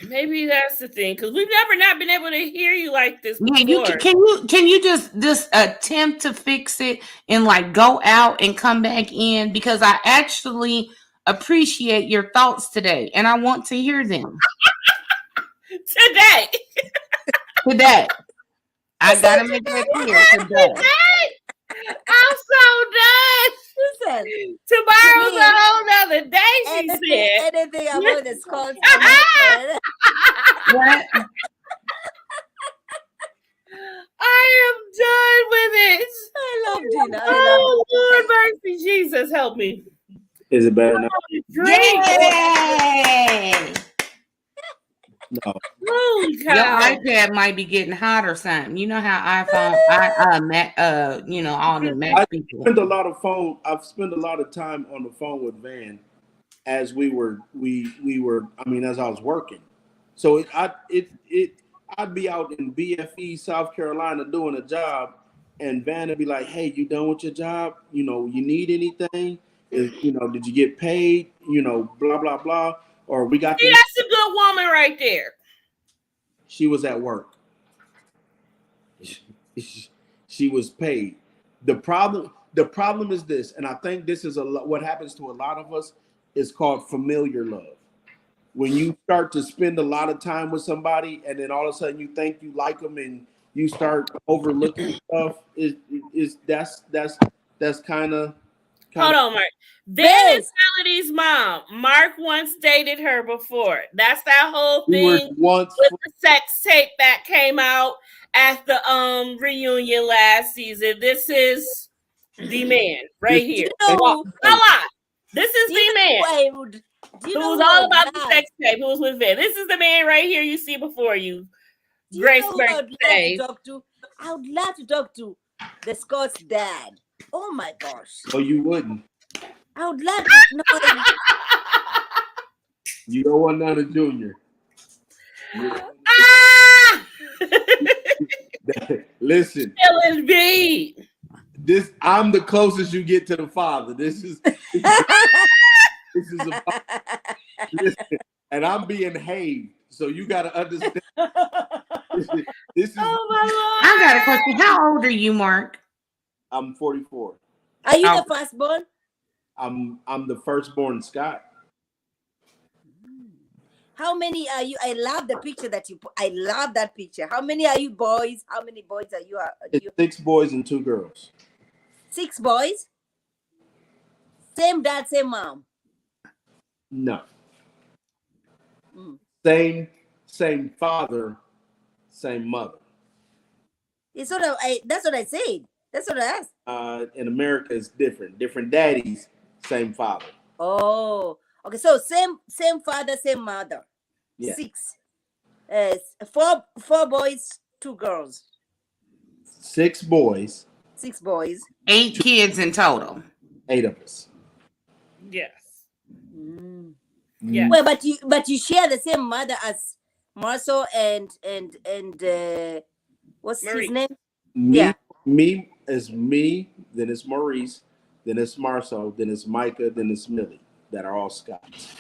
Maybe that's the thing, because we've never not been able to hear you like this before. Yeah, can you just attempt to fix it and like go out and come back in, because I actually appreciate your thoughts today and I want to hear them. Today. I gotta make that clear today. I'm so done. Listen, tomorrow's a whole nother day, she said. Anything about the skulls. What? I am done with it. I love Gina. Oh, Lord mercy, Jesus, help me. Is it better now? Yay! No. Oh, Your iPad might be getting hot or something. You know how iPhone, Mac, all the Mac people. I've spent a lot of time on the phone with Van as we were. As I was working. So I'd be out in BFE, South Carolina, doing a job, and Van would be like, "Hey, you done with your job? You need anything? Did you get paid? Blah blah blah." Or we got. See, that's a good woman right there. She was at work. She was paid. The problem is this, and I think this is what happens to a lot of us, is called familiar love. When you start to spend a lot of time with somebody, and then all of a sudden you think you like them, and you start overlooking stuff, that's kind of. Hold on, Mark. Van is Melody's mom. Mark once dated her before. That's that whole thing with the sex tape that came out at the reunion last season. This is the man right here. This is the man. It was all about the sex tape. It was with Van. This is the man right here you see before you. Grace birthday. I would love to talk to the Scott's dad. Oh my gosh. Oh, you wouldn't. I would love to know. You don't want none of Junior. Listen. I'm the closest you get to the father. This is and I'm being haved. So you gotta understand. This is oh my Lord. I got a question. How old are you, Mark? I'm 44. Are you the firstborn? I'm the firstborn Scott. How many are you? I love the picture that you put. I love that picture. How many are you boys? How many boys are you? It's 6 boys and 2 girls. 6 boys? Same dad, same mom? No. Same father, same mother. It's sort of. That's what I said. That's what I asked. In America, it's different. Different daddies, same father. Oh, okay. So same father, same mother. Yeah. 6. Four boys, 2 girls. 6 boys, 6 boys. 8 kids in total. 8 of us. Yes. Mm. Yeah. Well, but you share the same mother as Marcel and what's Maurice. his name? Me, Yeah. me is me. Then it's Maurice. Then it's Marcel. Then it's Micah. Then it's Millie. That are all Scots.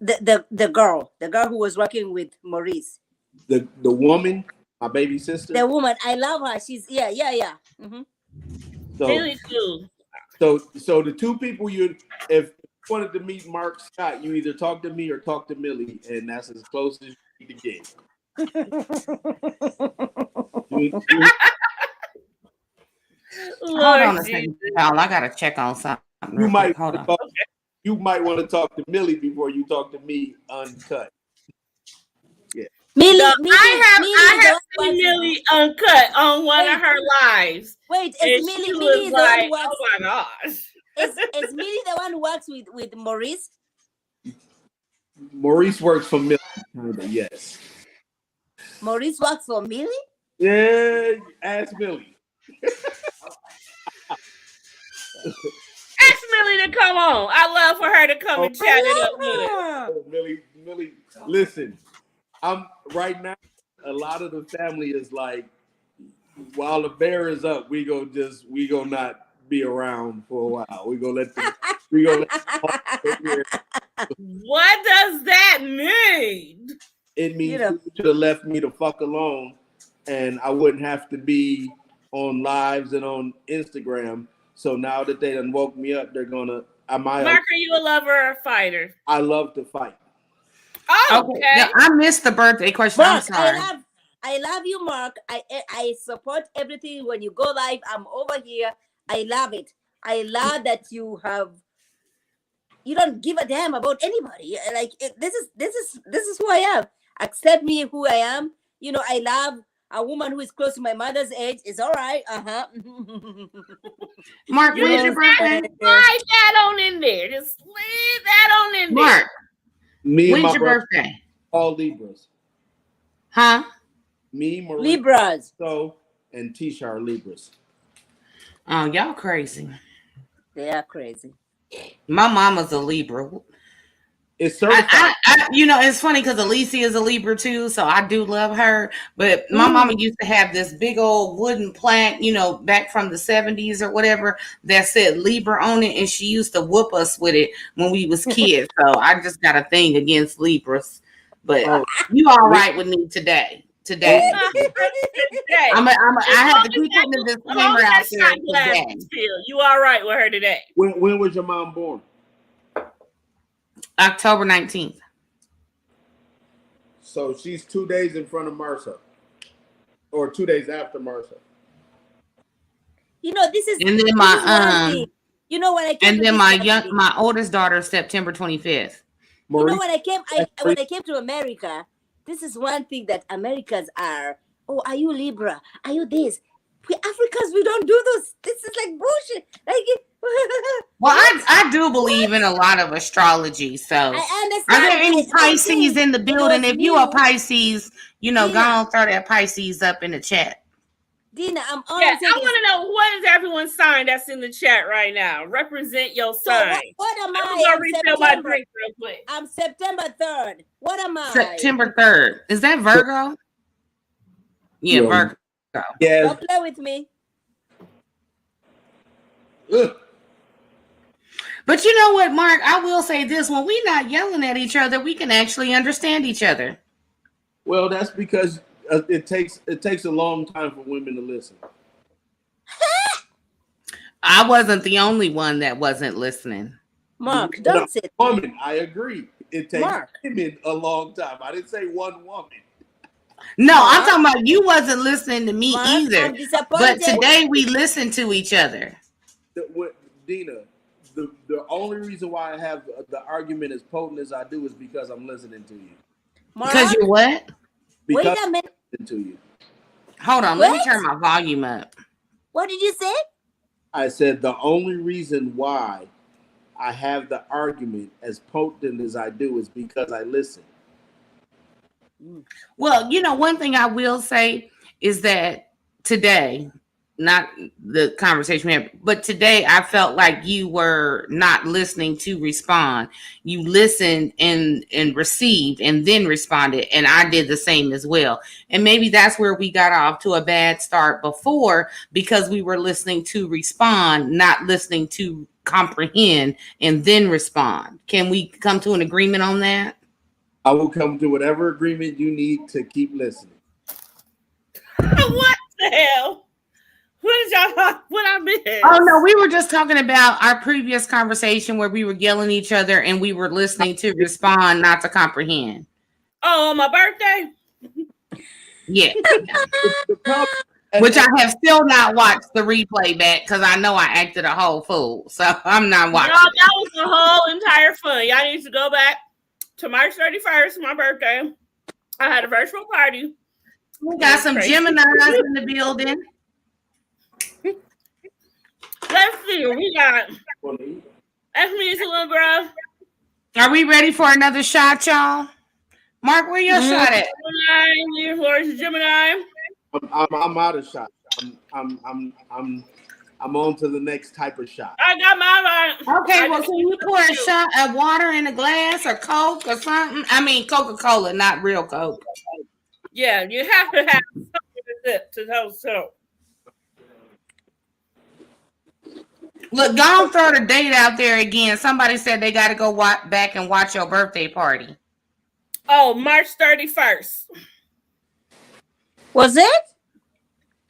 The girl who was working with Maurice. The woman, my baby sister. The woman, I love her. She's yeah. Mm-hmm. So, Really too. so the 2 people if you wanted to meet Mark Scott, you either talk to me or talk to Millie, and that's as close as you need to get. Hold on a second, Paul. I gotta check on something. You might hold on. You might want to talk to Millie before you talk to me uncut. Yeah. Millie, I have seen Millie uncut on one of her lives. Wait, And is she Millie was the like, one who works? oh my gosh. Is Millie the one who works with Maurice? Maurice works for Millie. Yes. Maurice works for Millie? Yeah, ask Millie. Ask Millie to come on. I love for her to come and chat it up with us. Oh, Millie, listen. I'm right now. A lot of the family is like, while the bear is up, we gonna not be around for a while. We gonna let them. What does that mean? It means you should have left me the fuck alone, and I wouldn't have to be on lives and on Instagram. So now that they done woke me up, they're gonna. Mark, are you a lover or a fighter? I love to fight. Oh, okay. Yeah, I missed the birthday question. Mark, I'm sorry. I love you, Mark. I support everything when you go live. I'm over here. I love it. I love that you don't give a damn about anybody. Like this is who I am. Accept me who I am. I love a woman who is close to my mother's age. It's all right. Mark, when's your birthday? Slide that on in there. Just leave that on in there. Mark, Me and when's my your birthday? All Libras. Huh? Me, Marie, Libras. and Tisha are Libras. Oh, y'all crazy. They are crazy. My mama's a Libra. It's certified. It's funny because Alicia is a Libra too, so I do love her. But my mama used to have this big old wooden plaque, back from the 70s or whatever, that said Libra on it, and she used to whoop us with it when we was kids. So I just got a thing against Libras. But you all right with me today? Today, I have to keep putting the disclaimer out there today. You all right with her today? When was your mom born? October 19th. So she's 2 days in front of Marcia, or 2 days after Marcia. This is. And then my when I came. And then my oldest daughter, September 25th. Maurice, when I came to America, this is one thing that Americans are. Oh, are you Libra? Are you this? We Africans, we don't do those. This is like bullshit. Well, I do believe in a lot of astrology. So, I understand. Are there any Pisces in the building? If you are Pisces, go on, throw that Pisces up in the chat. Dina, I'm I want to know what is everyone's sign that's in the chat right now. Represent your sign. What am I'm gonna refill my drink real quick. I'm September 3rd. What am I? September 3rd. Is that Virgo? Yeah, Virgo. Yeah. Don't play with me. Ugh. But you know what, Mark? I will say this: when we're not yelling at each other, we can actually understand each other. Well, that's because it takes a long time for women to listen. I wasn't the only one that wasn't listening. Mark, don't say woman. I agree. It takes women a long time. I didn't say one woman. No, I'm talking about you wasn't listening to me either. I'm disappointed. But today we listen to each other. Dina, the only reason why I have the argument as potent as I do is because I'm listening to you. Mark, because you're what? Because wait a minute. I'm listening to you. Hold on, let me turn my volume up. What did you say? I said the only reason why I have the argument as potent as I do is because I listen. Well, one thing I will say is that today, not the conversation we had, but today I felt like you were not listening to respond. You listened and received and then responded, and I did the same as well. And maybe that's where we got off to a bad start before, because we were listening to respond, not listening to comprehend and then respond. Can we come to an agreement on that? I will come to whatever agreement you need to keep listening. What the hell? What I missed? Oh no, we were just talking about our previous conversation where we were yelling at each other and we were listening to respond, not to comprehend. Oh, on my birthday? Yeah. Which I have still not watched the replay back because I know I acted a whole fool. So I'm not watching. No, that was the whole entire fun. Y'all need to go back to March 31st, my birthday. I had a virtual party. We got some Geminis in the building. Let's see. We got. Ask me, little bro. Are we ready for another shot, y'all? Mark, where your shot at? Gemini. Where's Gemini? I'm out of shot. I'm on to the next type of shot. I got my line. Okay, well, can you pour a shot of water in a glass or Coke or something? I mean, Coca-Cola, not real Coke. Yeah, you have to have something to tell so. Look, don't throw the date out there again. Somebody said they got to go back and watch your birthday party. Oh, March 31st. Was it?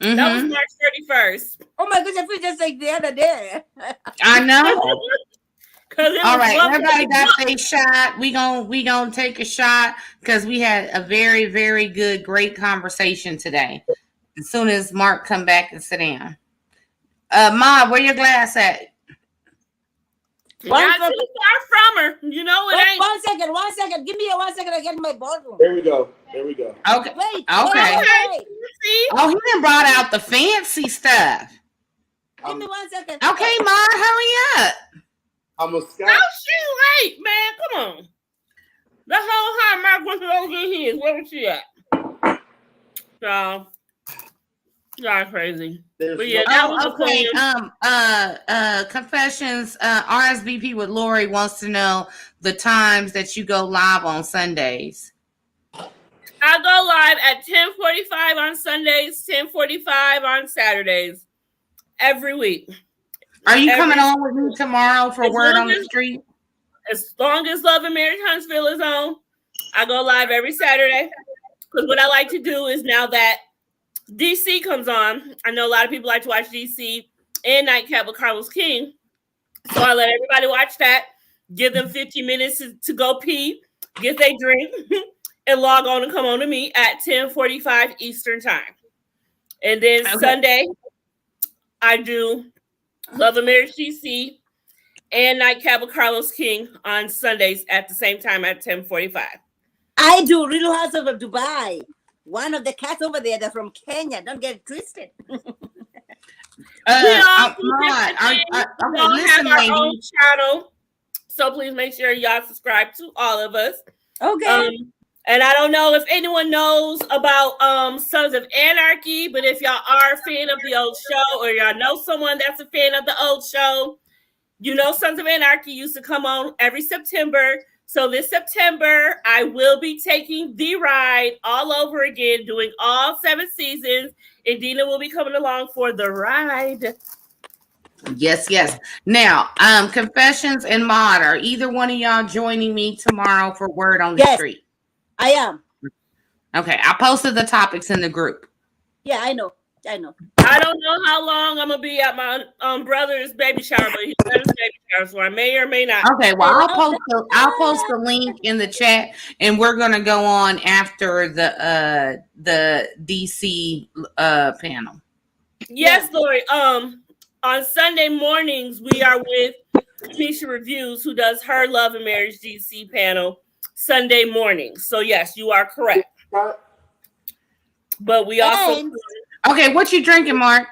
Mm-hmm. That was March 31st. Oh my goodness, we just like the other day. I know. All right, everybody got their shot. We gonna take a shot because we had a very, very good, great conversation today. As soon as Mark come back and sit down. Ma, where your glass at? Not too far from her. You know it ain't. 1 second. Give me a 1 second. I get my bottle. There we go. Okay. Wait. Okay. Wait. Oh, he done brought out the fancy stuff. Give me 1 second. Okay, Ma, hurry up. I'm a Scott. Oh, she's late, man. Come on. The whole time Mark went to go get his. Where was she at? So, y'all crazy. But yeah, that was okay. Confessions. RSVP with Lori wants to know the times that you go live on Sundays. I go live at 10:45 on Sundays, 10:45 on Saturdays, every week. Are you coming on with me tomorrow for Word on the Street? As long as Love and Marriage Huntsville is on, I go live every Saturday. Because what I like to do is, now that DC comes on, I know a lot of people like to watch DC and Nightcap with Carlos King. So I let everybody watch that, give them 50 minutes to go pee, get their drink, and log on and come on to me at 10:45 Eastern time. And then Sunday, I do Love and Marriage DC and Nightcap with Carlos King on Sundays at the same time at 10:45. I do Little House of Dubai. One of the cats over there, they're from Kenya. Don't get it twisted. We all have our own channel, so please make sure y'all subscribe to all of us. Okay. And I don't know if anyone knows about Sons of Anarchy, but if y'all are a fan of the old show, or y'all know someone that's a fan of the old show, you know Sons of Anarchy used to come on every September. So this September, I will be taking the ride all over again, doing all 7 seasons, and Dina will be coming along for the ride. Yes. Now, Confessions and Mod, are either one of y'all joining me tomorrow for Word on the Street? I am. Okay, I posted the topics in the group. Yeah, I know. I don't know how long I'm gonna be at my brother's baby shower, but he's at his baby shower, so I may or may not. Okay, well, I'll post the link in the chat, and we're gonna go on after the DC panel. Yes, Lori. On Sunday mornings we are with Keisha Reviews, who does her Love and Marriage DC panel Sunday mornings. So yes, you are correct. But we also Okay, what you drinking, Mark?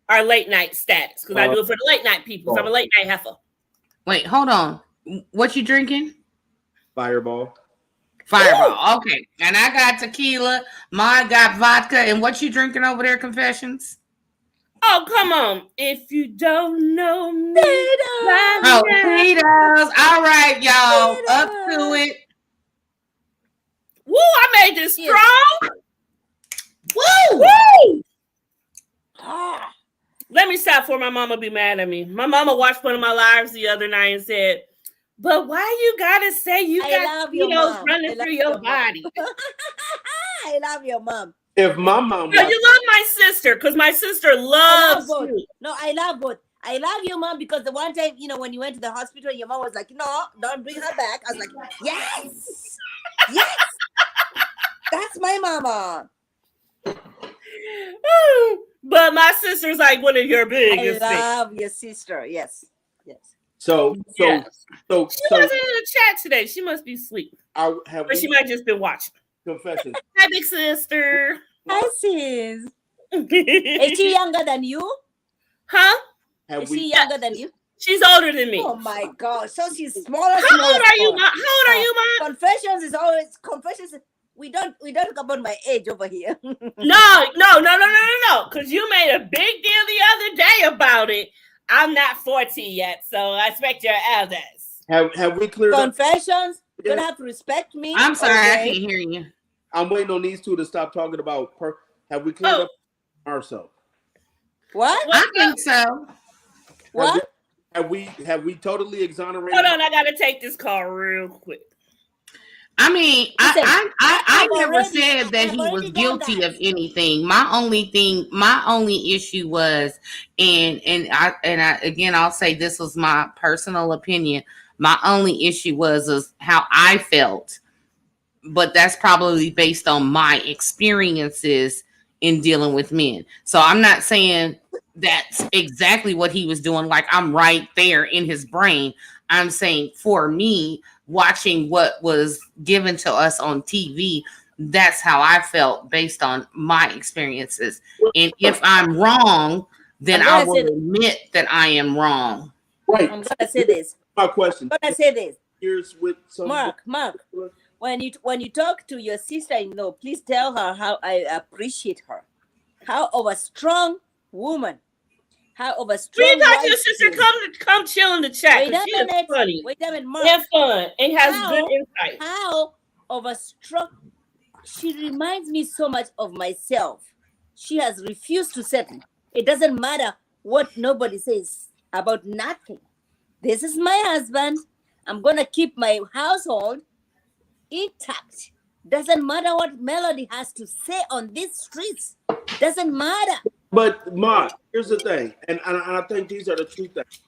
Our late night status, because I do it for the late night people. So I'm a late night heifer. Wait, hold on. What you drinking? Fireball. Fireball. Ooh. Okay, and I got tequila. Mine got vodka. And what you drinking over there, Confessions? Oh, come on. If you don't know me. Oh, Tito's. All right, y'all. Up to it. Woo, I made this strong. Woo! Woo! Let me stop before my mama be mad at me. My mama watched one of my lives the other night and said, but why you gotta say you got Tito's running through your body? I love your mom. If my mom, no, you love my sister because my sister loves you. No, I love both. I love your mom because the one time, when you went to the hospital, your mom was like, no, don't bring her back. I was like, yes, yes, that's my mama. But my sister's like one of your biggest. I love your sister. Yes, yes. So she wasn't in the chat today. She must be asleep. Or she might just been watching. Confession. Hi, big sister. Hi, sis. Is she younger than you? Huh? Is she younger than you? She's older than me. Oh my God! So she's smaller. How old are you, Mom? How old are you, Mom? Confessions is always confessions. We don't talk about my age over here. No. Because you made a big deal the other day about it. I'm not 40 yet, so I expect your elders. Have we cleared Confessions? You're gonna have to respect me. I'm sorry, I can't hear you. I'm waiting on these two to stop talking about. Have we cleared up ourselves? What? I think so. What? Have we totally exonerated? Hold on, I gotta take this call real quick. I mean, I never said that he was guilty of anything. My only issue was, and I'll say this was my personal opinion. My only issue was how I felt, but that's probably based on my experiences in dealing with men. So I'm not saying that's exactly what he was doing. Like I'm right there in his brain. I'm saying for me, watching what was given to us on TV, that's how I felt based on my experiences. And if I'm wrong, then I will admit that I am wrong. Right. I'm gonna say this. My question. I'm gonna say this. Here's with some Mark. When you talk to your sister-in-law, please tell her how I appreciate her. How of a strong woman. How of a strong. We thought your sister come chill in the chat. She is funny. Wait a minute, Mark. Have fun and has good insight. How of a strong. She reminds me so much of myself. She has refused to settle. It doesn't matter what nobody says about nothing. This is my husband. I'm gonna keep my household intact. Doesn't matter what Melody has to say on these streets. Doesn't matter. But Ma, here's the thing, and I think these are the true things.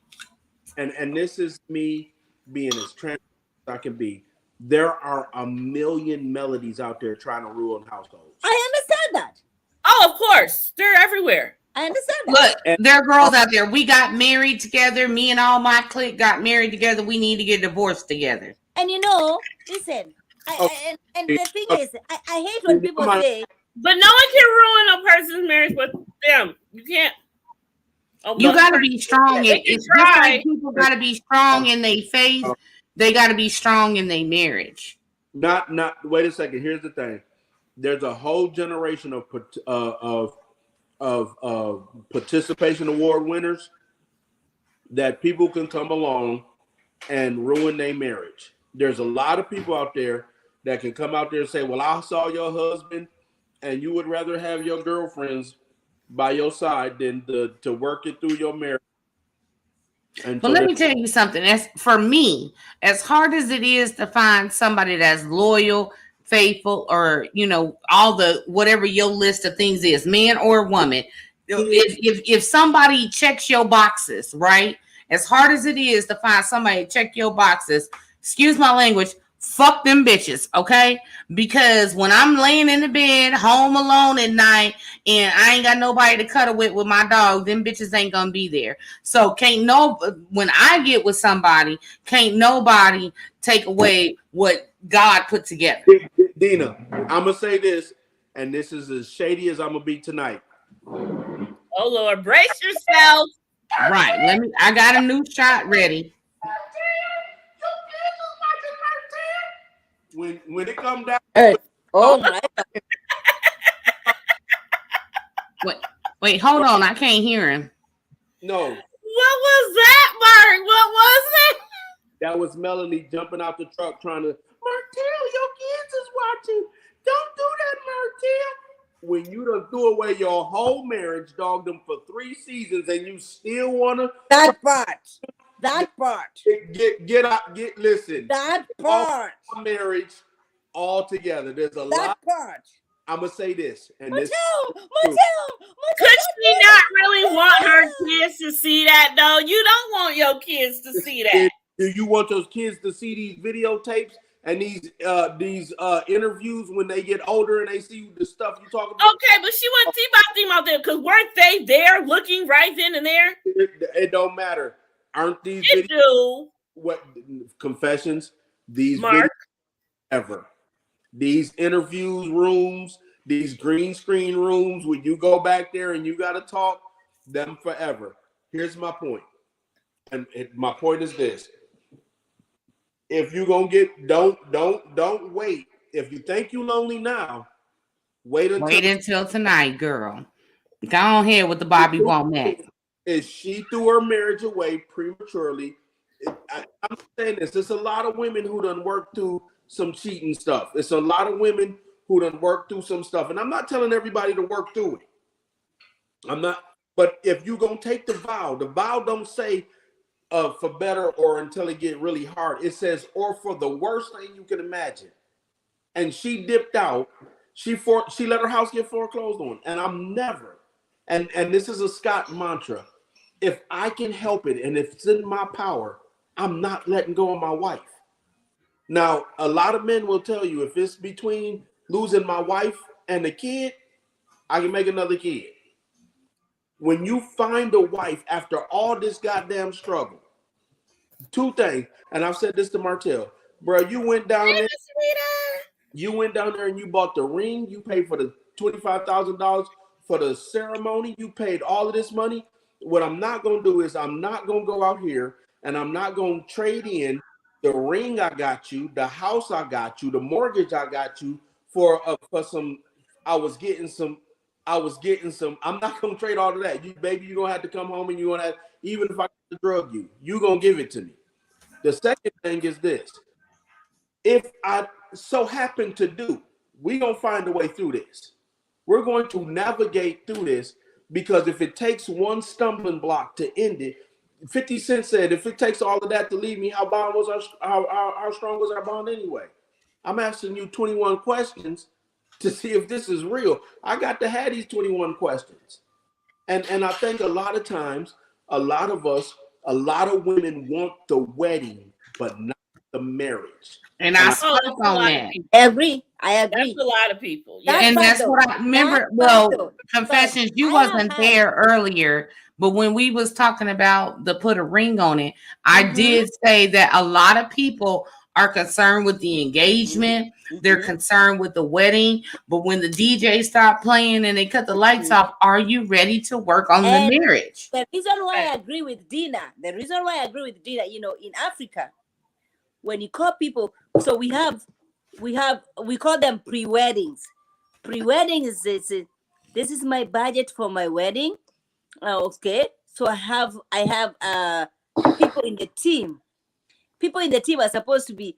And this is me being as transparent as I can be. There are a million Melodies out there trying to ruin households. I understand that. Oh, of course. They're everywhere. I understand that. Look, there are girls out there. We got married together. Me and all my clique got married together. We need to get divorced together. And listen, and the thing is, I hate when people say, but no one can ruin a person's marriage but them. You can't. Oh, you got to be strong. It's just like people got to be strong in their faith. They got to be strong in their marriage. Not. Wait a second. Here's the thing. There's a whole generation of participation award winners that people can come along and ruin their marriage. There's a lot of people out there that can come out there and say, well, I saw your husband and you would rather have your girlfriends by your side than to work it through your marriage. But let me tell you something. As for me, as hard as it is to find somebody that's loyal, faithful, or all the whatever your list of things is, man or woman, if somebody checks your boxes, right? As hard as it is to find somebody to check your boxes, excuse my language, fuck them bitches, okay? Because when I'm laying in the bed, home alone at night, and I ain't got nobody to cuddle with my dog, them bitches ain't gonna be there. So when I get with somebody, can't nobody take away what God put together. Dina, I'm gonna say this, and this is as shady as I'm gonna be tonight. Oh Lord, brace yourself. Right. I got a new shot ready. When it come down, Oh my! Wait, hold on. I can't hear him. no, What was that, Mark? What was it? that was Melanie jumping out the truck trying to. Martell, your kids is watching. Don't do that, Martell. When you done threw away your whole marriage, dogged them for 3 seasons, and you still wanna That part. listen. That part. All marriage all together. There's a That lot. part. I'm gonna say this, and this. Mattel. Could she not really want her kids to see that, though? You don't want your kids to see that. Do you want those kids to see these videotapes and these interviews when they get older and they see the stuff you talk about? Okay, but she wasn't team out there because weren't they there looking right then and there? It don't matter. Aren't these It do. what confessions? These Mark. videos ever. These interviews rooms, these green screen rooms where you go back there and you got to talk them forever. Here's my point. And my point is this. If you're going to get, don't wait. If you think you're lonely now, wait until tonight, girl. Go on ahead with the Bobby Womack. If she threw her marriage away prematurely, I'm saying this. There's a lot of women who done worked through some cheating stuff. It's a lot of women who done worked through some stuff. And I'm not telling everybody to work through it. I'm not. But if you're going to take the vow don't say for better or until it get really hard. It says, or for the worst thing you can imagine. And she dipped out. She let her house get foreclosed on. And I'm never, and this is a Scott mantra, if I can help it and if it's in my power, I'm not letting go of my wife. Now, a lot of men will tell you if it's between losing my wife and the kid, I can make another kid. When you find a wife after all this goddamn struggle, 2 things, and I've said this to Martell, bro, you went down there and you bought the ring, you paid for the $25,000 for the ceremony, you paid all of this money. What I'm not going to do is I'm not going to go out here and I'm not going to trade in the ring I got you, the house I got you, the mortgage I got you for some, I'm not going to trade all of that. You're going to have to come home and you're going to have, even if I drug you going to give it to me. The second thing is this. If I so happen to do, we're going to find a way through this. We're going to navigate through this because if it takes one stumbling block to end it, 50 Cent said, if it takes all of that to leave me, how strong was our bond anyway? I'm asking you 21 questions to see if this is real. I got to have these 21 questions. And I think a lot of times, a lot of women want the wedding, but not the marriage. And I spoke on that. I agree. That's a lot of people. Yeah. And that's what I remember. Well, Confessions, you wasn't there earlier, but when we was talking about the put a ring on it, I did say that a lot of people are concerned with the engagement. They're concerned with the wedding. But when the DJ stopped playing and they cut the lights off, are you ready to work on the marriage? The reason why I agree with Dina, in Africa, when you call people, so we call them pre-weddings. Pre-wedding is this is my budget for my wedding. Okay. So I have people in the team. People in the team are supposed to be,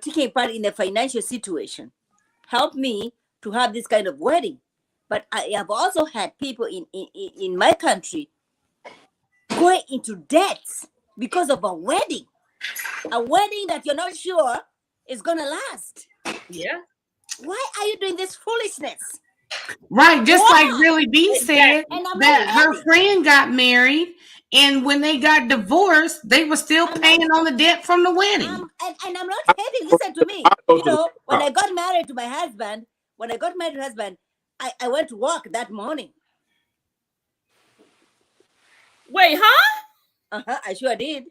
taking part in the financial situation. Help me to have this kind of wedding. But I have also had people in my country going into debts because of a wedding. A wedding that you're not sure is going to last. Yeah. Why are you doing this foolishness? Right. Just like Really B said that her friend got married. And when they got divorced, they were still paying on the debt from the wedding. And I'm not hating. Listen to me. When I got married to my husband, I went to work that morning. Wait, huh? I sure did.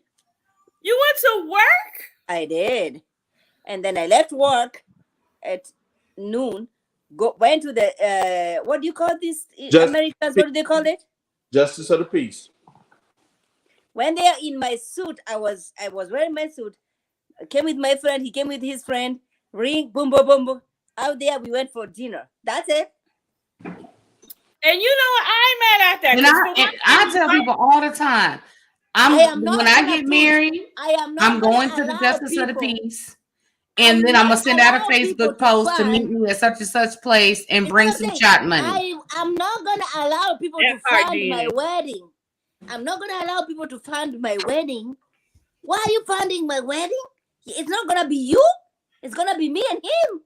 You went to work? I did. And then I left work at noon, went to the, what do you call this? Americans, what do they call it? Justice of the peace. When they're in my suit, I was wearing my suit. I came with my friend. He came with his friend. Ring, boom, boom, boom, boom. Out there, we went for dinner. That's it. And you know what? I ain't mad at that. And I tell people all the time, when I get married, I'm going to the Justice of the Peace. And then I'm going to send out a Facebook post to meet me at such and such place and bring some shot money. I'm not going to allow people to fund my wedding. I'm not going to allow people to fund my wedding. Why are you funding my wedding? It's not going to be you. It's going to be me and him.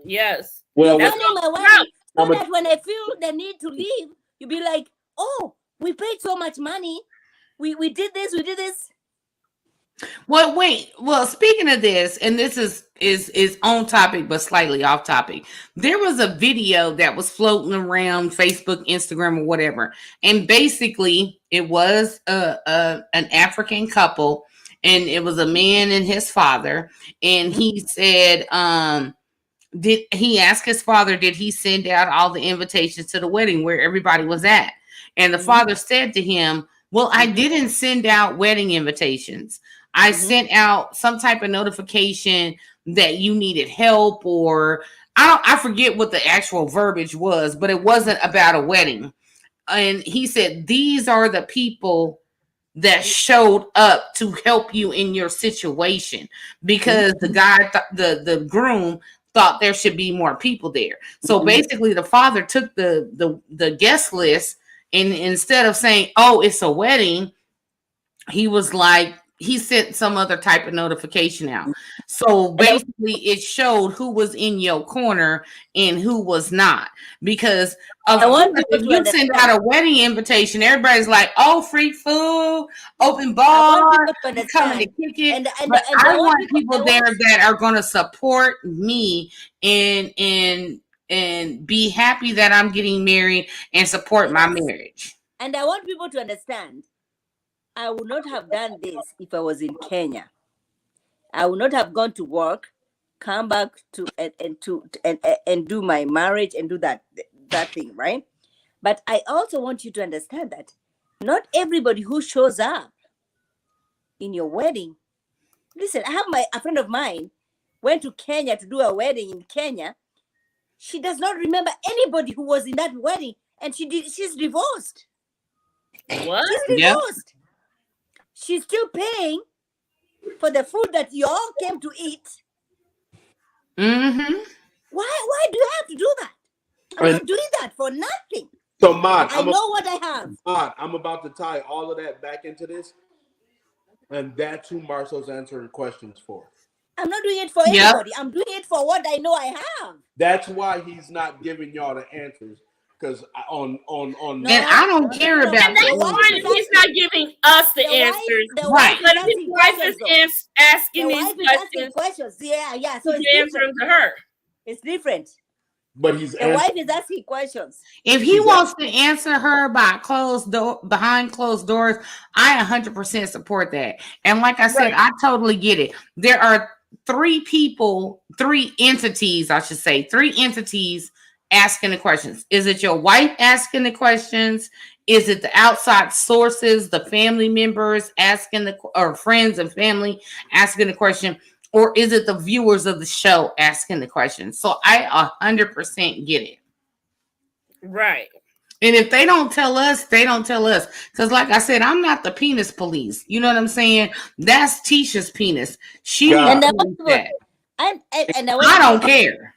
Yes. Well, You're funding my wedding so that when I feel the need to leave, you'll be like, oh, we paid so much money. We did this, we did this. Well, wait. Well, speaking of this, and this is on topic but slightly off topic. There was a video that was floating around Facebook, Instagram, or whatever, and basically it was an African couple, and it was a man and his father, and he said, did he ask his father, did he send out all the invitations to the wedding where everybody was at? And the father said to him, well, I didn't send out wedding invitations. I sent out some type of notification that you needed help, or I forget what the actual verbiage was, but it wasn't about a wedding. And he said, these are the people that showed up to help you in your situation, because the guy, the groom thought there should be more people there. So basically the father took the guest list, and instead of saying, oh, it's a wedding, he was like, he sent some other type of notification out. So basically it showed who was in your corner and who was not. Because if you send out a wedding invitation, everybody's like, oh, free food, open bar, coming to kick it. But I want people there that are going to support me and be happy that I'm getting married and support my marriage. And I want people to understand, I would not have done this if I was in Kenya. I would not have gone to work, come back and do my marriage and do that thing, right? But I also want you to understand that not everybody who shows up in your wedding. Listen, I have a friend of mine went to Kenya to do a wedding in Kenya. She does not remember anybody who was in that wedding, and she's divorced. What? She's divorced. She's still paying for the food that you all came to eat. Mm-hmm. Why do you have to do that? I'm not doing that for nothing. So, Maude, I know what I have. Maude, I'm about to tie all of that back into this, and that's who Marcel's answering questions for. I'm not doing it for anybody. I'm doing it for what I know I have. That's why he's not giving y'all the answers. Because and I don't care about that. That's fine if he's not giving us the answers. Right. But if his wife is asking these questions. Yeah. So he's answering to her. It's different. But the wife is asking questions. If he wants to answer her behind closed doors, I 100% support that. And like I said, I totally get it. There are three entities asking the questions. Is it your wife asking the questions? Is it the outside sources, the family members asking or friends and family asking the question? Or is it the viewers of the show asking the question? So I 100% get it. Right. And if they don't tell us, they don't tell us. Because like I said, I'm not the penis police. You know what I'm saying? That's Tisha's penis. She and that. I don't care.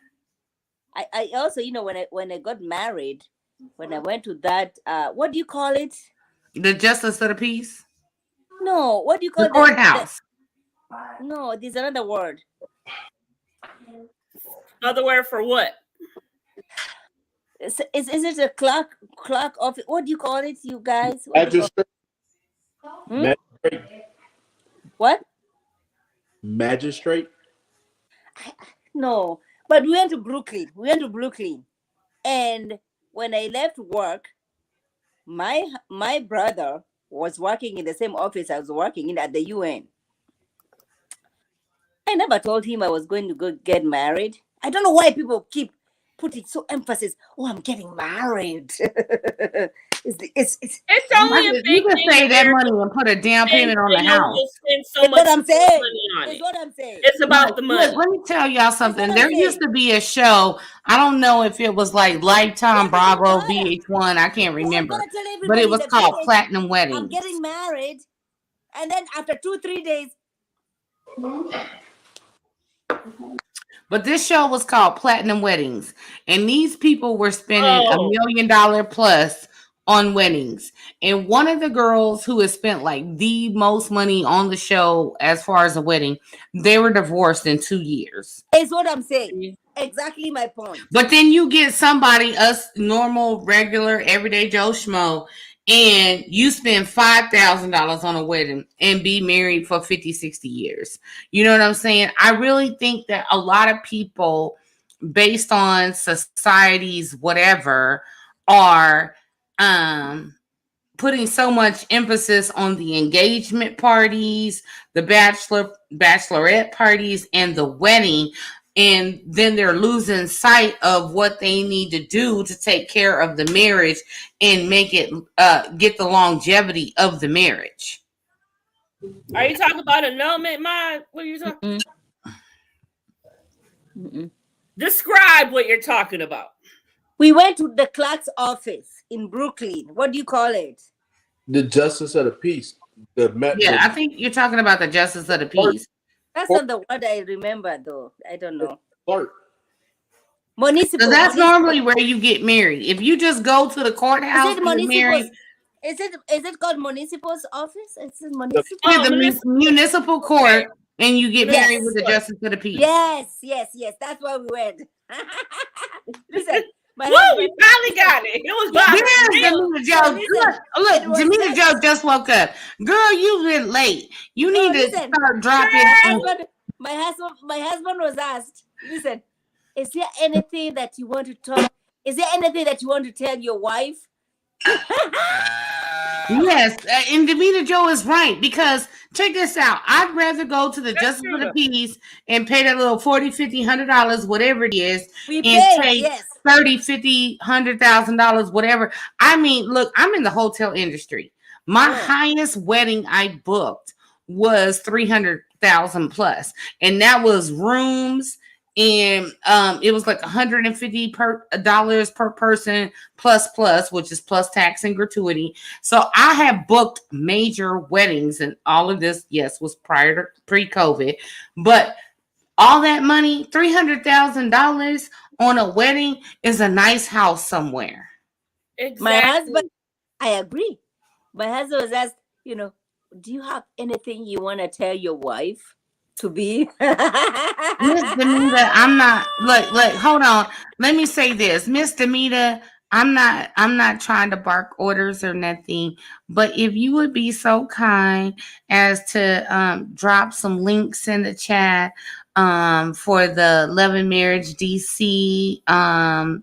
I also, when I got married, when I went to that, what do you call it? The Justice of the Peace? No, what do you call it? The courthouse. No, there's another word. Other word for what? Is it a clerk office? What do you call it, you guys? Magistrate. What? Magistrate? No, but we went to Brooklyn. And when I left work, my brother was working in the same office I was working in at the UN. I never told him I was going to go get married. I don't know why people keep putting so emphasis. Oh, I'm getting married. It's only a big You can thing save that where money and put a down payment on the they house. will spend so It's much what I'm saying. money on It's it. what I'm saying. It's about the money. Look, let me tell y'all something. what I'm There used saying. to be a show. I don't know if it was like Lifetime, Yeah, but you Bravo, gotta. VH1. I can't You remember. gotta tell But it everybody was that called village, Platinum I'm Weddings. getting married, and then after 2-3 days, But this show was called Platinum Weddings. And these people were spending $1 Oh, million plus on weddings. And one of the girls who has spent like the most money on the show as far as a wedding, they were divorced in 2 years. is what I'm saying. Exactly my point. But then you get somebody, us normal, regular, everyday Joe Schmo, and you spend $5,000 on a wedding and be married for 50, 60 years. You know what I'm saying? I really think that a lot of people, based on society's whatever, are putting so much emphasis on the engagement parties, the bachelorette parties, and the wedding. And then they're losing sight of what they need to do to take care of the marriage and make it get the longevity of the marriage. are you talking about annulment, Mod? What are you talking? Describe what you're talking about. We went to the clerk's office in Brooklyn. What do you call it? The justice of the peace. I think you're talking about the justice of the peace. That's not the word I remember, though. I don't know. Clerk. Municipal. So that's normally where you get married. If you just go to the courthouse Is it and get married. Is it called municipal's office? It's in municipal. Yeah, the municipal court, and you get married with the justice of the peace. Yes. That's why we went. Listen, we finally got it. It was Demeanor Joe. Look, Demeanor Joe just woke up. Girl, you've been late. You need to start dropping. My husband was asked. Listen, is there anything that you want to talk? Is there anything that you want to tell your wife? Yes, and Demeanor Joe is right, because check this out. I'd rather go to the Justice of the Peace and pay that little $40, $50, $100, whatever it is, and take $30, $50, $100,000, whatever. I mean, look, I'm in the hotel industry. My highest wedding I booked was $300,000 plus, and that was rooms. And it was like $150 per person plus, which is plus tax and gratuity. So I have booked major weddings, and all of this, yes, was pre-COVID. But all that money, $300,000 on a wedding, is a nice house somewhere. Exactly. My husband, I agree. My husband was asked, do you have anything you want to tell your wife? To be Miss Demeanor, I'm not look, hold on. Let me say this. Miss Demeanor, I'm not trying to bark orders or nothing, but if you would be so kind as to drop some links in the chat for the Love and Marriage DC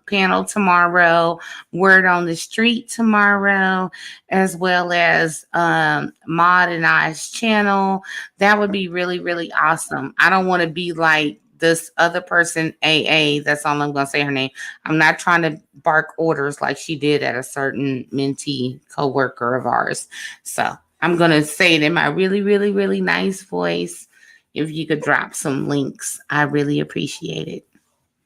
panel tomorrow, Word on the Street tomorrow, as well as Maud and I's channel, that would be really, really awesome. I don't want to be like this other person, AA. That's all I'm going to say her name. I'm not trying to bark orders like she did at a certain mentee coworker of ours. So I'm going to say it in my really, really, really nice voice. If you could drop some links, I really appreciate it.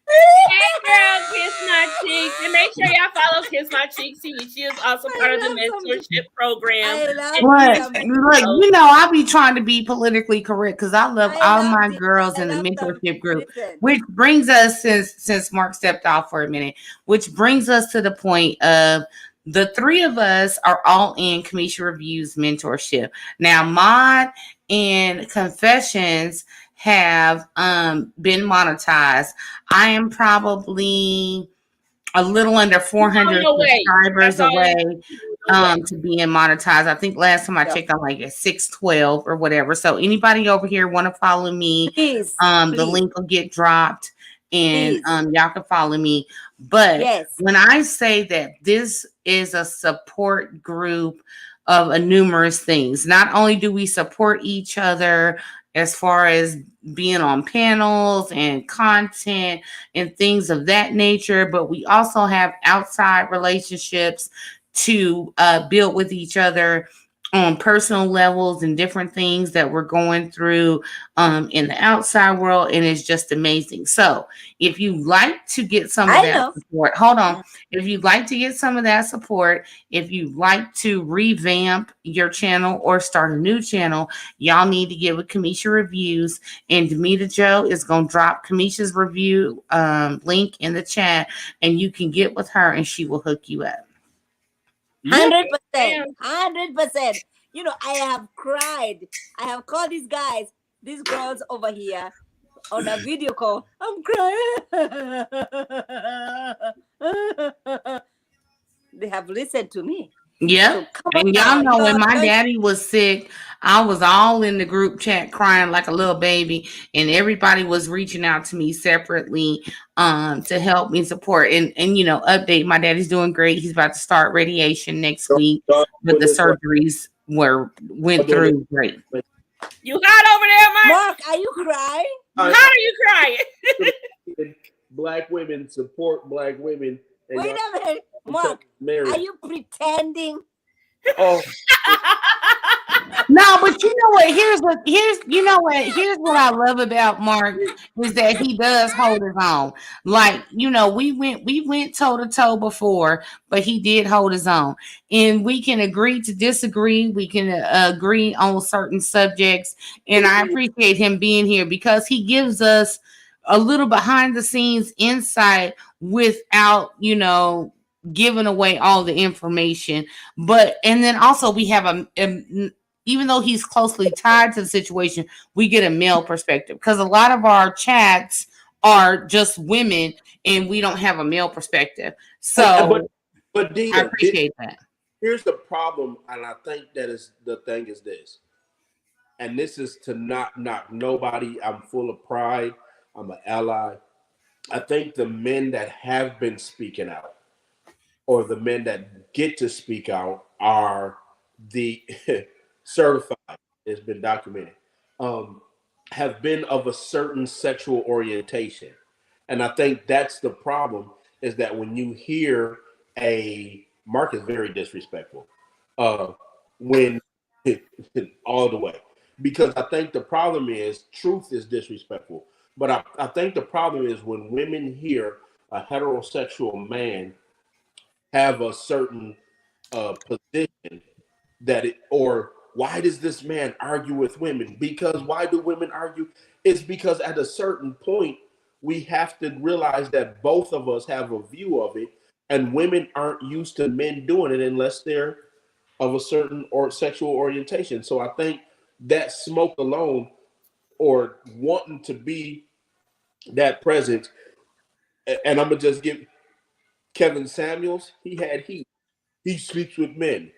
Hey girl, Kiss My Cheeks. And make sure y'all follow Kiss My Cheeks. She is also part of the mentorship program. Look, I be trying to be politically correct because I love all my girls in the mentorship group. Which brings us, since Mark stepped off for a minute, which brings us to the point of the three of us are all in Kamisha Review's mentorship. Now, Maud and Confessions have been monetized. I am probably a little under 400 subscribers away to being monetized. I think last time I checked, I'm like at 612 or whatever. So anybody over here want to follow me, please. The link will get dropped, and y'all can follow me. But when I say that this is a support group of numerous things, not only do we support each other as far as being on panels and content and things of that nature, but we also have outside relationships to build with each other on personal levels and different things that we're going through in the outside world, and it's just amazing. So if you like to get some of I that know. support, hold on. If you'd like to get some of that support, if you'd like to revamp your channel or start a new channel, y'all need to get with Kamisha Reviews, and Demita Joe is going to drop Kamisha's review link in the chat, and you can get with her and she will hook you up. 100%. 100%. You know, I have cried. I have called these guys, these girls over here on a video call. I'm crying. They have listened to me. Yep. So And y'all know when my daddy was sick, I was all in the group chat crying like a little baby, and everybody was reaching out to me separately to help me support and you know, update. My daddy's doing great. He's about to start radiation next week, but the surgeries went through great. You hot over there, Mark? Mark, are you crying? How are you crying? Black women support black women. Wait a minute, Mark. Are you pretending? Oh. No, but you know what? Here's what I love about Mark is that he does hold his own. Like, you know, we went toe to toe before, but he did hold his own. And we can agree to disagree. We can agree on certain subjects. And I appreciate him being here because he gives us a little behind the scenes insight without, you know, giving away all the information. But and then also we have a even though he's closely tied to the situation, we get a male perspective because a lot of our chats are just women and we don't have a male perspective. So but Dina, I appreciate that. Here's the problem, and I think that is the thing is this, and this is to not knock nobody. I'm full of pride. I'm an ally. I think the men that have been speaking out or the men that get to speak out are the certified, it's been documented, have been of a certain sexual orientation. And I think that's the problem, is that when you hear Mark is very disrespectful, when all the way, because I think the problem is truth is disrespectful. But I think the problem is when women hear a heterosexual man have a certain position or why does this man argue with women? Because why do women argue? It's because at a certain point, we have to realize that both of us have a view of it, and women aren't used to men doing it unless they're of a certain or sexual orientation. So I think that smoke alone, or wanting to be that presence, and I'm gonna just give Kevin Samuels, he had heat. He sleeps with men.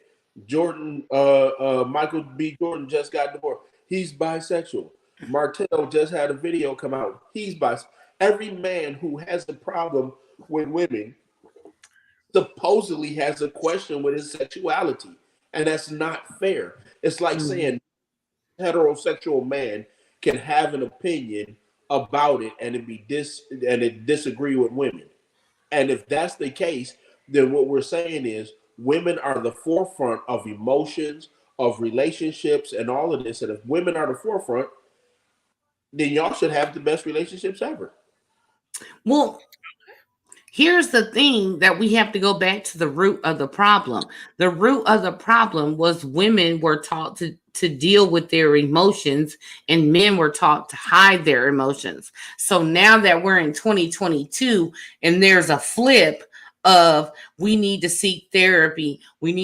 Jordan, Michael B. Jordan just got divorced. He's bisexual. Martell just had a video come out. He's bisexual. Every man who has a problem with women supposedly has a question with his sexuality, and that's not fair. It's like saying heterosexual man can have an opinion about it and it disagree with women. And if that's the case, then what we're saying is women are the forefront of emotions, of relationships, and all of this. And if women are the forefront, then y'all should have the best relationships ever. Well, here's the thing that we have to go back to the root of the problem. The root of the problem was women were taught to deal with their emotions and men were taught to hide their emotions. So now that we're in 2022 and there's a flip of we need to seek therapy, men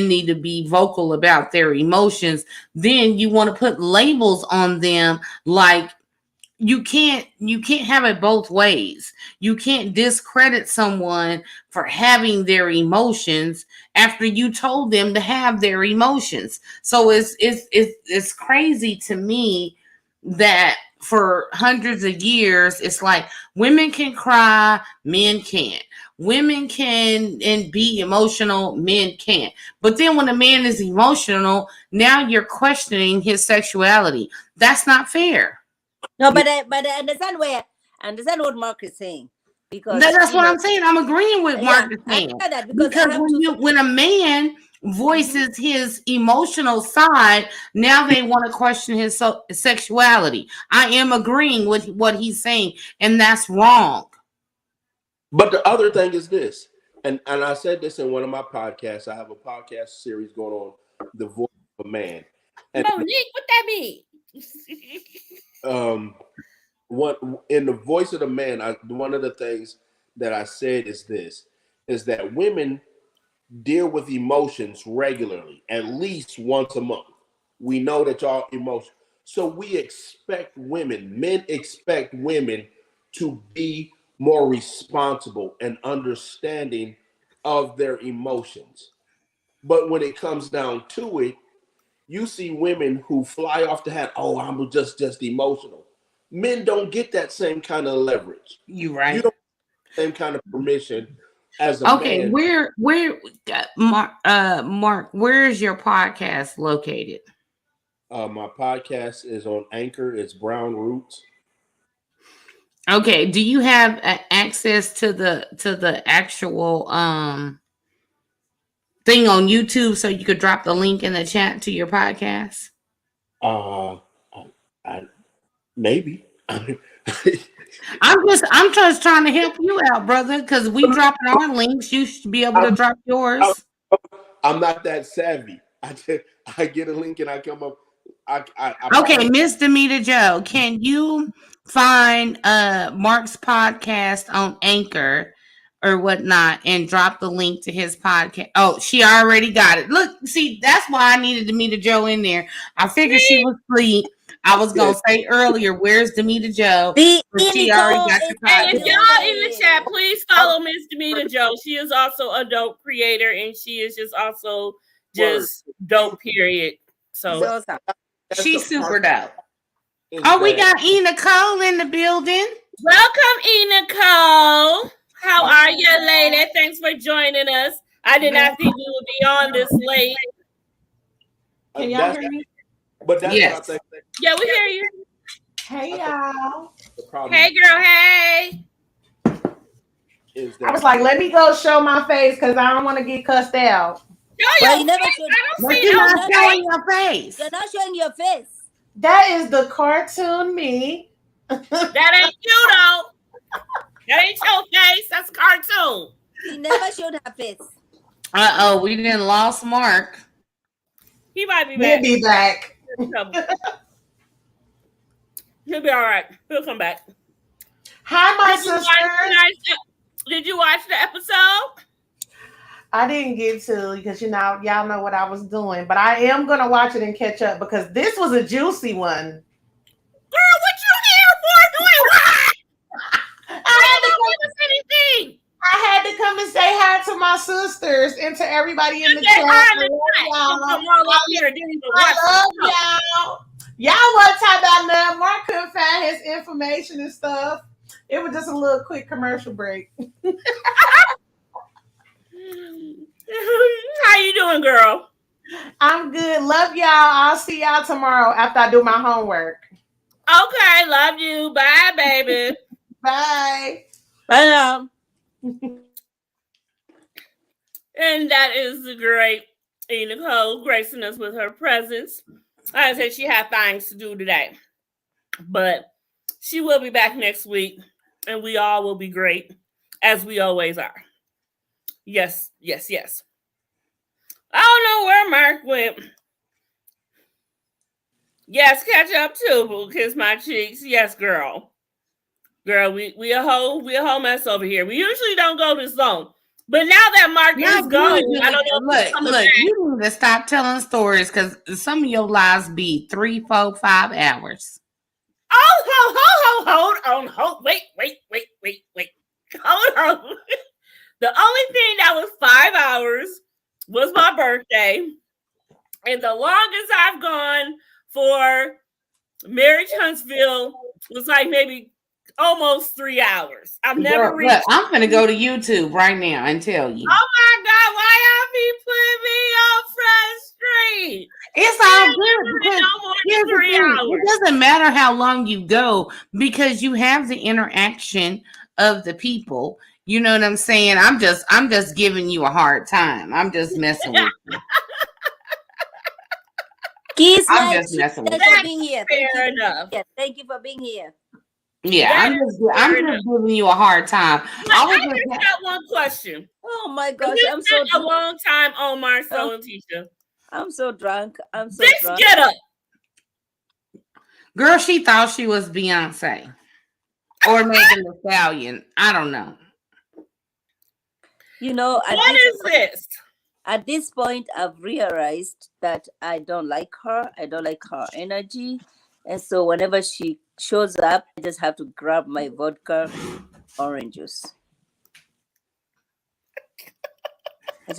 need to be vocal about their emotions, then you want to put labels on them like you can't have it both ways. You can't discredit someone for having their emotions after you told them to have their emotions. So it's crazy to me that for hundreds of years it's like women can cry, men can't. Women can and be emotional, men can't. But then when a man is emotional, now you're questioning his sexuality. That's not fair. No, but I understand what Mark is saying. Because That's what I'm saying. I'm agreeing with Mark yeah, saying. I that because When a man voices his emotional side, now they want to question his sexuality. I am agreeing with what he's saying, and that's wrong. But the other thing is this, and I said this in one of my podcasts. I have a podcast series going on, The Voice of a Man. And Monique, what that mean? what in The Voice of the Man, one of the things that I said is this, is that women deal with emotions regularly, at least once a month. We know that y'all emotional. So we expect men expect women to be more responsible and understanding of their emotions. But when it comes down to it, you see women who fly off the hat, oh, I'm just emotional. Men don't get that same kind of leverage. You right. You don't get the same kind of permission as a man. Where Mark, where is your podcast located? My podcast is on Anchor. It's Brown Roots. Okay. Do you have access to the actual thing on YouTube so you could drop the link in the chat to your podcast? Maybe. I'm just trying to help you out, brother, because we dropping our links. You should be able to drop yours. I'm not that savvy. I get a link and I come up. Okay, Miss Demeter Joe, can you find Mark's podcast on Anchor or whatnot and drop the link to his podcast? Oh, she already got it. Look, see, that's why I needed Demeter Joe in there. I figured she was asleep. I was gonna say earlier, where's Demeter Joe? She already got your podcast. And if y'all in the chat, please follow Miss Demeter Joe. She is also a dope creator, and she is just also just dope. Period. So she's super dope. Oh, we got E. Nicole in the building. Welcome, E. Nicole. How are you, lady? Thanks for joining us. I did not think we would be on this late. Can y'all hear me? But that's yes. what I think. Yeah, we hear you. Hey, y'all. Hey, girl. Hey. I was like, let me go show my face because I don't want to get cussed out. Well, you never should. You're not showing your face. You're not showing your face. That is the cartoon me. That ain't you, though. That ain't your face. That's a cartoon. She never showed her face. Uh-oh, we didn't lost Mark. He might be back. He'll be back. He'll be all right. He'll come back. Hi, my sister. Did you watch the episode? I didn't get to because y'all know what I was doing, but I am gonna watch it and catch up because this was a juicy one. Girl, what you here for? Doing what? I had to come and say hi to my sisters and to everybody in the chat. I love y'all. Y'all wasn't talking about nothing. Mark couldn't find his information and stuff. It was just a little quick commercial break. How you doing, girl? I'm good. Love y'all. I'll see y'all tomorrow after I do my homework. Okay, love you. Bye, baby. Bye. Bye now. And that is the great E. Nicole gracing us with her presence. Like I said, she had things to do today. But she will be back next week. And we all will be great, as we always are. Yes, yes, yes. I don't know where Mark went. Yes, catch up too, boo. Kiss my cheeks. Yes, girl. Girl, we a whole mess over here. We usually don't go this long. But now that Mark is gone, I don't know. Look, you need to stop telling stories because some of your lies be 3, 4, 5 hours. Oh, hold on. Wait. Hold on. The only thing that was 5 hours was my birthday. And the longest I've gone for Marriage Huntsville was like maybe almost 3 hours. I've never reached. Look, I'm going to go to YouTube right now and tell you. Oh my God, why y'all be putting me on Front Street? It's all good because it doesn't matter how long you go because you have the interaction of the people. You know what I'm saying? I'm just giving you a hard time. I'm just messing with you. Kiss I'm my just cheek. messing with Thanks you. for being here. Thank Fair you. enough. Yeah, thank you for being here. Yeah, That I'm is just fair enough. giving you a hard time. But I was I just got one question. Oh my 'Cause gosh, we I'm so spent a long time on Marcel and Tisha. I'm so drunk. I'm so This drunk. get up. Girl, she thought she was Beyonce or Megan Thee Stallion. I don't know. You know, What is this? at this point, I've realized that I don't like her. I don't like her energy. And so whenever she shows up, I just have to grab my vodka orange juice. I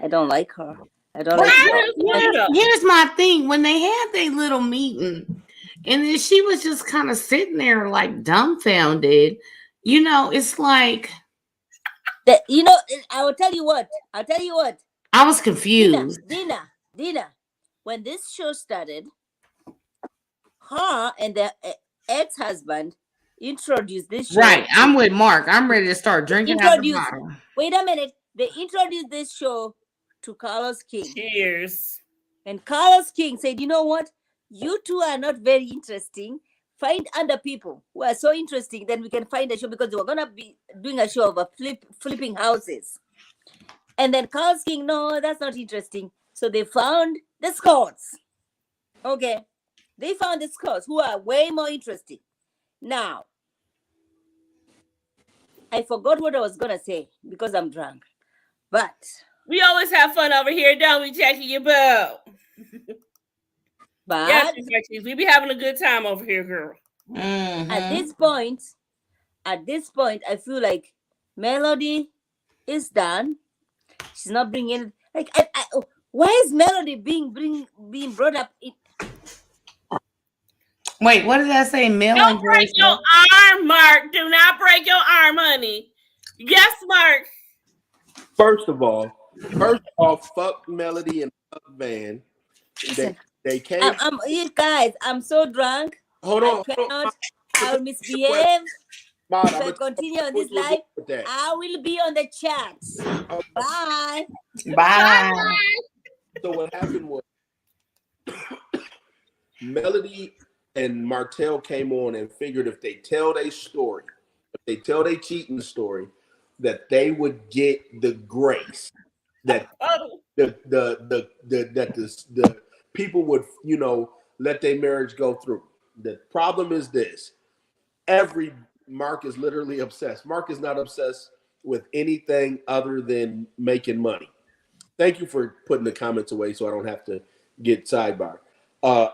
don't like her. I don't like her. Here's my thing. When they had their little meeting, and then she was just kind of sitting there like dumbfounded, you know, it's like You know, I will tell you what. I was confused. Dina, when this show started, her and the ex-husband introduced this show. Right. I'm with Mark. I'm ready to start drinking out the bottle. Wait a minute. They introduced this show to Carlos King. Cheers. And Carlos King said, you know what? You two are not very interesting. Find other people who are so interesting, then we can find a show, because they were going to be doing a show of flipping houses. And then Carlos King, no, that's not interesting. So they found the Scots. Okay. They found the Scots who are way more interesting. Now, I forgot what I was going to say because I'm drunk. But we always have fun over here, don't we, Jackie? Your boo. But yes, we be having a good time over here, girl. Mm-hmm. At this point, I feel like Melody is done. She's not bringing like. Why is Melody being brought up? Wait, what did I say? Don't break your arm, Mark. Do not break your arm, honey. Yes, Mark. First of all, fuck Melody and fuck Van. They came. You guys, I'm so drunk. Hold on. I'll misbehave. If I continue on this live, I will be on the chat. Okay. Bye. So what happened was Melody and Martell came on and figured if they tell their story, if they tell their cheating story, that they would get the grace that the people would, you know, let their marriage go through. The problem is this: Mark is literally obsessed. Mark is not obsessed with anything other than making money. Thank you for putting the comments away so I don't have to get sidebar. I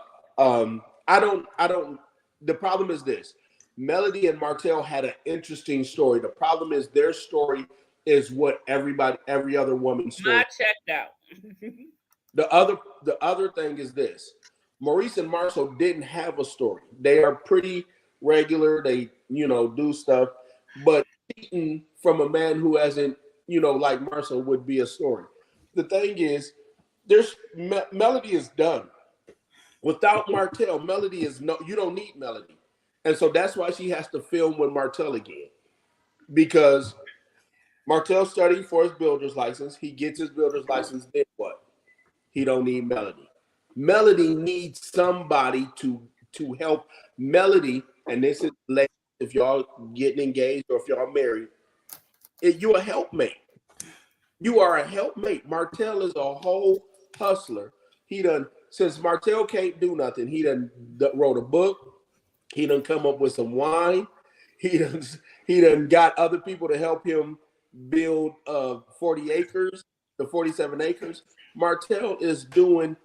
don't. The problem is this: Melody and Martell had an interesting story. The problem is their story is what every other woman's story. Not checked out. The other thing is this: Maurice and Marcel didn't have a story. They are pretty regular. They, you know, do stuff, but cheating from a man who hasn't, you know, like Marcel would be a story. The thing is, Melody is done. Without Martell, Melody is you don't need Melody. And so that's why she has to film with Martell again. Because Martell's studying for his builder's license. He gets his builder's license, then what? He don't need Melody. Melody needs somebody to help Melody, and this is if y'all getting engaged or if y'all married, you're a helpmate. You are a helpmate. Martell is a whole hustler. Since Martell can't do nothing, he done wrote a book. He done come up with some wine. He done got other people to help him build 40 acres, the 47 acres. Martell is doing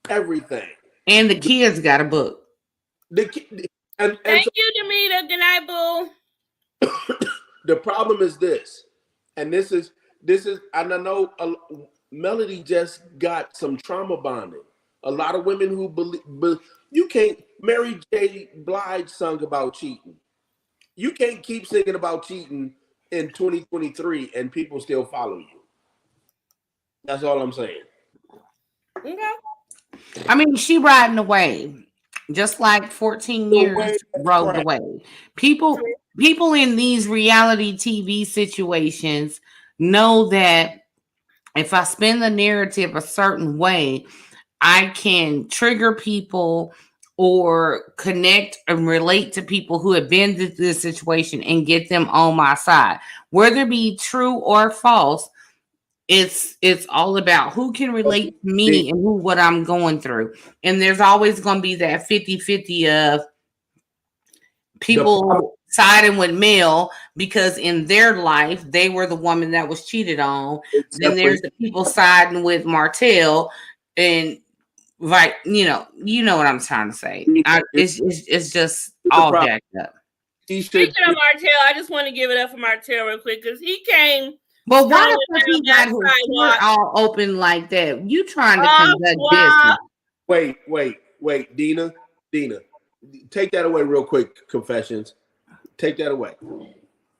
everything. And the kids got a book. Thank you, Demeter. Good night, boo. The problem is this, and this is, and I know Melody just got some trauma bonding. A lot of women who believe you can't. Mary J. Blige sung about cheating. You can't keep singing about cheating in 2023 and people still follow you. That's all I'm saying. Okay. I mean, she riding the wave. Just like 14 The years way that's rode the cracked. wave. People in these reality TV situations know that if I spin the narrative a certain way, I can trigger people or connect and relate to people who have been through this situation and get them on my side. Whether it be true or false, it's all about who can relate to me and who what I'm going through. And there's always going to be that 50-50 of people siding with Mel because in their life they were the woman that was cheated on. Then there's the people siding with Martell, and right, you know what I'm trying to say. It's just all jacked up. Speaking of Martell, I just want to give it up for Martell real quick because he came. Well, why the fuck he got his shirt all open like that? You trying to conduct business? Wait, Dina, take that away real quick. Confessions, take that away.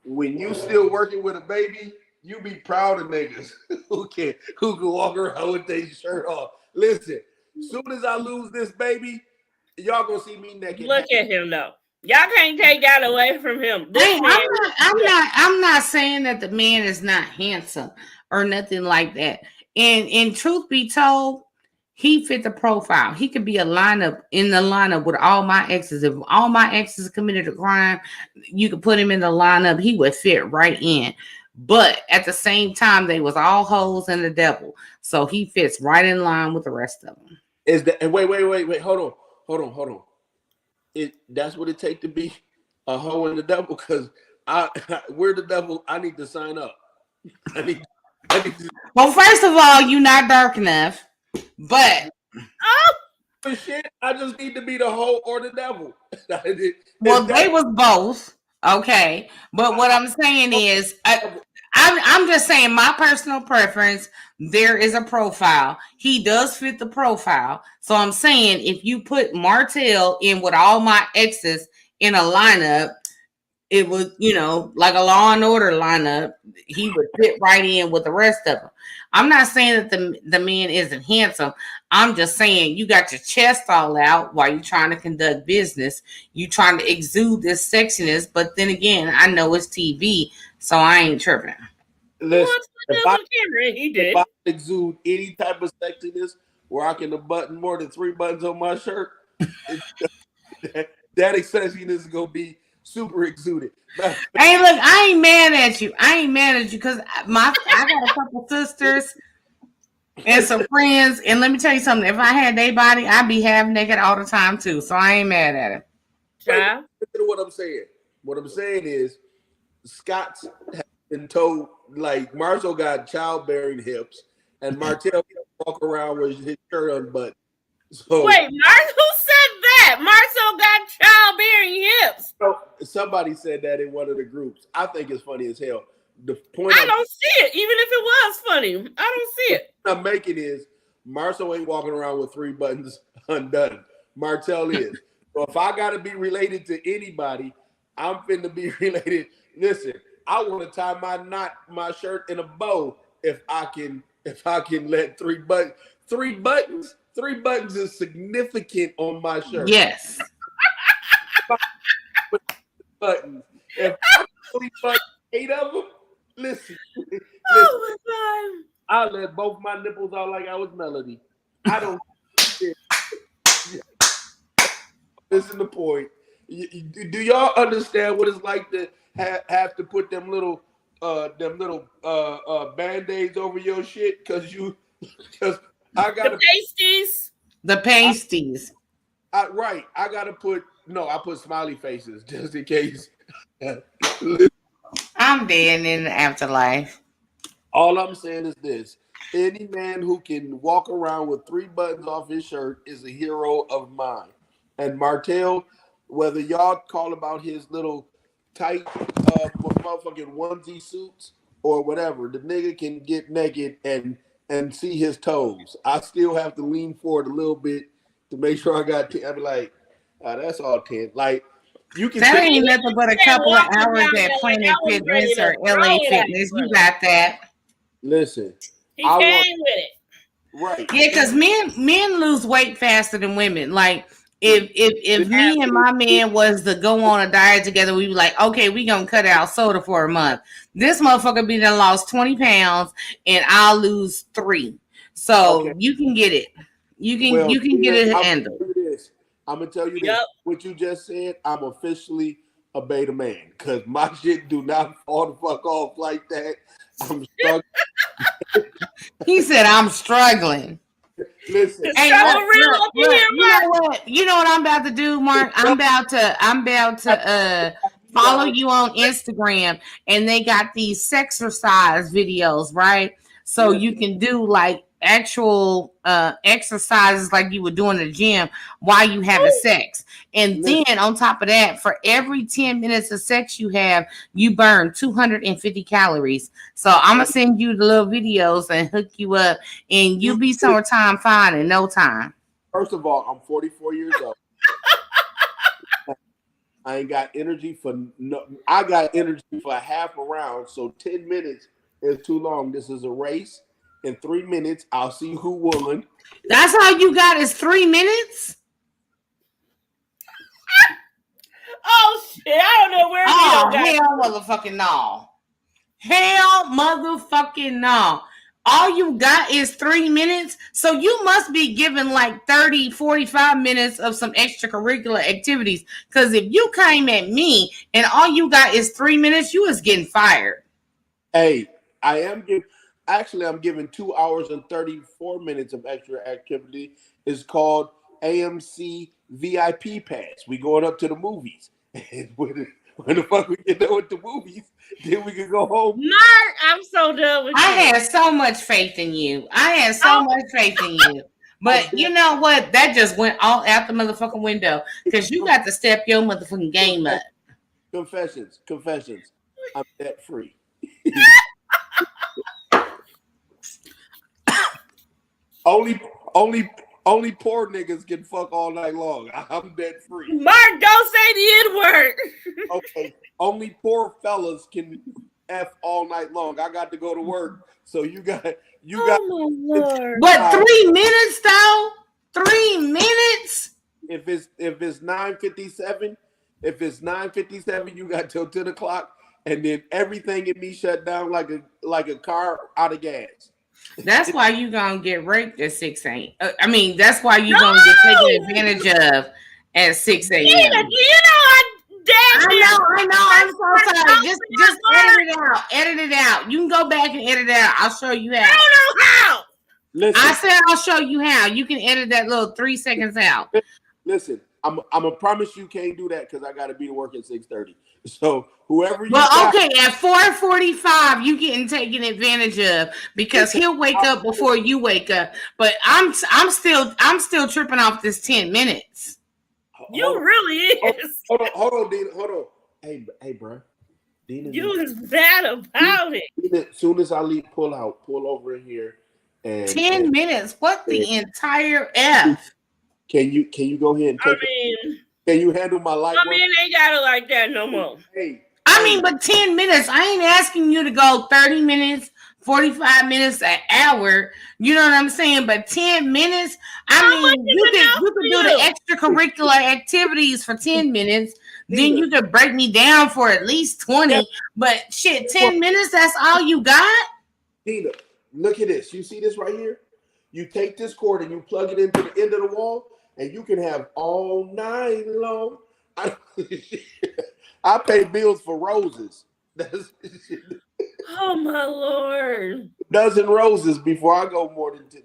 When you still working with a baby, you be proud of niggas who can walk around with their shirt off. Listen, soon as I lose this baby, y'all gonna see me naked. Look at him though. Y'all can't take that away from him. I'm not saying that the man is not handsome or nothing like that. And truth be told, he fit the profile. He could be in the lineup with all my exes. If all my exes committed a crime, you could put him in the lineup. He would fit right in. But at the same time, they was all hoes and the devil. So he fits right in line with the rest of them. Is that? And wait. Hold on. That's what it takes to be a hoe and the devil. Because we're the devil. I need to sign up. I need to. Well, first of all, you're not dark enough. But shit, I just need to be the hoe or the devil. Well, they was both. Okay. But what I'm saying is I'm just saying my personal preference. There is a profile. He does fit the profile. So I'm saying if you put Martell in with all my exes in a lineup, it was, like a Law and Order lineup. He would fit right in with the rest of them. I'm not saying that the man isn't handsome. I'm just saying you got your chest all out while you're trying to conduct business. You trying to exude this sexiness, but then again, I know it's TV, so I ain't tripping. Listen, if I exude any type of sexiness where I can button more than 3 buttons on my shirt, that sexiness is gonna be super exuded. Hey, look, I ain't mad at you because I got a couple sisters and some friends, and let me tell you something. If I had their body, I'd be half naked all the time too. So I ain't mad at it. Yeah. What I'm saying. What I'm saying is, Scott's has been told like Marcel got childbearing hips, and Martell walk around with his shirt unbuttoned. So wait, who said that? Marcel got childbearing hips. Somebody said that in one of the groups. I think it's funny as hell. The point I don't see it, even if it was funny. I don't see it. What I'm making is Marcel ain't walking around with 3 buttons undone. Martell is. So if I gotta be related to anybody, I'm finna be related. Listen, I want to tie my shirt in a bow if I can let 3 buttons. 3 buttons. 3 buttons is significant on my shirt. Yes. Buttons. If I only button 8 of them, listen. Oh my God. I let both my nipples out like I was Melody. I don't. Listen to the point. Do y'all understand what it's like to have to put them little band-aids over your shit because I got the pasties. I gotta put I put smiley faces just in case. I'm dead in the afterlife. All I'm saying is this: any man who can walk around with 3 buttons off his shirt is a hero of mine. And Martell, whether y'all call about his little tight motherfucking onesie suits or whatever, the nigga can get naked and see his toes. I still have to lean forward a little bit to make sure I got. I'd be like, that's all 10. Like you can. That ain't nothing but a couple of hours at Planet Fitness or LA Fitness. You got that. Listen, he came with it. Right. Yeah, because men lose weight faster than women. Like if me and my man was to go on a diet together, we'd be like, okay, we gonna cut out soda for a month. This motherfucker be done lost 20 pounds and I'll lose 3. So you can get it. You can get it handled. I'm gonna tell you this. Yep. What you just said, I'm officially a beta man because my shit do not fall the fuck off like that. I'm struggling. He said, I'm struggling. Listen, Hey, you know what I'm about to do, Mark? I'm about to follow you on Instagram, and they got these sexercise videos, right? So you can do like actual exercises like you would do in the gym while you having sex. And then on top of that, for every 10 minutes of sex you have, you burn 250 calories. So I'm gonna send you the little videos and hook you up, and you'll be summertime fine in no time. First of all, I'm 44 years old. I ain't got energy for no. I got energy for half a round, so 10 minutes is too long. This is a race. In 3 minutes, I'll see who won. That's all you got is 3 minutes? Oh shit! I don't know where. Hell motherfucking no. Hell motherfucking no. All you got is 3 minutes. So you must be given like 30, 45 minutes of some extracurricular activities. Because if you came at me and all you got is 3 minutes, you was getting fired. Hey, I'm giving 2 hours and 34 minutes of extra activity. It's called AMC VIP Pass. We going up to the movies. when the fuck we get done with the movies, then we can go home. Mark, I'm so done with you. I had so much faith in you. But you know what? That just went all out the motherfucking window. Because you got to step your motherfucking game up. Confessions. I'm debt free. Only poor niggas can fuck all night long. I'm debt free. Mark, don't say the N-word. Okay. Only poor fellas can F all night long. I got to go to work. So you got Oh my Lord. But 3 minutes though? 3 minutes? If it's 9:57, you got till 10 o'clock, and then everything in me shut down like a car out of gas. That's why you gonna get raped at 6 a.m. That's why you gonna get taken advantage of at 6 a.m. You know, I know. I'm so sorry. Just edit it out. You can go back and edit it out. I'll show you how. I don't know how. Listen, I said I'll show you how. You can edit that little 3 seconds out. Listen, I'm gonna promise you can't do that because I gotta be to work at 6:30. So whoever you okay, at 4:45, you getting taken advantage of because he'll wake up before you wake up. But I'm still tripping off this 10 minutes. You really is. Hold on, Dina. Hold on. Hey, bro. Dina, you is bad about it. Dina, as soon as I leave, pull over in here. And 10 minutes. What the entire F? Can you go ahead and take can you handle my life? I mean, they got it like that no more. But 10 minutes. I ain't asking you to go 30 minutes, 45 minutes, an hour. You know what I'm saying? But 10 minutes, you could do the extracurricular activities for 10 minutes. Then you could break me down for at least 20. Yeah. But shit, 10 minutes, that's all you got? Dina, look at this. You see this right here? You take this cord and you plug it into the end of the wall, and you can have all night long. I pay bills for roses. Oh my Lord! A dozen roses before I go more than 10.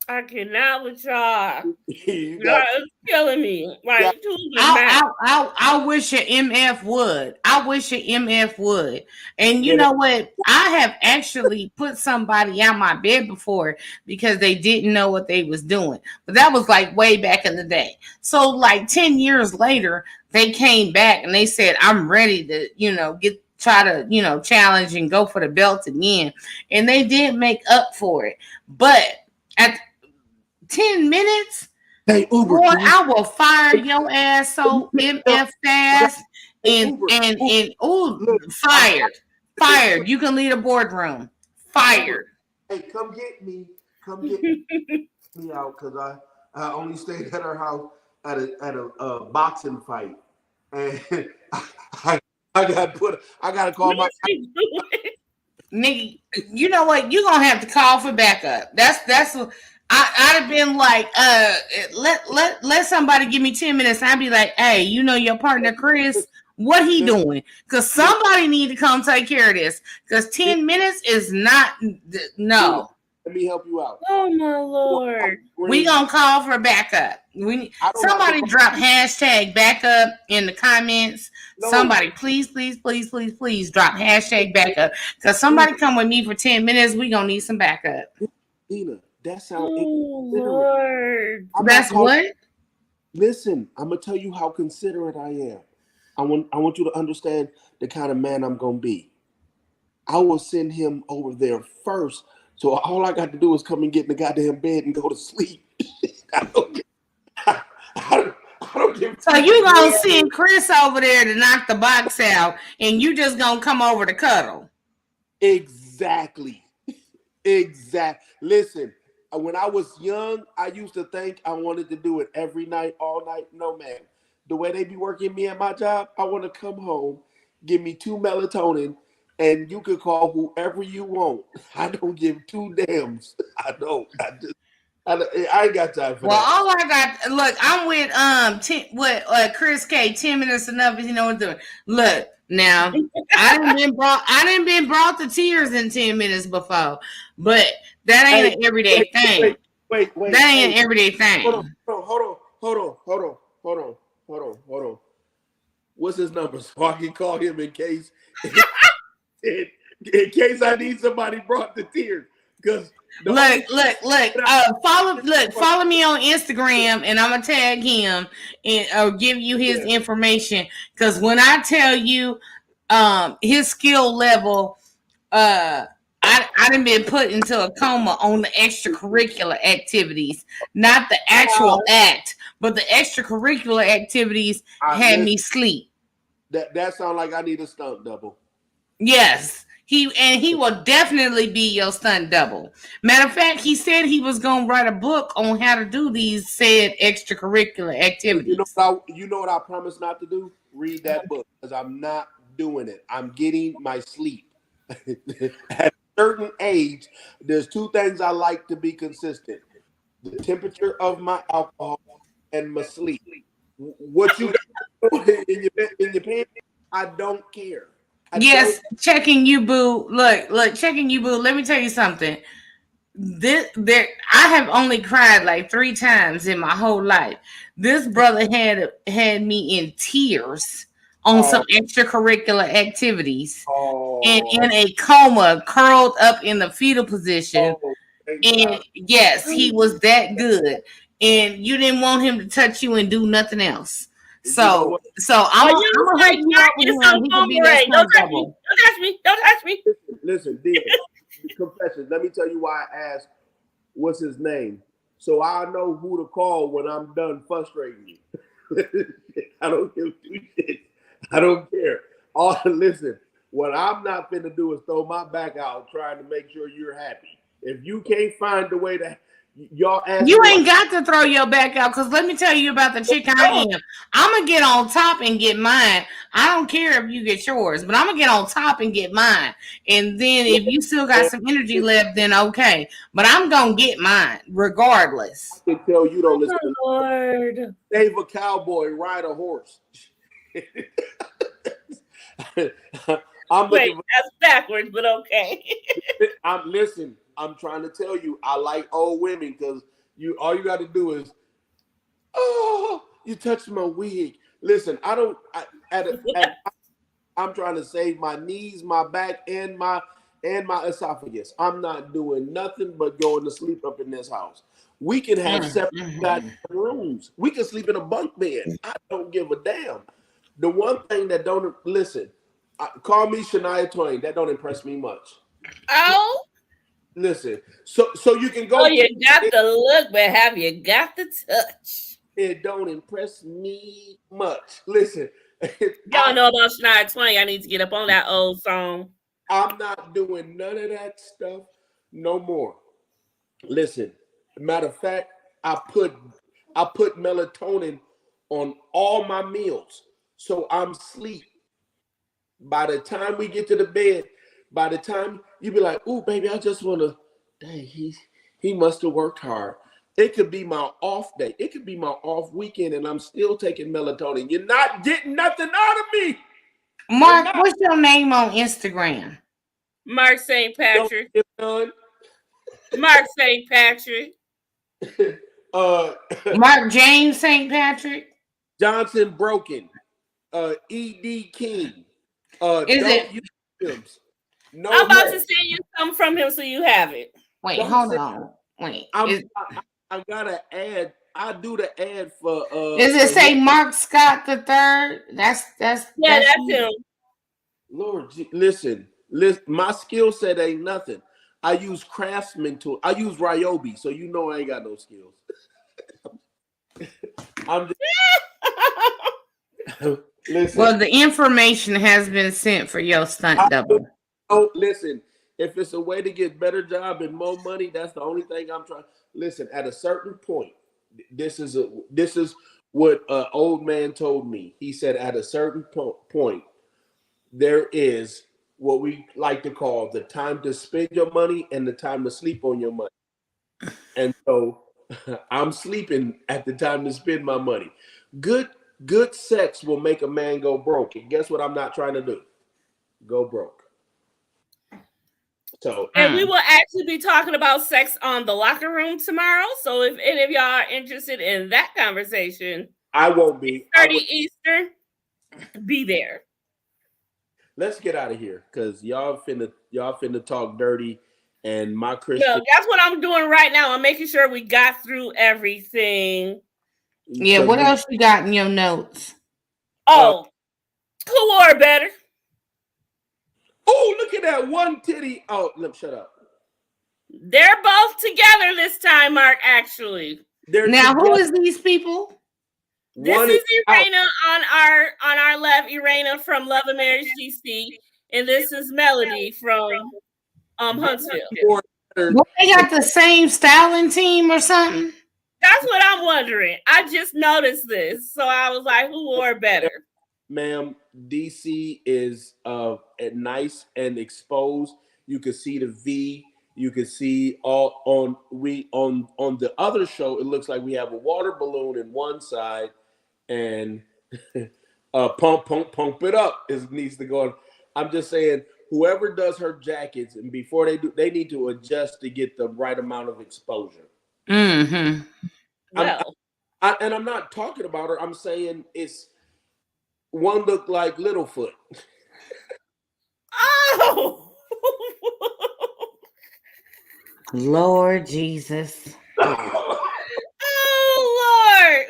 I cannot with y'all. It's killing me. Like, I wish your MF would. And you know what? I have actually put somebody out my bed before because they didn't know what they was doing. But that was like way back in the day. So like 10 years later, they came back and they said, I'm ready to, try to, challenge and go for the belt again. And they did make up for it. But at 10 minutes, hey, Uber, boy, I will fire your ass so MF fast and fired. You can leave the boardroom. Fired. Hey, come get me out because I only stayed at her house at a boxing fight, and I got to call my. Nigga, you know what? You're gonna have to call for backup. That's what I'd have been like, let somebody give me 10 minutes. I'd be like, hey, you know your partner Chris, what he doing? Because somebody need to come take care of this. Because 10 minutes is not no. Let me help you out. Oh my Lord. We gonna call for backup. Somebody drop hashtag backup in the comments. No. Somebody please drop hashtag backup. Because somebody come with me for 10 minutes, we gonna need some backup. Nina, that sounds Lord. That's what? Listen, I'm gonna tell you how considerate I am. I want you to understand the kind of man I'm gonna be. I will send him over there first. So all I got to do is come and get in the goddamn bed and go to sleep. I don't give. So you gonna send Chris over there to knock the box out, and you just gonna come over to cuddle? Exactly. Listen, when I was young, I used to think I wanted to do it every night, all night. No, man. The way they be working me at my job, I want to come home, give me 2 melatonin, and you could call whoever you want. I don't give 2 damns. I don't. I ain't got time for that. Well, all I got, look, I'm with Chris K. 10 minutes enough. You know what I'm doing. Look, now I didn't been brought to tears in 10 minutes before, but that ain't an everyday thing. Wait. That ain't an everyday thing. Hold on. What's his number so I can call him in case I need somebody brought to tears? Because follow me on Instagram, and I'm gonna tag him and give you his information. Because when I tell you, his skill level, I done been put into a coma on the extracurricular activities, not the actual act, but the extracurricular activities had me sleep. That sounds like I need a stunt double. Yes. He will definitely be your stunt double. Matter of fact, he said he was gonna write a book on how to do these said extracurricular activities. You know what I promise not to do? Read that book, because I'm not doing it. I'm getting my sleep. At a certain age, there's 2 things I like to be consistent: the temperature of my alcohol and my sleep. What you in your pants, I don't care. Yes, checking you, boo. Look, checking you, boo. Let me tell you something. I have only cried like 3 times in my whole life. This brother had me in tears on some extracurricular activities, and in a coma, curled up in the fetal position. And yes, he was that good, and you didn't want him to touch you and do nothing else. So I'm gonna help you out with him. He can be that stunt double. Don't touch me. Listen, dear. Confessions. Let me tell you why I asked what's his name, so I know who to call when I'm done frustrating you. I don't give 2 shits. I don't care. Listen, what I'm not finna do is throw my back out trying to make sure you're happy. If you can't find the way to y'all ask, you ain't got to throw your back out, because let me tell you about the chick I am. I'm gonna get on top and get mine. I don't care if you get yours, but I'm gonna get on top and get mine. And then if you still got some energy left, then okay. But I'm gonna get mine regardless. I can tell you don't listen. Lord. Save a cowboy, ride a horse. Wait, that's backwards, but okay. I'm trying to tell you, I like old women, because all you got to do is, you touched my wig. Listen, I'm trying to save my knees, my back, and my esophagus. I'm not doing nothing but going to sleep up in this house. We can have separate rooms. We can sleep in a bunk bed. I don't give a damn. The one thing that don't listen, call me Shania Twain. That don't impress me much. Oh. Listen, so you can go. Oh, you got the look, but have you got the touch? It don't impress me much. Listen, y'all know about Shania Twain. I need to get up on that old song. I'm not doing none of that stuff no more. Listen, matter of fact, I put melatonin on all my meals. So I'm asleep. By the time we get to the bed, by the time you be like, "Ooh, baby, I just want to," dang, he must have worked hard. It could be my off day. It could be my off weekend, and I'm still taking melatonin. You're not getting nothing out of me. Mark, what's your name on Instagram? Mark St. Patrick. Don't Mark St. Patrick. Mark James St. Patrick. Johnson Broken. E.D. King. Is it? Films. No, I'm about to send you something from him so you have it. Wait, Don't hold say- on. Wait. I gotta add. I do the ad for. Does it say Mark Scott the Third? That's Yeah, that's him. Lord, listen. My skill set ain't nothing. I use Craftsman tool. I use Ryobi, so you know I ain't got no skills. I'm just, listen. Well, the information has been sent for your stunt double. Oh, listen. If it's a way to get better job and more money, that's the only thing I'm trying. Listen, at a certain point, this is what an old man told me. He said, at a certain point, there is what we like to call the time to spend your money and the time to sleep on your money. And so I'm sleeping at the time to spend my money. Good sex will make a man go broke. And guess what I'm not trying to do? Go broke. So, and we will actually be talking about sex on the locker room tomorrow. So if any of y'all are interested in that conversation, I won't be. 30 Eastern, be there. Let's get out of here because y'all finna talk dirty, and my Christian. No, that's what I'm doing right now. I'm making sure we got through everything. Yeah, what else you got in your notes? Oh, who wore better? Oh, look at that one titty. Oh, look, shut up. They're both together this time, Mark, actually. Now, who is these people? This is Irena on our left, Irena from Love and Marriage DC, and this is Melody from Huntsville. Well, they got the same styling team or something? That's what I'm wondering. I just noticed this, so I was like, who wore better? Ma'am, DC is nice and exposed. You can see the V. You can see all on the other show. It looks like we have a water balloon in one side, and pump it up. It needs to go on. I'm just saying, whoever does her jackets, and before they do, they need to adjust to get the right amount of exposure. Mm-hmm. Well, I'm not talking about her. I'm saying it's. One looked like Littlefoot. Oh! Lord Jesus. Oh, Lord.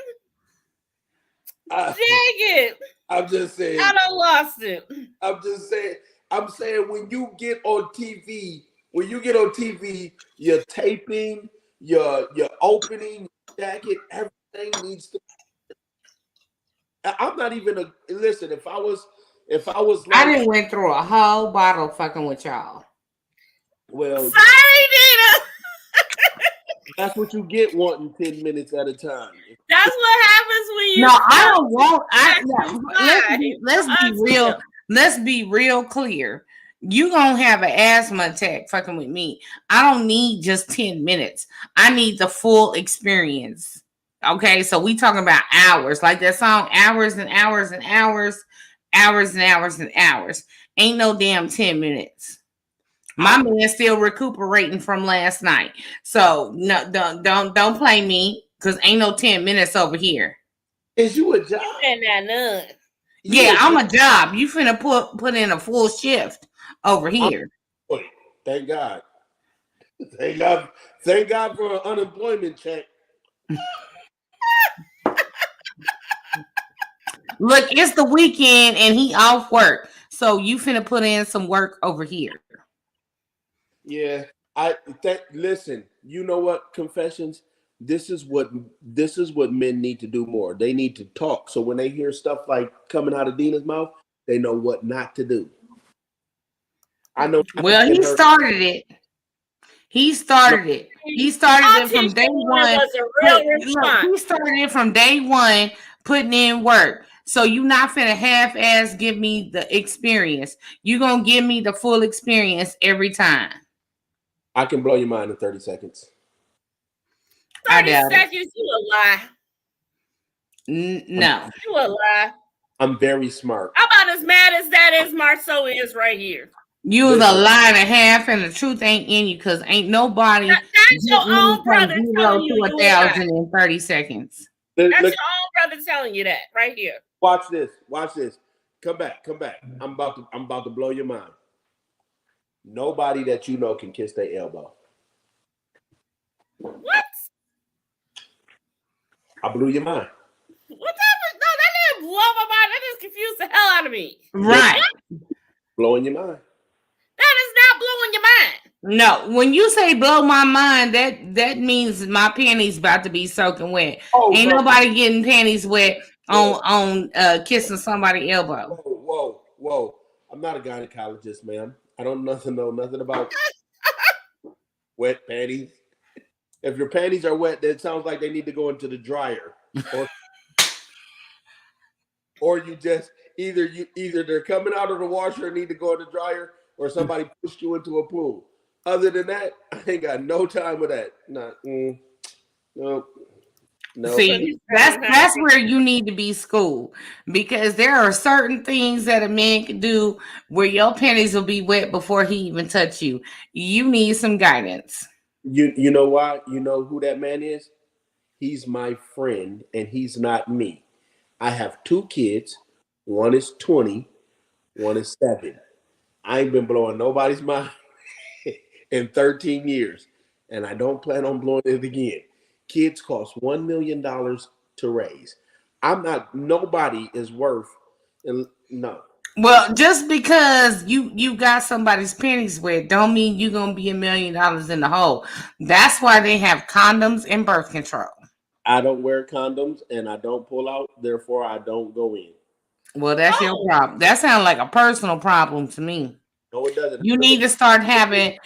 Dang it. I'm just saying. I done lost it. I'm just saying. I'm saying when you get on TV, you're taping, you're opening, jacket, everything needs to. I'm not even listen. If I was like, I didn't went through a whole bottle fucking with y'all. Well, sorry, Dina. That's what you get wanting 10 minutes at a time. That's what happens when you. No, I don't want. Let's be real. Let's be real clear. You gonna have an asthma attack fucking with me. I don't need just 10 minutes. I need the full experience. Okay, so we talking about hours, like that song, hours and hours and hours, hours and hours and hours. Ain't no damn 10 minutes. My man's still recuperating from last night. So no, don't play me, because ain't no 10 minutes over here. Is you a job? None. Yeah, I'm a job. You finna put in a full shift over here. Thank God. Thank God for an unemployment check. Look, it's the weekend and he off work. So you finna put in some work over here. Yeah. Listen, you know what, Confessions? This is what men need to do more. They need to talk. So when they hear stuff like coming out of Dina's mouth, they know what not to do. I know. Well, he started it. He started it. He started it from day one. Was a real response. He started it from day one, putting in work. So you not finna half-ass give me the experience. You gonna give me the full experience every time. I can blow your mind in 30 seconds. 30 seconds, you a lie. No. You a lie. I'm very smart. I'm about as mad as that as Marceau is right here. You was a lie and a half, and the truth ain't in you because ain't nobody that's your own brother telling you 1,000 in 30 seconds. That's your own brother telling you that right here. Watch this. Watch this. Come back. I'm about to blow your mind. Nobody that you know can kiss their elbow. What? I blew your mind. What happened? No, that didn't blow my mind. That just confused the hell out of me. Right. Blowing your mind. That is not blowing your mind. No, when you say blow my mind, that means my panties about to be soaking wet. Ain't nobody getting panties wet on kissing somebody's elbow. Whoa. I'm not a gynecologist, ma'am. I don't know nothing about wet panties. If your panties are wet, that sounds like they need to go into the dryer. Or you just either they're coming out of the washer and need to go in the dryer, or somebody pushed you into a pool. Other than that, I ain't got no time with that. No. See, that's where you need to be schooled, because there are certain things that a man can do where your panties will be wet before he even touch you. You need some guidance. You know why? You know who that man is? He's my friend, and he's not me. I have 2 kids. One is 20. One is 7. I ain't been blowing nobody's mind in 13 years, and I don't plan on blowing it again. Kids cost $1 million to raise. Nobody is worth, no. Well, just because you got somebody's panties wet don't mean you're going to be $1 million in the hole. That's why they have condoms and birth control. I don't wear condoms and I don't pull out, therefore I don't go in. Well, that's your problem. That sounds like a personal problem to me. No, it doesn't. You need to start having,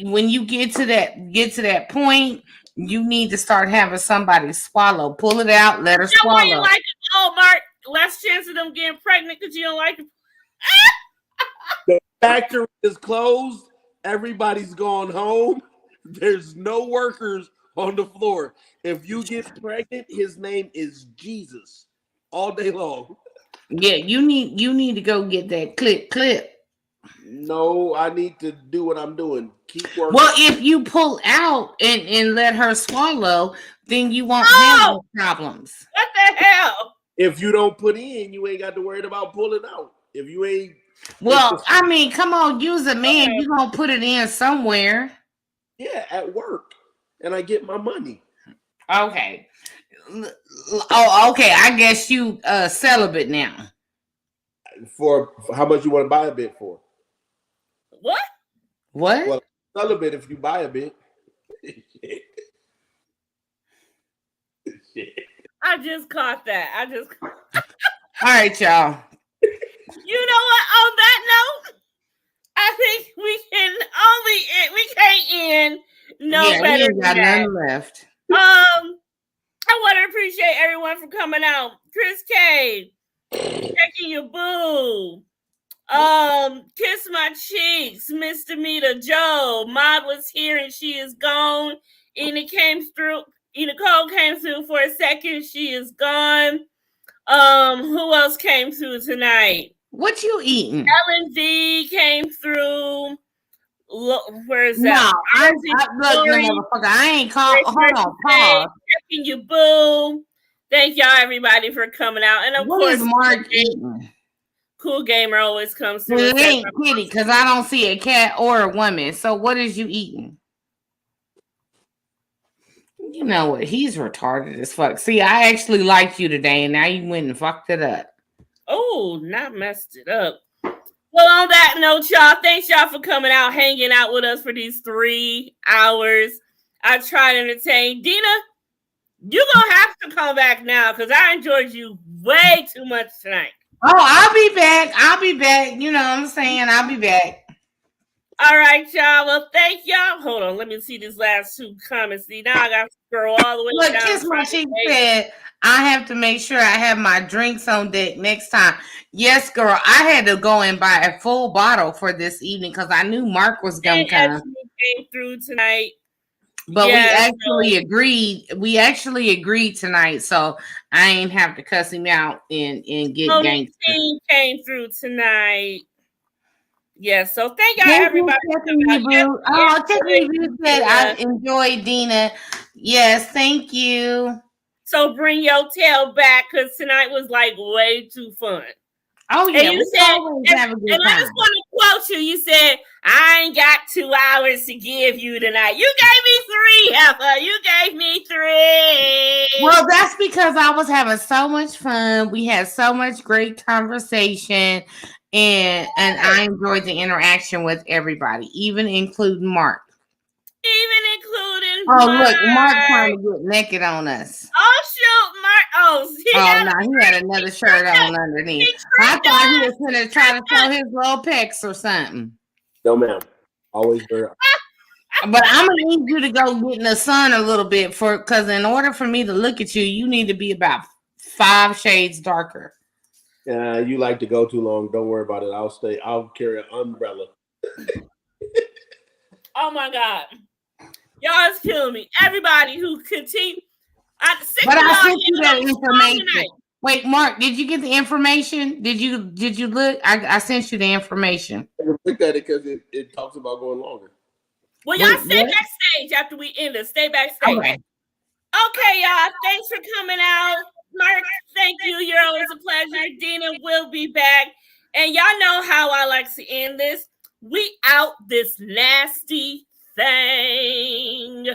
when you get to that point, you need to start having somebody swallow. Pull it out, let her swallow. You like it? Oh, Mark, less chance of them getting pregnant because you don't like it. The factory is closed. Everybody's gone home. There's no workers on the floor. If you get pregnant, his name is Jesus all day long. Yeah, you need to go get that clip. No, I need to do what I'm doing. Keep working. Well, if you pull out and let her swallow, then you won't have no problems. What the hell? If you don't put in, you ain't got to worry about pulling out. If you ain't. Well, I mean, come on, use a man. Okay. You're going to put it in somewhere. Yeah, at work. And I get my money. Okay. Oh, okay. I guess you celibate now. For how much you want to buy a bit for? What? Well, celibate if you buy a bit. I just caught that. All right, y'all. You know what? On that note, I think we can't end better than that. Nothing left. I want to appreciate everyone for coming out. Chris K, checking your boo. Kiss my cheeks, Mr. Meela, Joe. Maud was here and she is gone. Nicole came through for a second. She is gone. Who else came through tonight? What you eating? Ellen D came through. Where is that? No, I ain't called. Hold on, pause. Checking you, boo. Thank y'all, everybody, for coming out. And of course, Mark eating? Cool Gamer always comes through. It ain't kitty because I don't see a cat or a woman. So what is you eating? You know what? He's retarded as fuck. See, I actually liked you today, and now you went and fucked it up. Oh, not messed it up. Well, on that note, y'all, thanks y'all for coming out, hanging out with us for these 3 hours. I tried to entertain. Dina, you're going to have to come back now because I enjoyed you way too much tonight. Oh, I'll be back. You know what I'm saying? I'll be back. All right, y'all. Well, thank y'all. Hold on. Let me see these last 2 comments. See, now I got to scroll all the way down. Kiss my cheek said, I have to make sure I have my drinks on deck next time. Yes, girl. I had to go and buy a full bottle for this evening because I knew Mark was gonna come. Actually came through tonight. But Yeah, we agreed. We actually agreed tonight, so I ain't have to cuss him out and get gangster. Team came through tonight. Yeah, so thank y'all, Thank you, everybody. Tiffany Boo. Oh, Tiffany Boo said I enjoyed Dina. Yes, thank you. So bring your tail back because tonight was like way too fun. Oh yeah, and you said, always have a good and time. I just want to quote you. You said, "I ain't got 2 hours to give you tonight." You gave me 3, Heifer. You gave me 3. Well, that's because I was having so much fun. We had so much great conversation, and I enjoyed the interaction with everybody, even including Mark. Even including Look, Mark trying to get naked on us. Oh shoot, Mark! He had another shirt on underneath. I thought he was gonna try to show his little pecs or something. No, ma'am. Always very. But I'm gonna need you to go get in the sun a little bit because in order for me to look at you, you need to be about 5 shades darker. You like to go too long. Don't worry about it. I'll carry an umbrella. Oh my God. Y'all is killing me. Everybody who continue. I sent you that information. Wait, Mark, did you get the information? Did you look? I sent you the information. I looked at it because it talks about going longer. Well, y'all stay backstage after we end it. Stay backstage. Okay, y'all. Thanks for coming out. Mark, thank you. You're always a pleasure. Dina will be back. And y'all know how I like to end this. We out this nasty thing.